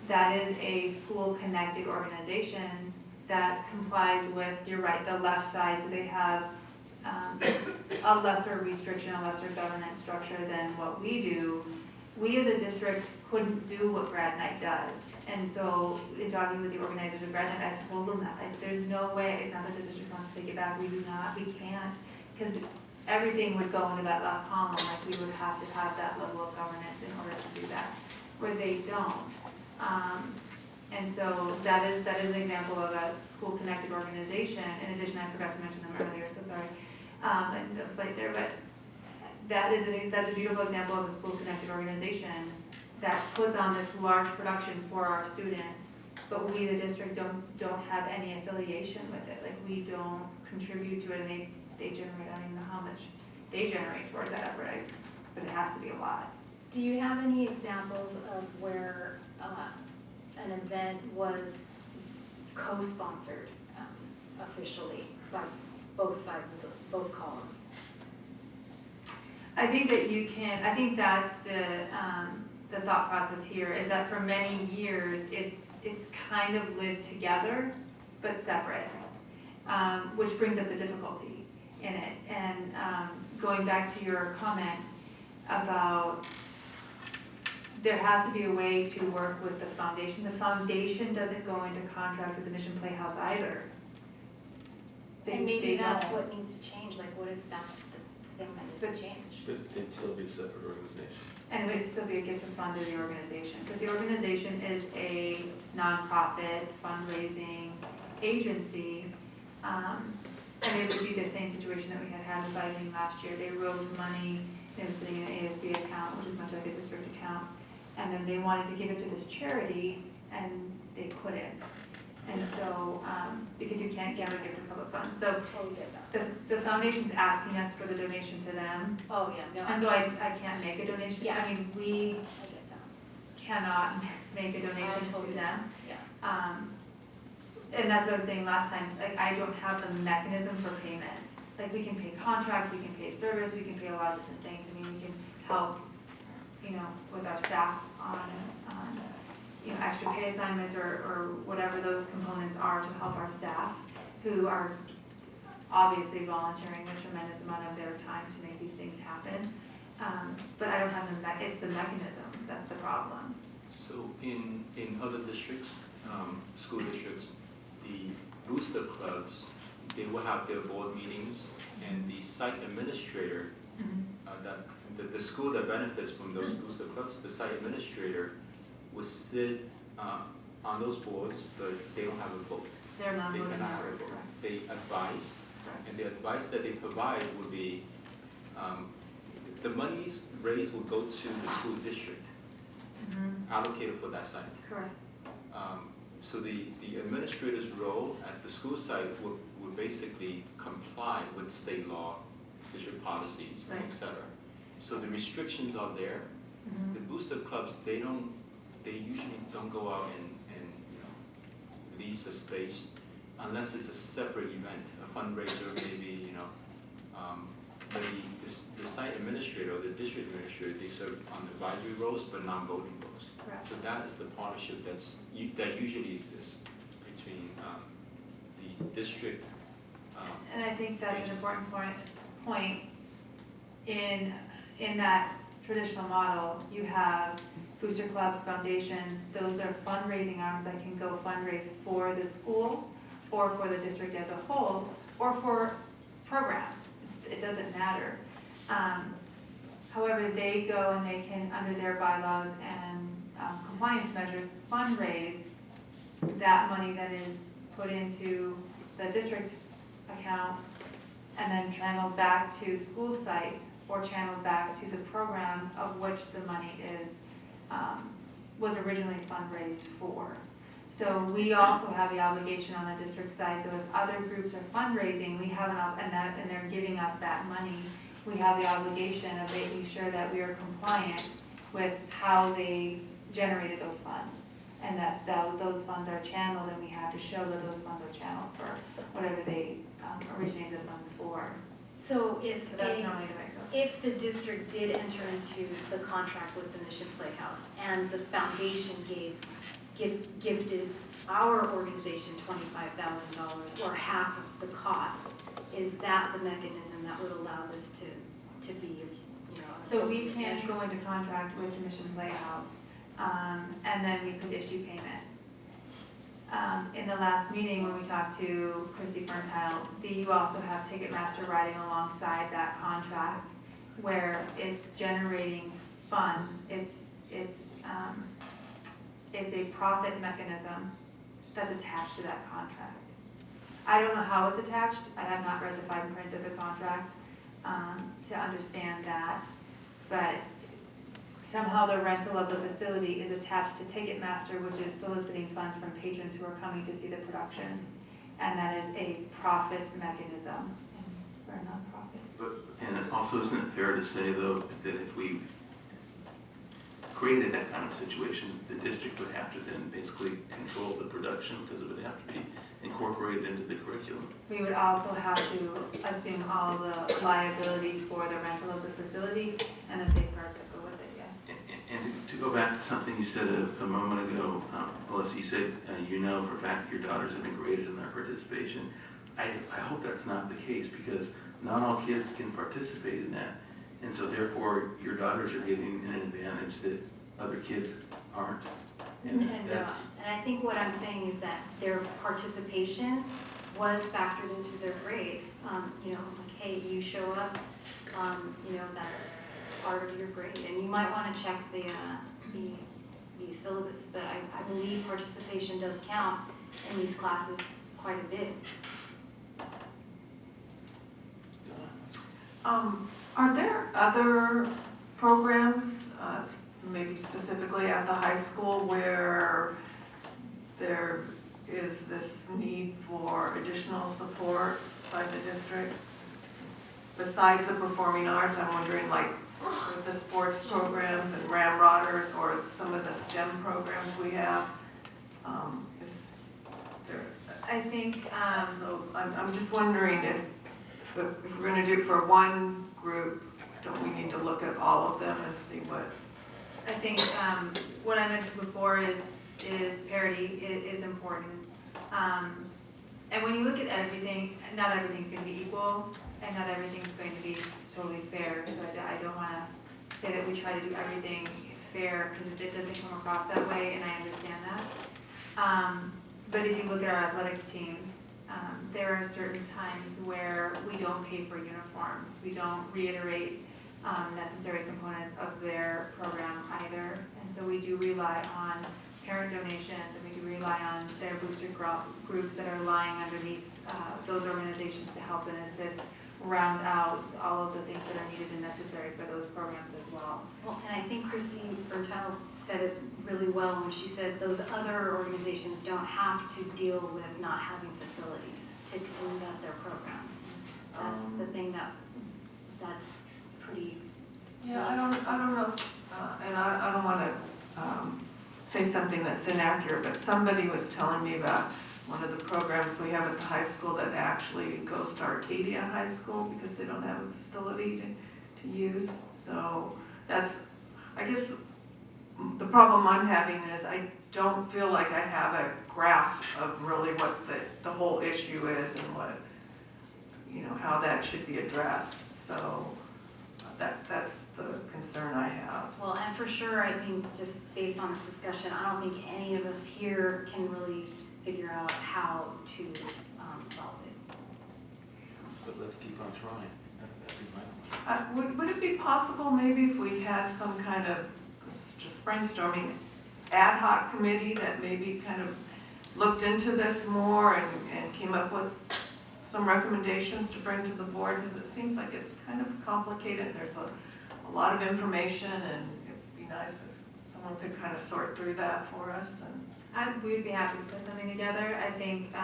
that is a school-connected organization that complies with, you're right, the left side, so they have a lesser restriction, a lesser governance structure than what we do. We as a district couldn't do what Grad Night does. And so in talking with the organizers of Grad Night, I told them that. I said, there's no way, it's not that the district wants to take it back, we can't. Because everything would go into that left column, like we would have to have that level of governance in order to do that, where they don't. And so that is an example of a school-connected organization. In addition, I forgot to mention them earlier, so sorry. And no slight there, but that's a beautiful example of a school-connected organization that puts on this large production for our students, but we, the district, don't have any affiliation with it. Like, we don't contribute to it, and they generate, I don't even know how much they generate towards that effort, but it has to be a lot. Do you have any examples of where an event was co-sponsored officially by both sides of both columns? I think that you can, I think that's the thought process here, is that for many years, it's kind of lived together, but separate, which brings up the difficulty in it. And going back to your comment about there has to be a way to work with the foundation. The foundation doesn't go into contract with the Mission Playhouse either. And maybe that's don't. what needs to change, like what if that's the thing that needs to change? But it'd still be a separate organization. And it would still be a gift of fund to the organization, because the organization is a nonprofit fundraising agency. And it would be the same situation that we had with Violin last year. They rose money, it was sitting in an ASB account, which is much like a district account. And then they wanted to give it to this charity, and they couldn't. And so, because you can't give a gift of public funds. So the foundation's asking us for the donation to them. Oh, yeah, no. And so I can't make a donation. Yeah. I mean, we cannot make a donation to them. Yeah. And that's what I was saying last time, like, I don't have the mechanism for payment. Like, we can pay contract, we can pay service, we can pay a lot of different things. I mean, we can help, with our staff on, extra pay assignments or whatever those components are to help our staff, who are obviously volunteering a tremendous amount of their time to make these things happen. But I don't have it's the mechanism, that's the problem. So in other districts, school districts, the booster clubs, they will have their board meetings, and the site administrator, the school that benefits from those booster clubs, the site administrator will sit on those boards, but they don't have a vote. They're not They voting cannot have a member, vote. correct. They advise, and the advice that they provide will be, the monies raised will go to the school district, allocated for that site. Correct. So the administrator's role at the school site would basically comply with state law, district policies, Right. et cetera. So the restrictions are there. The booster clubs, they usually don't go out and lease a space unless it's a separate event, a fundraiser, maybe, maybe the site administrator or the district administrator, they serve on advisory roles but non-voting roles. Correct. So that is the partnership that usually exists between the district. And I think that's an agency. important point in that traditional model. You have booster clubs, foundations, those are fundraising arms that can go fundraise for the school or for the district as a whole or for programs. It doesn't matter. However, they go and they can, under their bylaws and compliance measures, fundraise that money that is put into the district account and then channeled back to school sites or channeled back to the program of which the money was originally fundraised for. So we also have the obligation on the district side, so if other groups are fundraising, we have and they're giving us that money, we have the obligation of making sure that we are compliant with how they generated those funds. And that those funds are channeled, and we have to show that those funds are channeled for whatever they originated the funds for. So if That's normally the way it goes. if the district did enter into the contract with the Mission Playhouse and the foundation gifted our organization $25,000 or half of the cost, is that the mechanism that would allow this to be, So we can go into contract with the Mission Playhouse, and then we could issue payment. In the last meeting, when we talked to Christy Ferntile, you also have Ticketmaster riding alongside that contract, where it's generating funds. it's a profit mechanism that's attached to that contract. I don't know how it's attached, I have not read the fine print of the contract to understand that, but somehow the rental of the facility is attached to Ticketmaster, which is soliciting funds from patrons who are coming to see the productions, and that is a profit mechanism, and we're a nonprofit. And also, isn't it fair to say, though, that if we created that kind of situation, the district would have to then basically control the production because it would have to be incorporated into the curriculum? We would also have to assume all the liability for the rental of the facility and the safeguards that go with it, yes. And to go back to something you said a moment ago, Melissa, you said you know for a fact that your daughters have been graded in their participation. I hope that's not the case, because not all kids can participate in that. And so therefore, your daughters are getting an advantage that other kids aren't. And that's... And I think what I'm saying is that their participation was factored into their grade. You know, like, hey, you show up, you know, that's part of your grade. And you might want to check the syllabus, but I believe participation does count in these classes quite a bit. Are there other programs, maybe specifically at the high school, where there is this need for additional support by the district? Besides the performing arts, I'm wondering, like, with the sports programs and ramrodders or some of the STEM programs we have, is there? I think, So I'm just wondering if we're gonna do it for one group, don't we need to look at all of them and see what? I think what I mentioned before is parity is important. And when you look at everything, not everything's going to be equal, and not everything's going to be totally fair. So I don't want to say that we try to do everything fair, because it doesn't come across that way, and I understand that. But if you look at our athletics teams, there are certain times where we don't pay for uniforms. We don't reiterate necessary components of their program either. And so we do rely on parent donations, and we do rely on their booster groups that are lying underneath those organizations to help and assist round out all of the things that are needed and necessary for those programs as well. Well, and I think Christine Bertel said it really well when she said those other organizations don't have to deal with not having facilities to conduct their program. That's the thing that's pretty. Yeah, I don't know, and I don't want to say something that's inaccurate, but somebody was telling me about one of the programs we have at the high school that actually goes to Arcadia High School because they don't have a facility to use. So that's, I guess, the problem I'm having is I don't feel like I have a grasp of really what the whole issue is and what, you know, how that should be addressed. So that's the concern I have. Well, and for sure, I think just based on this discussion, I don't think any of us here can really figure out how to solve it. So. But let's keep on trying. That'd be my Would it be possible maybe if we had some kind of, this is just brainstorming, ad hoc committee that maybe kind of looked into this more and came up with some recommendations to bring to the board, because it seems like it's kind of complicated. There's a lot of information, and it'd be nice if someone could kind of sort through that for us. And We would be happy to put something together. I think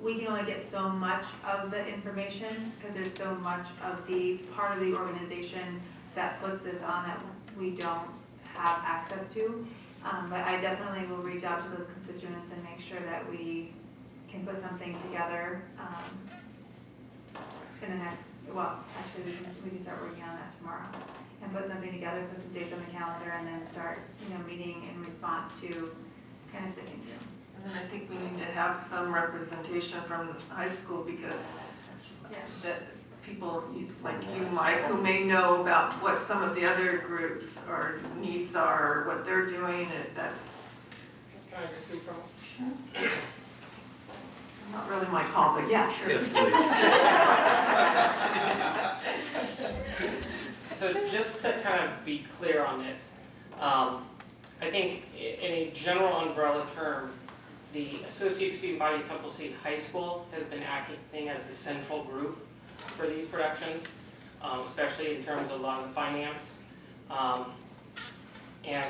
we can only get so much of the information because there's so much of the part of the organization that puts this on that we don't have access to. But I definitely will reach out to those constituents and make sure that we can put something together in the next, well, actually we can start working on that tomorrow and put something together, put some dates on the calendar, and then start, meeting in response to kind of sifting through. then I think we need to have some representation from the high school, because that people like you, Mike, who may know about what some of the other groups or needs are, or what they're doing, that's. Can I just speak from? Sure. Not really my call, but yeah, sure. Yes, please. So just to kind of be clear on this, I think in a general umbrella term, the Associate Student Body of Temple City High School has been acting as the central group for these productions, especially in terms of a lot of the finance. And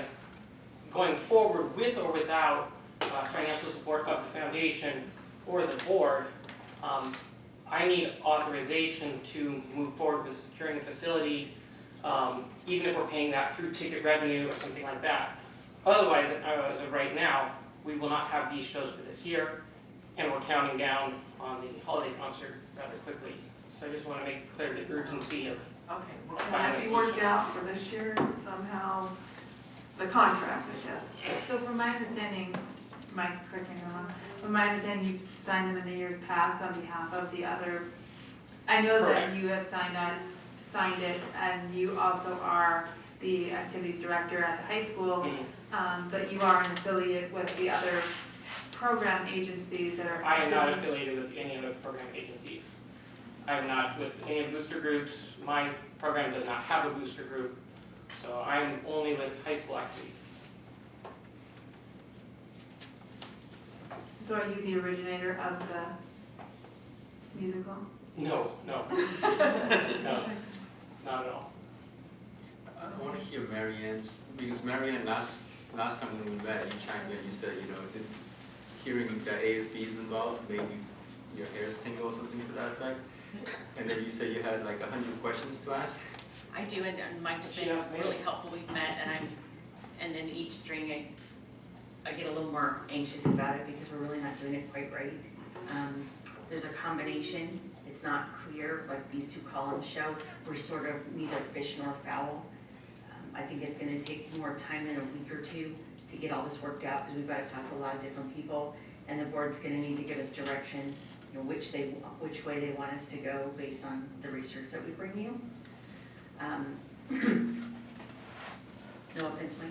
going forward with or without financial support of the foundation or the board, I need authorization to move forward with securing the facility, even if we're paying that through ticket revenue or something like that. Otherwise, as of right now, we will not have these shows for this year, and we're counting down on the holiday concert rather quickly. So I just want to make clear the urgency of Okay, well, a can final that be worked solution. out for this year somehow? The contract, I guess. So from my understanding, Mike, correct me if I'm wrong, from my understanding, you've signed them in the years past on behalf of the other. I know that Correct. you have signed it, and you also are the activities director at the high school, but you are an affiliate with the other program agencies that are I am not assisting. affiliated with any other program agencies. I'm not with any of the booster groups. My program does not have a booster group, so I'm only with high school activities. So are you the originator of the musical? No, no. No, not at all. I want to hear Marianne's, because Marianne, last time when we met, you chimed in, you said, hearing that ASB is involved, maybe your hairs tingle or something to that effect. And then you said you had like 100 questions to ask. I do, and Mike's been really helpful. We've met, and then each string I get a little more anxious about it because we're really not doing it quite right. There's a combination. It's not clear, like these two columns show. We're sort of neither fish nor fowl. I think it's going to take more time than a week or two to get all this worked out because we've got to talk to a lot of different people, and the board's going to need to give us direction, which way they want us to go based on the research that we bring you. No offense, Mike.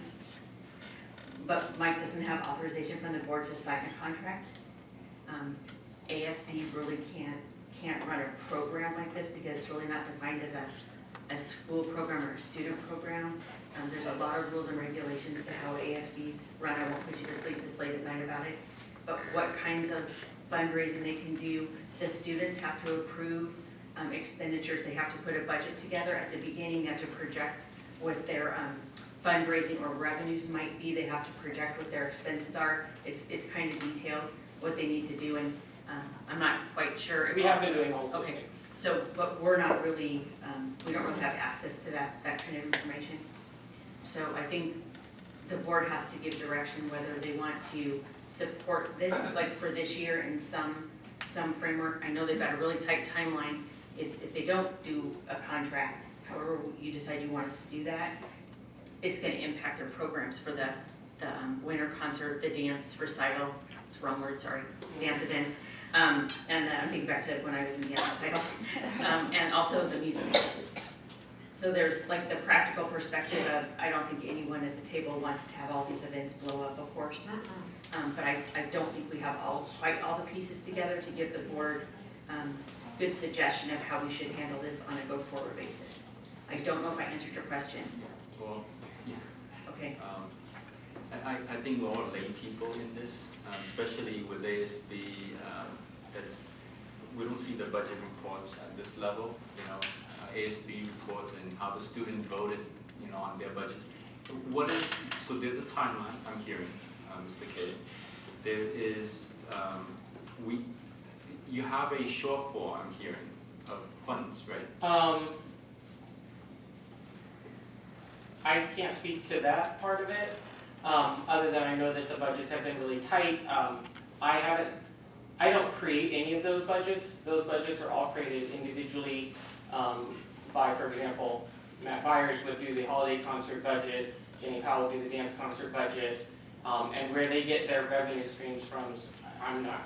But Mike doesn't have authorization from the board to sign a contract. ASB really can't run a program like this because it's really not defined as a school program or a student program. There's a lot of rules and regulations to how ASBs run. I won't put you to sleep this late at night about it. But what kinds of fundraising they can do, the students have to approve expenditures. They have to put a budget together at the beginning. They have to project what their fundraising or revenues might be. They have to project what their expenses are. It's kind of detailed what they need to do, and I'm not quite sure. We have been doing all those Okay, things. so, but we're not really, we don't really have access to that kind of information. So I think the board has to give direction whether they want to support this, like for this year in some framework. I know they've got a really tight timeline. If they don't do a contract, however you decide you want us to do that, it's gonna impact their programs for the winter concert, the dance recital, it's the wrong word, sorry, dance event. And then I'm thinking back to when I was in the dance recitals, and also the musical. So there's like the practical perspective of, I don't think anyone at the table wants to have all these events blow up, of course. But I don't think we have quite all the pieces together to give the board good suggestion of how we should handle this on a go-forward basis. I don't know if I answered your question. Well, yeah. Okay. I think we're all lay people in this, especially with ASB. We don't see the budget reports at this level. ASB reports and how the students voted, on their budgets. So there's a timeline. I'm hearing, Mr. Kidd. There is you have a shortfall. I'm hearing of funds, right? I can't speak to that part of it, other than I know that the budgets have been really tight. I don't create any of those budgets. Those budgets are all created individually by, for example, Matt Byers would do the holiday concert budget, Jenny Powell would do the dance concert budget, and where they get their revenue streams from, I'm not,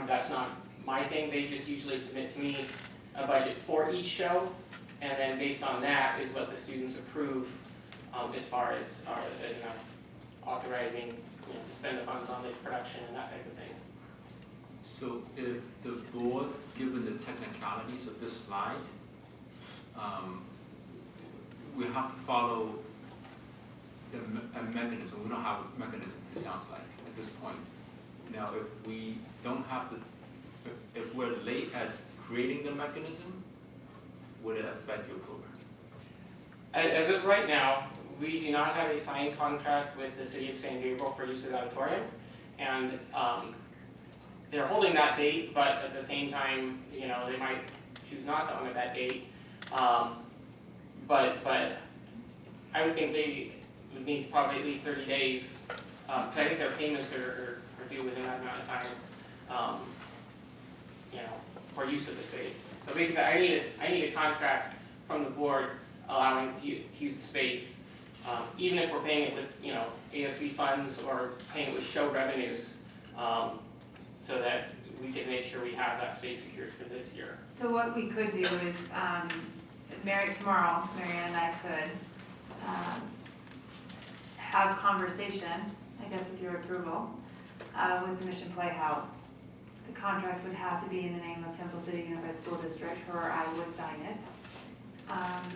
that's not my thing. They just usually submit to me a budget for each show, and then based on that is what the students approve as far as authorizing to spend the funds on the production and that type of thing. So if the board, given the technicalities of this slide, we have to follow a mechanism, we don't have a mechanism, it sounds like, at this point. Now, if we don't have the, if we're late at creating the mechanism, would it affect your program? As of right now, we do not have a signed contract with the city of San Gabriel for use of the auditorium. And they're holding that date, but at the same time, you know, they might choose not to honor that date. But I would think they would need probably at least 30 days, because I think their payments are due within that amount of time, you know, for use of the space. So basically, I need a contract from the board allowing to use the space, even if we're paying it with, you know, ASB funds or paying it with show revenues, so that we can make sure we have that space secured for this year. So what we could do is, tomorrow, Marianne and I could have conversation, I guess with your approval, with the Mission Playhouse. The contract would have to be in the name of Temple City Unified School District, or I would sign it.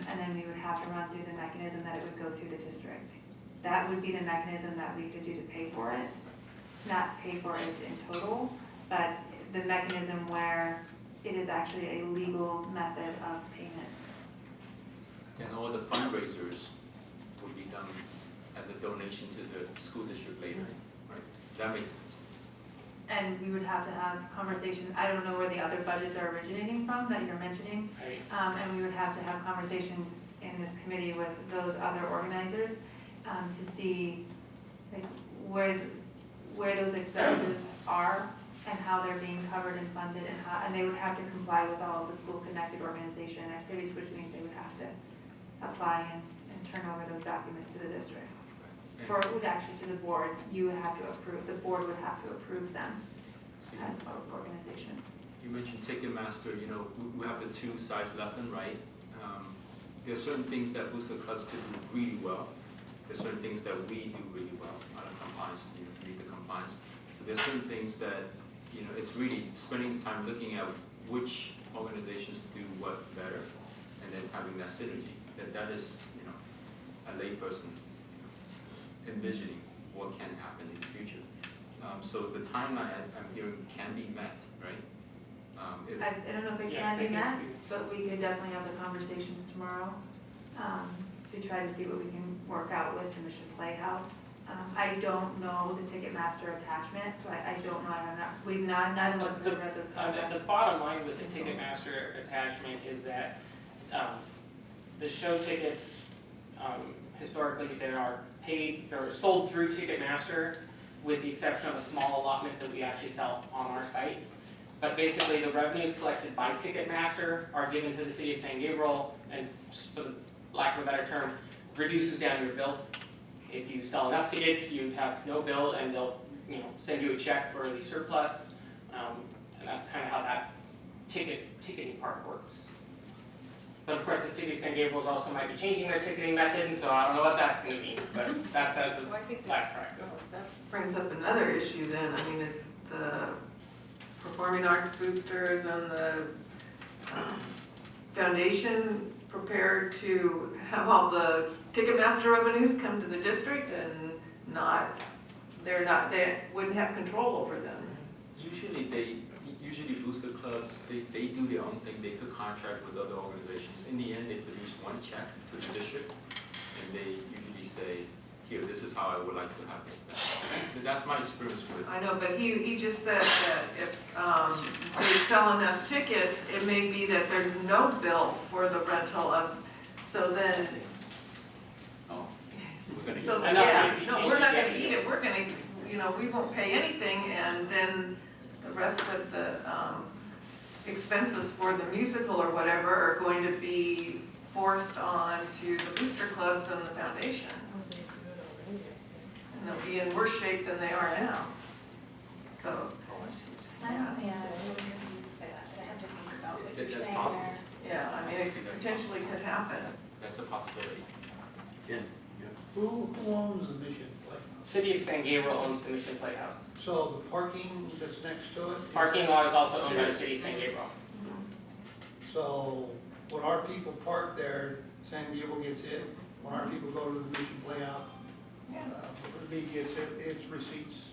And then we would have to run through the mechanism that it would go through the district. That would be the mechanism that we could do to pay for it. Not pay for it in total, but the mechanism where it is actually a legal method of payment. And all the fundraisers would be done as a donation to the school district later, right? That makes sense. And we would have to have conversation, I don't know where the other budgets are originating from that you're mentioning. Right. And we would have to have conversations in this committee with those other organizers to see like where those expenses are and how they're being covered and funded, and they would have to comply with all of the school connected organization activities, which means they would have to apply and turn over those documents to the district. For, it would actually to the board, you would have to approve, the board would have to approve them as organizations. You mentioned Ticketmaster, you know, we have the two sides, left and right. There are certain things that booster clubs do really well. There's certain things that we do really well out of compliance, you know, to meet the compliance. So there's certain things that, you know, it's really spending time looking at which organizations do what better, and then having that synergy. That is, you know, a layperson envisioning what can happen in the future. So the timeline I'm hearing can be met, right? I don't know if it can be met, but we could definitely have the conversations tomorrow to try to see what we can work out with the Mission Playhouse. I don't know the Ticketmaster attachment, so I don't know, neither of us have read those contracts. The bottom line with the Ticketmaster attachment is that the show tickets, historically, they are paid or sold through Ticketmaster, with the exception of a small allotment that we actually sell on our site. But basically, the revenues collected by Ticketmaster are given to the city of San Gabriel, and for lack of a better term, reduces down your bill. If you sell enough tickets, you have no bill, and they'll, you know, send you a check for the surplus, and that's kind of how that ticketing part works. But of course, the city of San Gabriel also might be changing their ticketing method, and so I don't know what that's going to mean, but that's as of last practice. That brings up another issue then. I mean, is the performing arts boosters and the foundation prepared to have all the Ticketmaster revenues come to the district and they wouldn't have control over them? Usually booster clubs, they do their own thing. They could contract with other organizations. In the end, they produce one check to the district, and they usually say, here, this is how I would like to have this spent. That's my experience with. I know, but he just said that if they sell enough tickets, it may be that there's no bill for the rental of, so then. Oh, we're gonna So, eat yeah, no, we're not gonna eat it. We're gonna, you know, we won't pay anything, and then the rest of the expenses for the musical or whatever are going to be forced on to the booster clubs and the foundation. And they'll be in worse shape than they are now. So, I have to think about what you're That's saying possible. there. yeah, I mean, it potentially could happen. That's a possibility. Again, Who owns the Mission Playhouse? City of San Gabriel owns the Mission Playhouse. So the parking that's next to it? Parking lot is also owned by the city of San Gabriel. So when our people park there, San Diego gets it. When our people go to the Mission Playhouse, The league gets its receipts.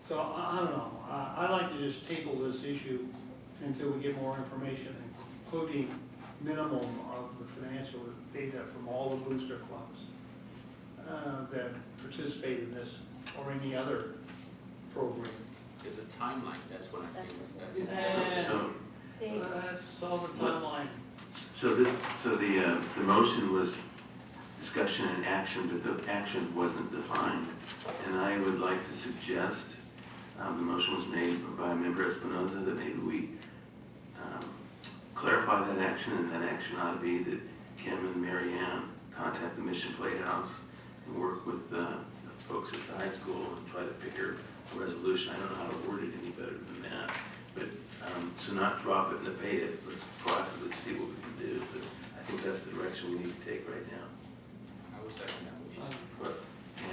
So I don't know, I'd like to just table this issue until we get more information, including minimum of the financial data from all the booster clubs that participate in this or any other program. There's a timeline, that's what I think, that's. That's all the timeline. So the motion was discussion and action, but the action wasn't defined. And I would like to suggest, the motion was made by Member Espinoza, that maybe we clarify that action, and that action ought to be that Kim and Mary Ann contact the Mission Playhouse and work with the folks at the high school and try to figure a resolution. I don't know how to word it any better than that. But, so not drop it and obey it, let's proactively see what we can do. But I think that's the direction we need to take right now. I would second that motion.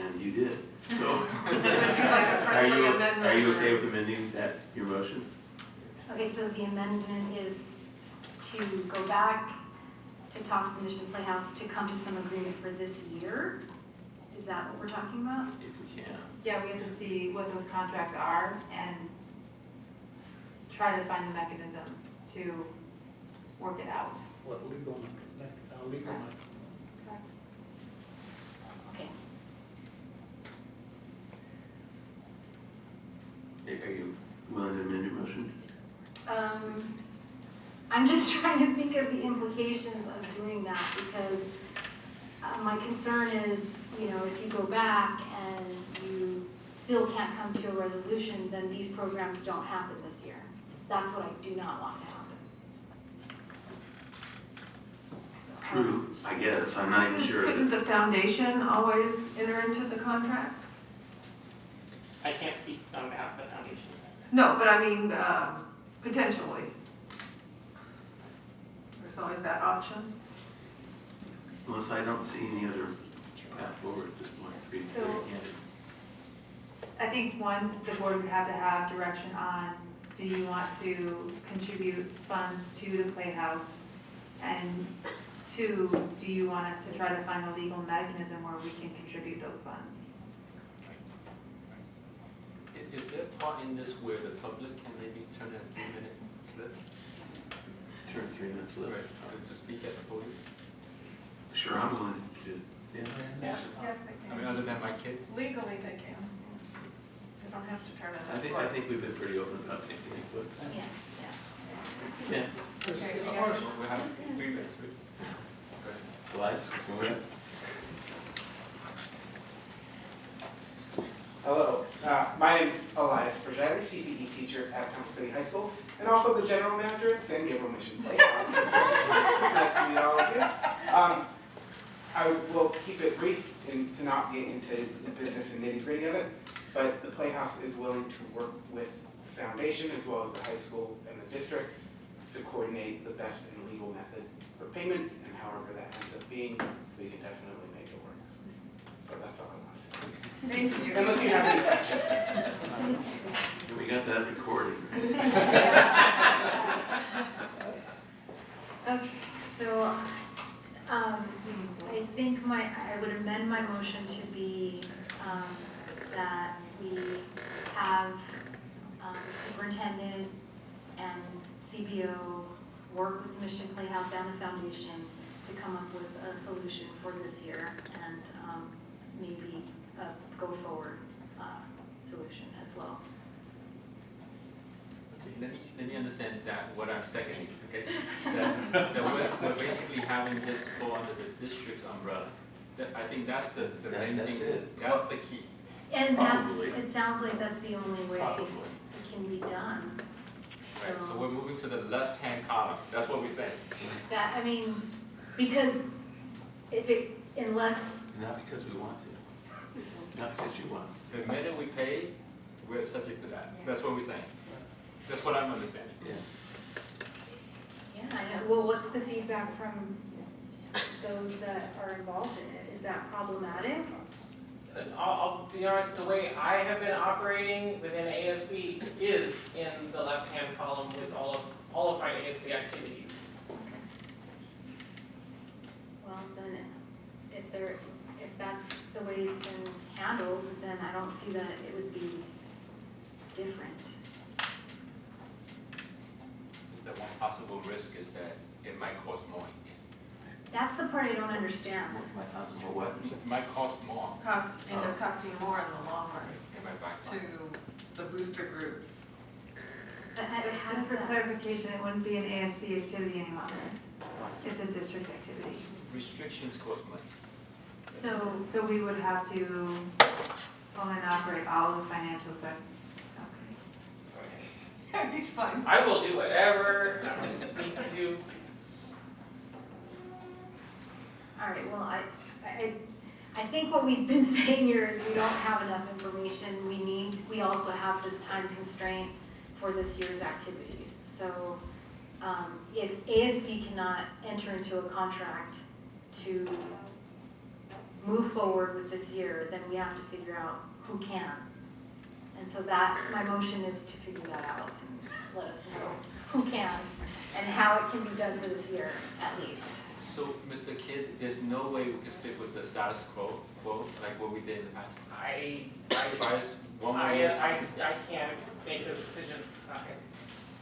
And you did. So, Like are you okay with amending your motion? Okay, so the amendment is to go back to talk to the Mission Playhouse to come to some agreement for this year? Is that what we're talking about? If we can. Yeah, we have to see what those contracts are and try to find a mechanism to work it out. What legal Correct. Okay. Are you willing to amend your motion? I'm just trying to think of the implications of doing that because my concern is, you know, if you go back and you still can't come to a resolution, then these programs don't happen this year. That's what I do not want to happen. So, True, I guess. I'm not even sure. Couldn't the foundation always enter into the contract? I can't speak on behalf of the foundation. No, but I mean, potentially. There's always that option. Unless I don't see any other path forward at this point, to be So- very candid. I think one, the board would have to have direction on, do you want to contribute funds to the Playhouse? And two, do you want us to try to find a legal mechanism where we can contribute those funds? Is there a part in this where the public can maybe turn a 3-minute slip? Turn 3 minutes left. Right, to speak at the podium? Sure, I'm willing to do. Yeah. Yes, they I can. mean, other than my kid? Legally, they can. They don't have to turn it I that think we've been pretty open about taking input. Yeah, yeah. Yeah. Okay, Of course, we have 3 minutes. Go ahead. Elias, go ahead. Hello, my name is Elias Bergetti, CTE teacher at Temple City High School, and also the general manager at San Gabriel Mission Playhouse. It's nice to meet all of you. I will keep it brief and to not get into the business and nitty gritty of it, but the Playhouse is willing to work with the foundation as well as the high school and the district to coordinate the best and legal method for payment, and however that ends up being, we can definitely make it work. So that's all I want to say. Thank you. Unless you have any questions. We got that recorded. Okay, so, I think I would amend my motion to be, that we have, the superintendent and CBO work with the Mission Playhouse and the foundation to come up with a solution for this year and, maybe a go-forward, solution as well. Okay, let me understand that, what I'm seconding, okay? That we're basically having this fall under the district's umbrella. I think that's the main That's thing, it. that's the key. And that's, Probably. it sounds like that's the only way Probably. it can be done. Right, so we're moving to the left-hand column, that's what we're saying. That, I mean, because unless, Not because we want to. Not because you want to. The minute we pay, we're subject to that, that's what we're saying. That's what I'm understanding. Yeah. yeah, I know. Well, what's the feedback from those that are involved in it? Is that problematic? I'll be honest, the way I have been operating within ASB is in the left-hand column with all of my ASB activities. Well, then, if that's the way it's been handled, then I don't see that it would be different. Is that one possible risk is that it might cost more? That's the part I don't understand. It might cost more. End up costing more in the long run It might backfire. to the booster groups. But how Just does for that- clarification, it wouldn't be an ASB activity any longer. It's a district activity. Restrictions cost money. So we would have to own and operate all of the financial sector. Okay. He's fine. I will do whatever I need to do. All right, well, I think what we've been saying here is we don't have enough information. We also have this time constraint for this year's activities. So if ASB cannot enter into a contract to move forward with this year, then we have to figure out who can. And so that, my motion is to figure that out and let us know who can and how it can be done for this year at least. So, Mr. Kidd, there's no way we can stick with the status quo, like what we did in the past? I can't make those decisions.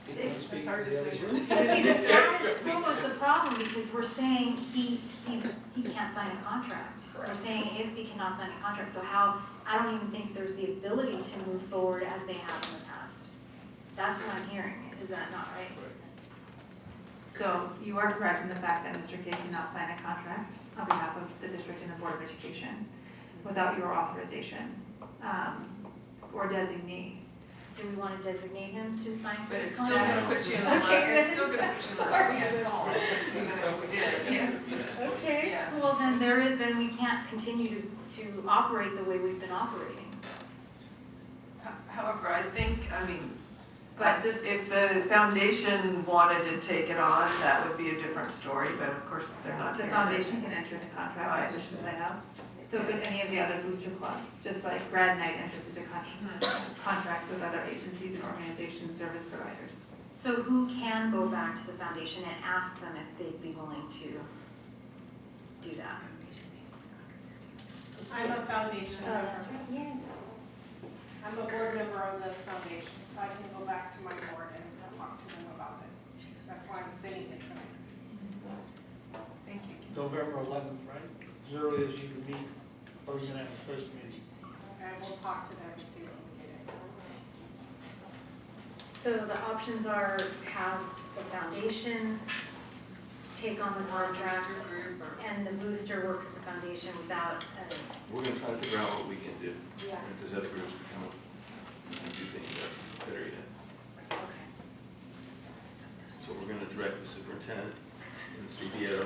It's our decision. But see, the status quo was the problem because we're saying he can't sign a contract. We're saying ASB cannot sign a contract, so I don't even think there's the ability to move forward as they have in the past. That's what I'm hearing, is that not right? So you are correct in the fact that Mr. Kidd cannot sign a contract on behalf of the district and the Board of Education without your authorization, or designee. Do we want to designate him to sign for But this it's still gonna contract? put you in the line. Okay, It's still gonna put you in the line. Even though we did. Okay, Yeah. well then we can't continue to operate the way we've been operating. However, I think, But just, if the foundation wanted to take it on, that would be a different story, but of course, they're not the here. foundation can enter into contract Right. with Mission Playhouse. So could any of the other booster clubs, just like Grad Night enters into contracts with other agencies and organizations, service providers. So who can go back to the foundation and ask them if they'd be willing to do that? I'm a foundation Oh, member. that's right, yes. I'm a board member of the foundation, so I can go back to my board and talk to them about this. That's why I'm sitting here tonight. Thank you. November 11th, right? As early as you can meet, or you're gonna have a first meeting. Okay, we'll talk to them and see what we can do. So the options are have the foundation take on the contract and the booster works with the foundation without We're gonna try to figure out what we can do. Yeah. And if there's other groups that come up and do things, that's better yet. okay. So we're gonna direct the superintendent and the CBO,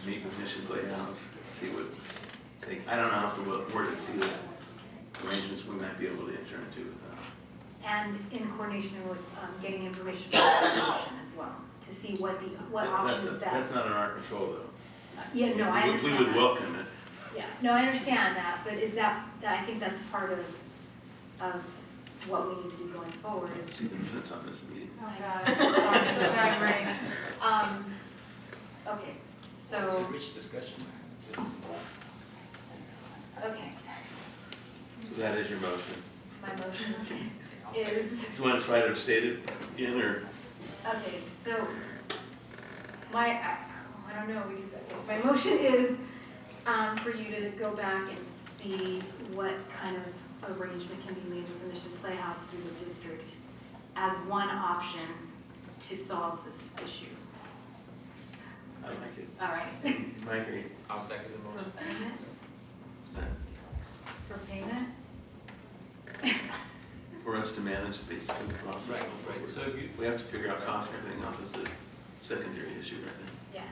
meet with Mission Playhouse, see what, I don't know how to word it, see what arrangements we might be able to enter into with them. And in coordination with getting information from the foundation as well, to see what option is best. That's not in our control though. Yeah, no, I understand We would that. welcome it. Yeah, no, I understand that, but is that I think that's part of what we need to do going forward is. See the minutes on this meeting. Oh my God, I'm so sorry, so sorry, brain. Okay, It's a so, rich discussion. okay, So that is your motion. my motion is, Do you want to try to state it again or? okay, so I don't know, because, okay, so my motion is for you to go back and see what kind of arrangement can be made with the Mission Playhouse through the district as one option to solve this issue. I like it. All right. I agree. I'll second the For motion. payment? For payment? For us to manage basically the process. Right. So if you, We have to figure out costs and everything else. It's a secondary issue right now. Yeah.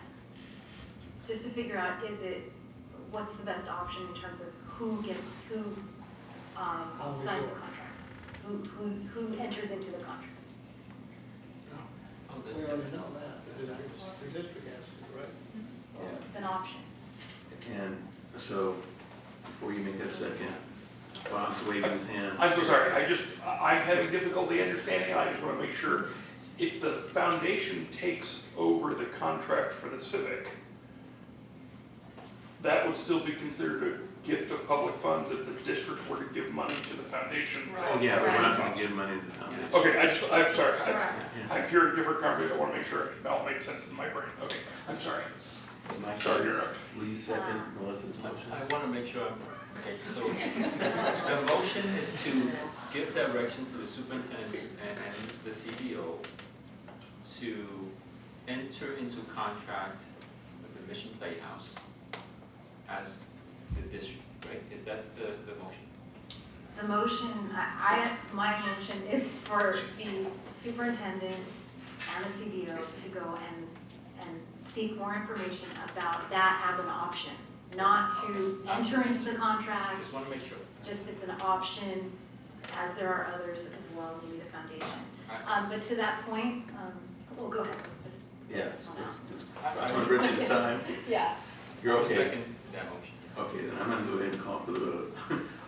Just to figure out, what's the best option in terms of who signs the contract? Who enters into the contract? oh, that's We already different. know that, the district has to, right? Yeah. It's an option. And so, before you make that second, Bob's waving his hand. I'm so sorry, I'm having difficulty understanding, I just want to make sure. If the foundation takes over the contract for the Civic, that would still be considered a gift of public funds if the district were to give money to the foundation. Oh, yeah, we're not gonna give money to the foundation. Okay, I'm sorry, Correct. I'm hearing different conversation, I wanna make sure it all makes sense in my brain, okay, I'm sorry. Sorry to interrupt. Will you second Melissa's motion? I want to make sure I'm, okay, so the motion is to give direction to the superintendent and the CBO to enter into contract with the Mission Playhouse as the district, right? Is that the motion? The motion, my motion is for the superintendent and the CBO to go and seek more information about that as an option, not to enter into the contract. Just want to make sure. Just it's an option, as there are others as well, maybe the foundation. But to that point, well, go ahead, let's just. Yeah, this one out. just for Richard's time. Yeah. You're I'll okay? second that motion. Okay, then I'm gonna go ahead and call for the vote.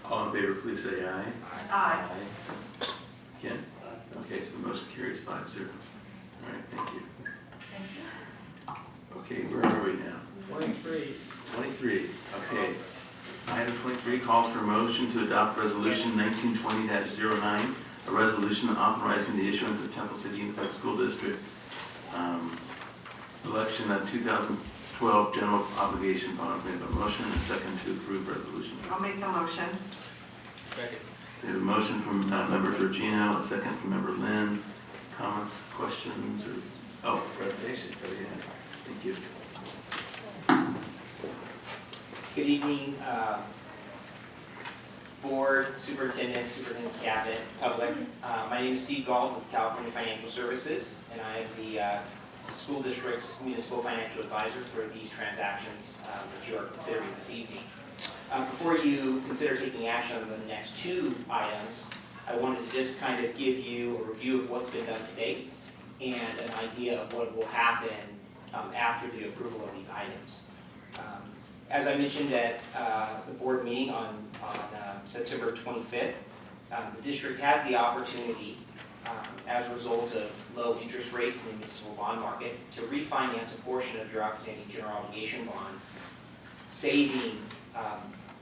All in favor, please say aye. Aye. Ken? Okay, so the motion carries 5-0. All right, thank you. Okay, where are we now? 23. 23, okay. Item 23 calls for a motion to adopt resolution 1920-09, a resolution authorizing the issuance of Temple City Unified School District election of 2012 general obligation bonds. We have a motion and a second to approve resolution. I'll make the motion. Second. We have a motion from member Georgino, a second from member Lynn. Comments, questions, or, oh, presentation, go ahead. Thank you. Good evening, board, superintendent's cabinet, public. My name is Steve Galt with California Financial Services, and I am the school district's municipal financial advisor for these transactions that you are considering this evening. Before you consider taking action on the next two items, I wanted to just kind of give you a review of what's been done to date and an idea of what will happen after the approval of these items. As I mentioned at the board meeting on September 25th, the district has the opportunity, as a result of low interest rates in the municipal bond market, to refinance a portion of your outstanding general obligation bonds, saving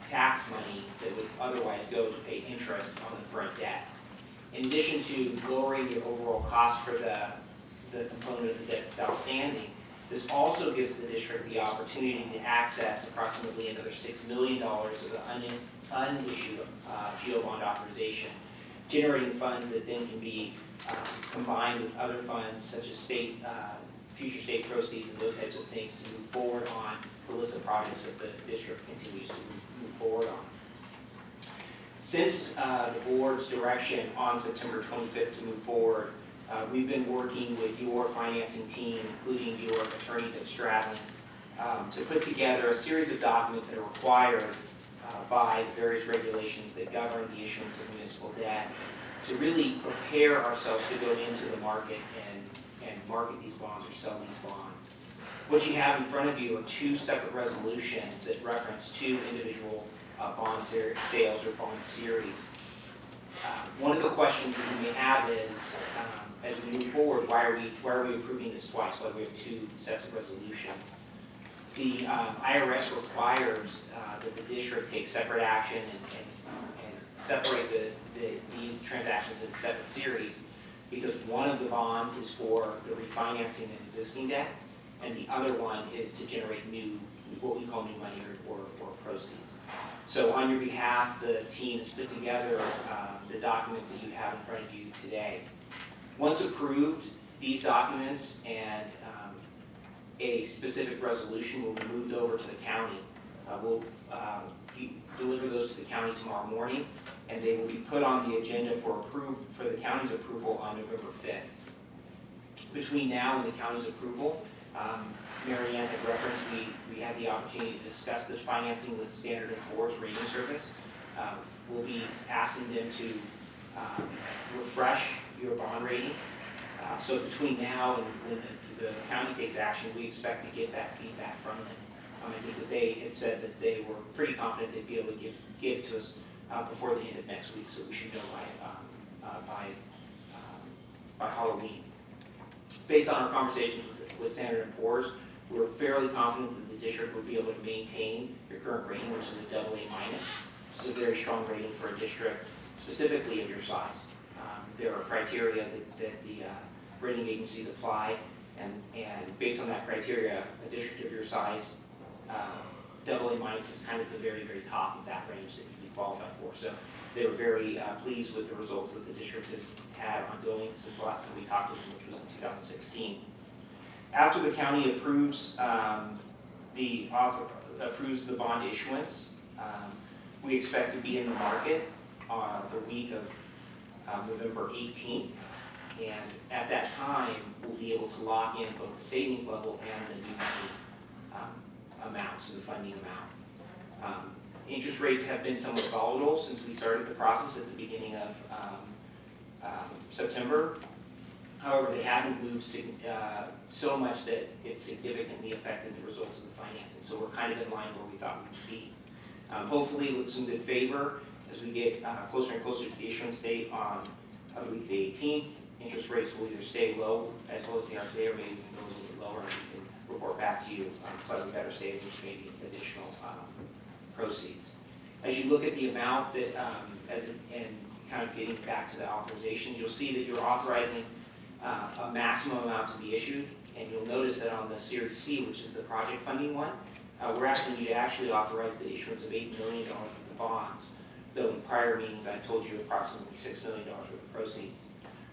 tax money that would otherwise go to pay interest on the current debt. In addition to lowering your overall cost for the component of the debt that's outstanding, this also gives the district the opportunity to access approximately another $6 million of the unissued GO bond authorization, generating funds that then can be combined with other funds such as future state proceeds and those types of things to move forward on the list of projects that the district continues to move forward on. Since the board's direction on September 25th to move forward, we've been working with your financing team, including your attorneys at Stradlin, to put together a series of documents that are required by the various regulations that govern the issuance of municipal debt to really prepare ourselves to go into the market and market these bonds or sell these bonds. What you have in front of you are two separate resolutions that reference two individual bond sales or bond series. One of the questions that you may have is, as we move forward, why are we approving this twice? Why do we have two sets of resolutions? The IRS requires that the district take separate action and separate these transactions in separate series, because one of the bonds is for the refinancing of existing debt, and the other one is to generate what we call new money or proceeds. So on your behalf, the team has put together the documents that you have in front of you today. Once approved, these documents and a specific resolution will be moved over to the county. We'll deliver those to the county tomorrow morning, and they will be put on the agenda for the county's approval on November 5th. Between now and the county's approval, Mary Ann had referenced, we had the opportunity to discuss this financing with Standard & Poor's rating service. We'll be asking them to refresh your bond rating. So between now and when the county takes action, we expect to get that feedback from them. I think that they had said that they were pretty confident they'd be able to give it to us before the end of next week, so we should know by Halloween. Based on our conversations with Standard & Poor's, We're fairly confident that the district will be able to maintain your current rating, which is a AA minus, which is a very strong rating for a district specifically of your size. There are criteria that the rating agencies apply, and based on that criteria, a district of your size, AA minus is kind of the very, very top of that range that you can qualify for. So they were very pleased with the results that the district has had ongoing since the last time we talked to them, which was in 2016. After the county approves the bond issuance, we expect to be in the market the week of November 18th, and at that time, we'll be able to lock in both the savings level and the new money amount, so the funding amount. Interest rates have been somewhat volatile since we started the process at the beginning of September. However, they haven't moved so much that it significantly affected the results of the financing, so we're kind of in line where we thought we would be. Hopefully, with some good favor, as we get closer and closer to the issuance date on the week of the 18th, interest rates will either stay low as low as they are today, or maybe even go a little bit lower, and we can report back to you slightly better savings, maybe additional proceeds. As you look at the amount that, and kind of getting back to the authorizations, you'll see that you're authorizing a maximum amount to be issued, and you'll notice that on the Series C, which is the project funding one, we're asking you to actually authorize the issuance of $8 million worth of bonds, though in prior meetings I've told you approximately $6 million worth of proceeds.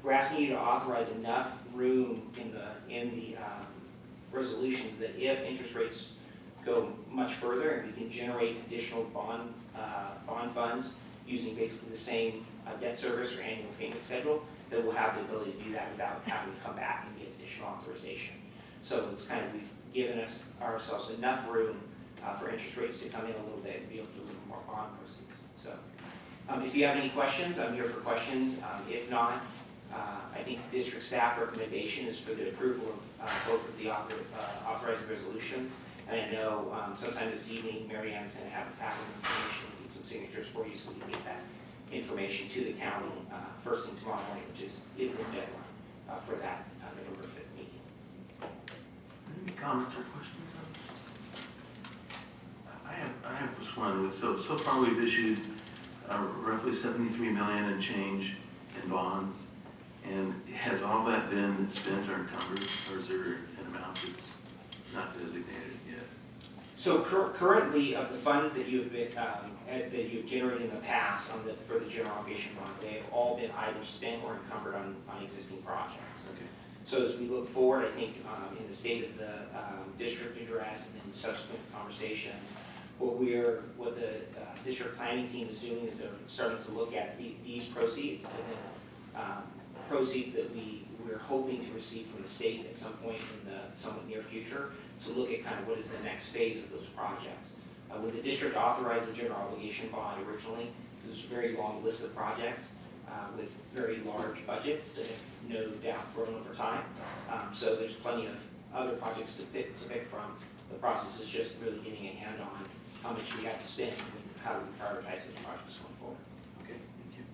We're asking you to authorize enough room in the resolutions that if interest rates go much further and we can generate additional bond funds using basically the same debt service or annual payment schedule, that we'll have the ability to do that without having to come back and get additional authorization. So it's kind of, we've given ourselves enough room for interest rates to come in a little bit and be able to deliver more bond proceeds. So if you have any questions, I'm here for questions. If not, I think district staff recommendation is for the approval of both of the authorizing resolutions. And I know sometime this evening, Mary Ann's going to have a packet of information and get some signatures for you so we can get that information to the county first thing tomorrow morning, which is the deadline for that November 5th meeting. Any comments or questions on this? I have just one. So far we've issued roughly 73 million and change in bonds. And has all that been spent or encumbered, or is there an amount that's not designated yet? So currently, of the funds that you've been that you've generated in the past for the general obligation bonds, they have all been either spent or encumbered on existing projects. Okay. So as we look forward, I think in the state of the district address and in subsequent conversations, what the district planning team is doing is they're starting to look at these proceeds and then proceeds that we're hoping to receive from the state at some point in the somewhat near future to look at kind of what is the next phase of those projects. When the district authorized the general obligation bond originally, there was a very long list of projects with very large budgets that have no doubt grown over time. So there's plenty of other projects to pick from. The process is just really getting a hand on how much we have to spend and how do we prioritize those projects going forward. Okay, thank you.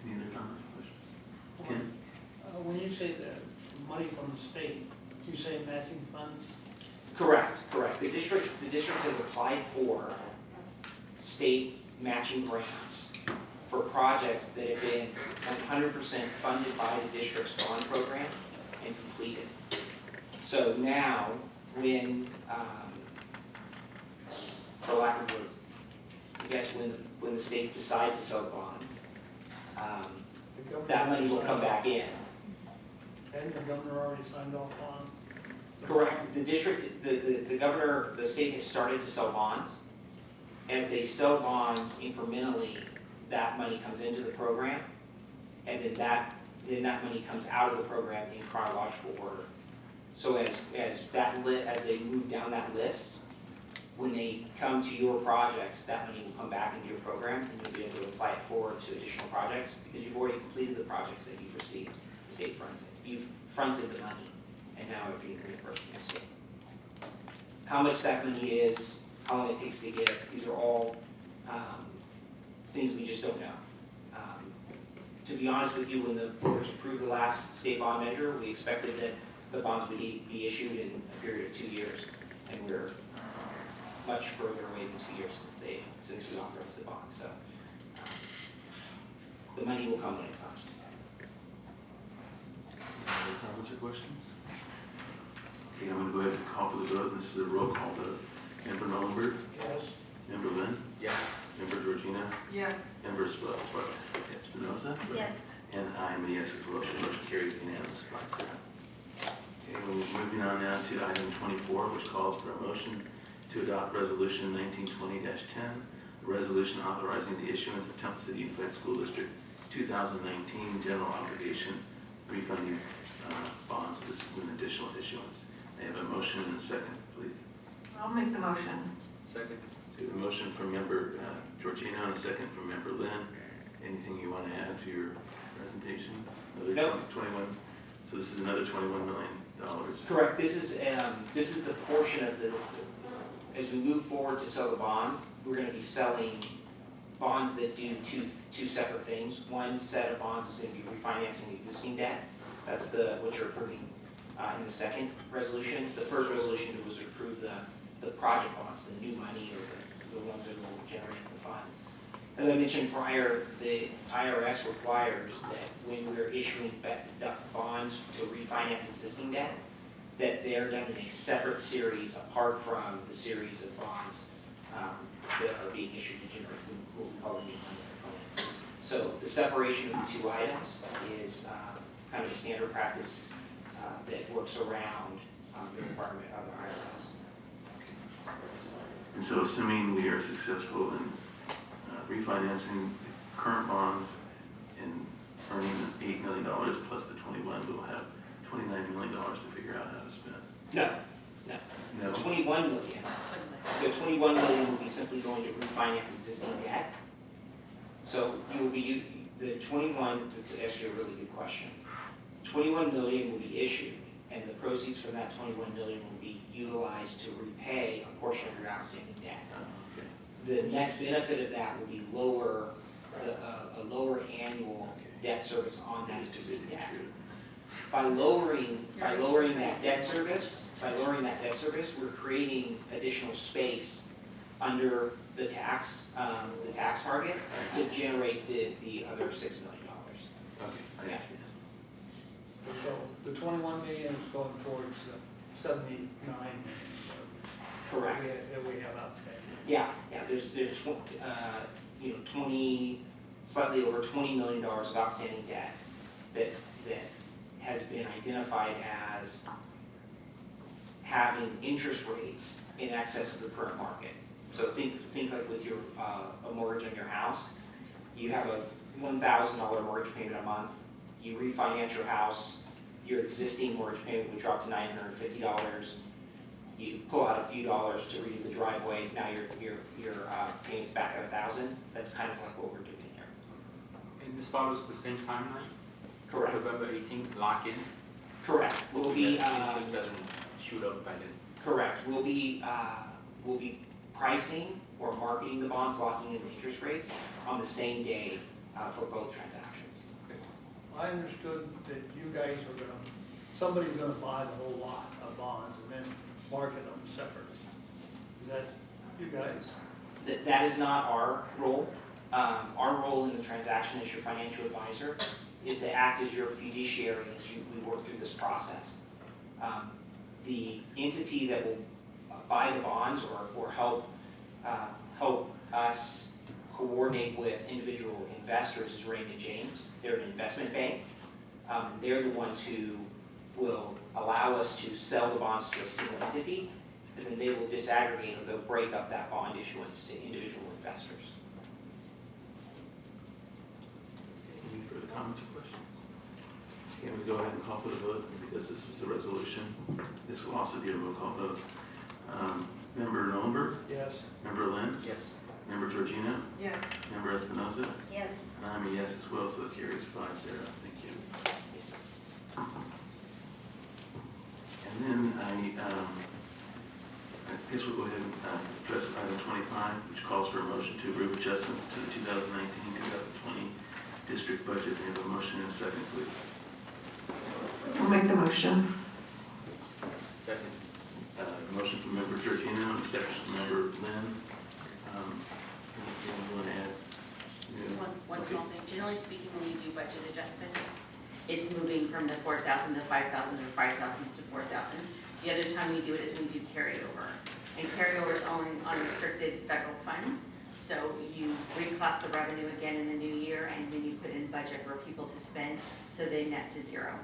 Any other comments or questions? Ken? When you say the money from the state, you say matching funds? Correct. The district has applied for state matching grants for projects that have been 100% funded by the district's bond program and completed. So now, when, for lack of a, I guess when the state decides to sell bonds, that money will come back in. And the governor already signed off on? Correct. The district, the governor, the state has started to sell bonds. As they sell bonds incrementally, that money comes into the program, and then that money comes out of the program in chronological order. So as they move down that list, when they come to your projects, that money will come back into your program, and you'll be able to apply it forward to additional projects because you've already completed the projects that you've received. The state fronts it. You've fronted the money, and now it's being reimbursed from the state. How much that money is, how long it takes to get it, these are all things we just don't know. To be honest with you, when the voters approved the last state bond measure, we expected that the bonds would be issued in a period of 2 years, and we're much further away than 2 years since we authorized the bond, so the money will come when it comes. Any other comments or questions? Okay, I'm gonna go ahead and call for the vote, and this is a roll call vote. Member Nollenberg? Yes. Member Lynn? Yes. Member Georgina? Yes. Member Espinoza? Yes. And I am a yes as well, so motion carries unanimous, 5-0. Okay, we're moving on now to item 24, which calls for a motion to adopt resolution 1920-10, a resolution authorizing the issuance of Temple City Unified School District 2019 general obligation refunding bonds. This is an additional issuance. I have a motion and a second, please. I'll make the motion. Second. So we have a motion from member Georgina and a second from member Lynn. Anything you want to add to your presentation? Another Nope. 21. So this is another $21 million. Correct. This is the portion of the, as we move forward to sell the bonds, we're going to be selling bonds that do two separate things. One set of bonds is going to be refinancing the existing debt. That's what you're approving in the second resolution. The first resolution was to approve the project bonds, the new money, or the ones that will generate the funds. As I mentioned prior, the IRS requires that when we're issuing bonds to refinance existing debt, that they're done in a separate series apart from the series of bonds that are being issued to generate what we call the new money component. So the separation of the two items is kind of a standard practice that works around the requirement of the IRS. And so assuming we are successful in refinancing current bonds and earning $8 million plus the 21, we'll have $29 million to figure out how to spend. No. No. The 21 million. The 21 million will be simply going to refinance existing debt. So you will be, the 21, that's actually a really good question. 21 million will be issued, and the proceeds from that 21 million will be utilized to repay a portion of your outstanding debt. The net benefit of that will be a lower annual debt service on that existing debt. By lowering that debt service, we're creating additional space under the tax target to generate the other $6 million. Okay, I understand. So the 21 million is going towards the 79 million. Correct. That we have outstanding. Yeah, there's slightly over $20 million of outstanding debt that has been identified as having interest rates in excess of the current market. So think like with your a mortgage on your house, you have a $1,000 mortgage payment a month. You refinance your house, your existing mortgage payment would drop to $950. You pull out a few dollars to redo the driveway. Now your payment's back at $1,000. That's kind of like what we're doing here. And this follows the same timeline? Correct. November 18th, lock in? Correct. We'll be interest doesn't shoot up by then. correct. We'll be pricing or marketing the bonds, locking in the interest rates on the same day for both transactions. I understood that you guys are somebody's gonna buy the whole lot of bonds and then market them separately. Is that you guys? That is not our role. Our role in the transaction as your financial advisor is to act as your fiduciary as we work through this process. The entity that will buy the bonds or help us coordinate with individual investors is Raymond James. They're an investment bank. They're the ones who will allow us to sell the bonds to a single entity, and then they will disaggregate or they'll break up that bond issuance to individual investors. Any further comments or questions? Can we go ahead and call for the vote, because this is a resolution. This will also be a roll call vote. Member Nollenberg? Yes. Member Lynn? Yes. Member Georgina? Yes. Member Espinoza? Yes. And I'm a yes as well, so it carries 5-0. Thank you. And then I guess we'll go ahead and address item 25, which calls for a motion to approve adjustments to the 2019-2020 district budget. We have a motion and a second, please. I'll make the motion. Second. Motion from member Georgino and a second from member Lynn. Anything you want to add? Just one Okay. small thing. Generally speaking, when you do budget adjustments, it's moving from the 4,000 to 5,000 or 5,000 to 4,000. The other time we do it is when we do carryover. And carryover is only on restricted federal funds. So you reclass the revenue again in the new year and then you put in budget for people to spend, so they net to zero.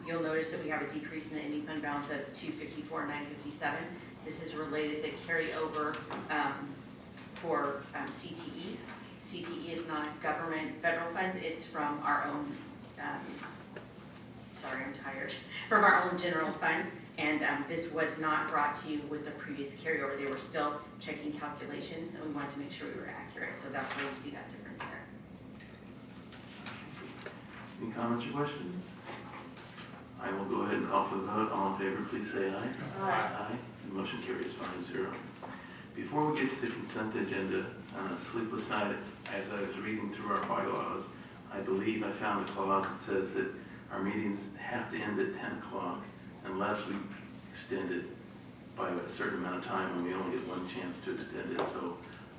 You'll notice that we have a decrease in the ending fund balance of 254,957. This is related to carryover for CTE. CTE is not government federal funds, it's from our own, sorry, I'm tired, from our own general fund. And this was not brought to you with the previous carryover. They were still checking calculations and we wanted to make sure we were accurate. So that's why you see that difference there. Any comments or questions? I will go ahead and call for the vote. All in favor, please say aye. Aye. The motion carries 5-0. Before we get to the consent agenda, on a sleepless night, as I was reading through our bylaws, I believe I found a clause that says that our meetings have to end at 10 o'clock unless we extend it by a certain amount of time and we only get one chance to extend it. So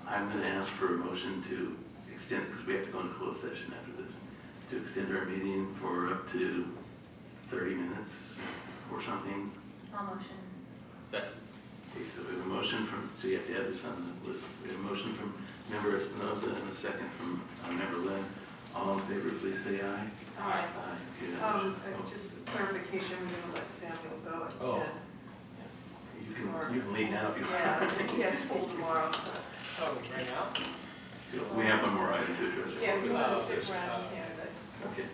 I'm going to ask for a motion to extend it, because we have to go into closed session after this, to extend our meeting for up to 30 minutes or something. I'll motion. Second. Okay, so we have a motion from, so you have to add this on the list. We have a motion from member Espinoza and a second from member Lynn. All in favor, please say aye. Aye. Aye. Okay, that motion- Just clarification, we're gonna let Samuel go at 10. Oh. You can leave now if you want. Yeah, he has school tomorrow. Oh, right now? We have one more item to address. Yeah, if you want to Oh, stick okay. around, yeah, Okay.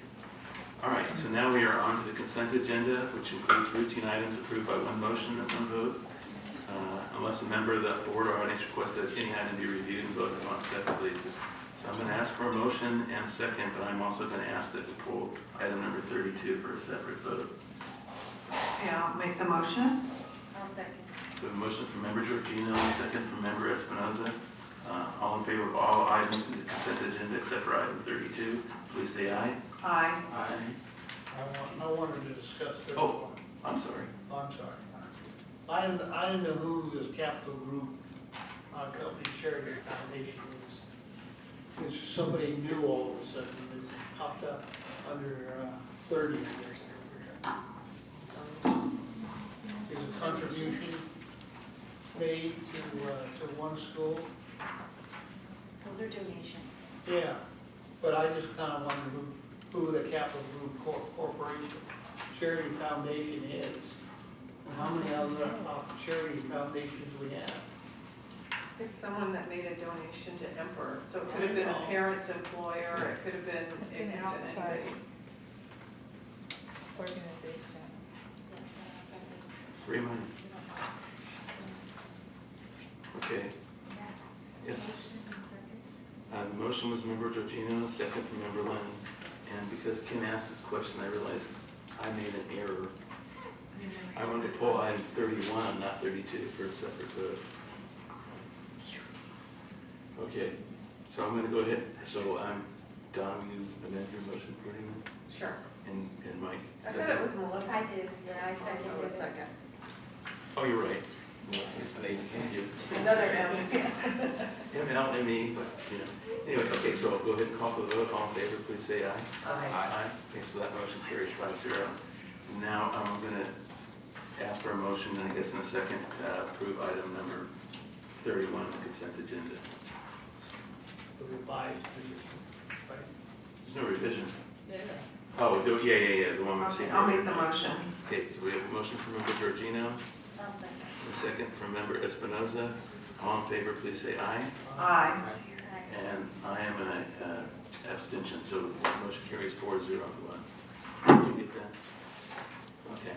All right, so now we are on to the consent agenda, which includes routine items approved by one motion and one vote. Unless a member of the board or audience requests that any item be reviewed and voted on separately. So I'm going to ask for a motion and a second, but I'm also going to ask that we pull item number 32 for a separate vote. Yeah, I'll make the motion. I'll second. We have a motion from member Georgino and a second from member Espinoza. All in favor of all items in the consent agenda except for item 32, please say aye. Aye. Aye. I wanted to discuss. Oh, I'm sorry. Oh, I'm sorry. I didn't know who this Capital Group Company Charity Foundation is. It's somebody new all of a sudden that popped up under 30. Is a contribution made to one school? Those are donations. Yeah, but I just kind of wonder who the Capital Group Corporation Charity Foundation is, and how many other charity foundations we have. It's someone that made a donation to Emperor, so it could have been a parent's employer, it could have been. It's an outside organization. Free money. Okay. Yes. The motion was member Georgino, second from member Lynn. And because Kim asked this question, I realized I made an error. I wanted to pull item 31, not 32, for a separate vote. Okay, so I'm going to go ahead. So Don, will you amend your motion for me? Sure. And Mike? I thought it was Melissa. I did, yeah, I seconded Also a it. second. Oh, you're right. Melissa's name, thank you. Another M. MLME, but, you know. Anyway, okay, so I'll go ahead and call for the vote. All in favor, please say aye. Aye. Okay, so that motion carries 5-0. Now, I'm going to ask for a motion, and I guess in a second, approve item number 31 on the consent agenda. The revised position, right? There's no revision. Yeah. Oh, yeah, the one we're seeing. I'll make the motion. Okay, so we have a motion from member Georgino, I'll second. a second from member Espinoza. All in favor, please say aye. Aye. And I am an abstention, so the motion carries 4-0 to 1. Did you get that? Okay.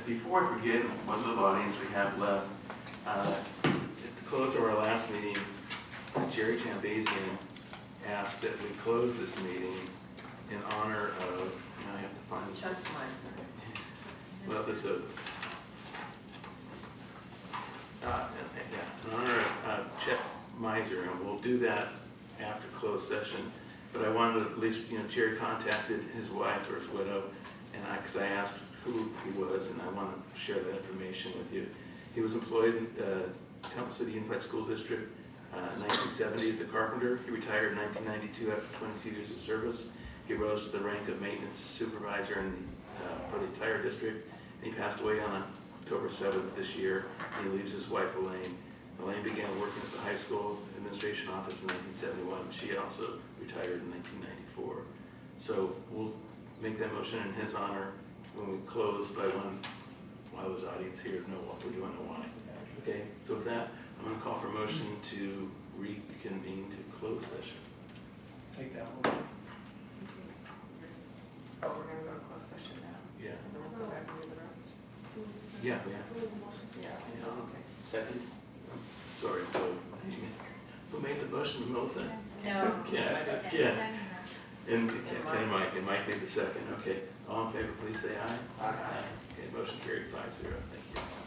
Before I forget, what little audience we have left, at the close of our last meeting, Jerry Chambazian asked that we close this meeting in honor of, now I have to find this. Chuck Meisner. Well, there's a, in honor of Chet Miser, and we'll do that after closed session. But I wanted to at least, Jerry contacted his wife or his widow, and because I asked who he was, and I want to share that information with you. He was employed in Temple City Unified School District in 1970 as a carpenter. He retired in 1992 after 22 years of service. He rose to the rank of maintenance supervisor for the entire district, and he passed away on October 7th this year. He leaves his wife, Elaine. Elaine began working at the high school administration office in 1971. She also retired in 1994. So we'll make that motion in his honor when we close, but I want those audience here to know what we're doing and why. Okay, so with that, I'm going to call for a motion to reconvene to closed session. Take that one. Oh, we're gonna go to closed session now. Yeah. And then we'll go back and do the rest. Yeah. Yeah, okay. Second? Sorry, so who made the motion, Melissa? No. Ken. And Mike, and Mike made the second. Okay, all in favor, please say aye. Aye. Okay, motion carried 5-0. Thank you.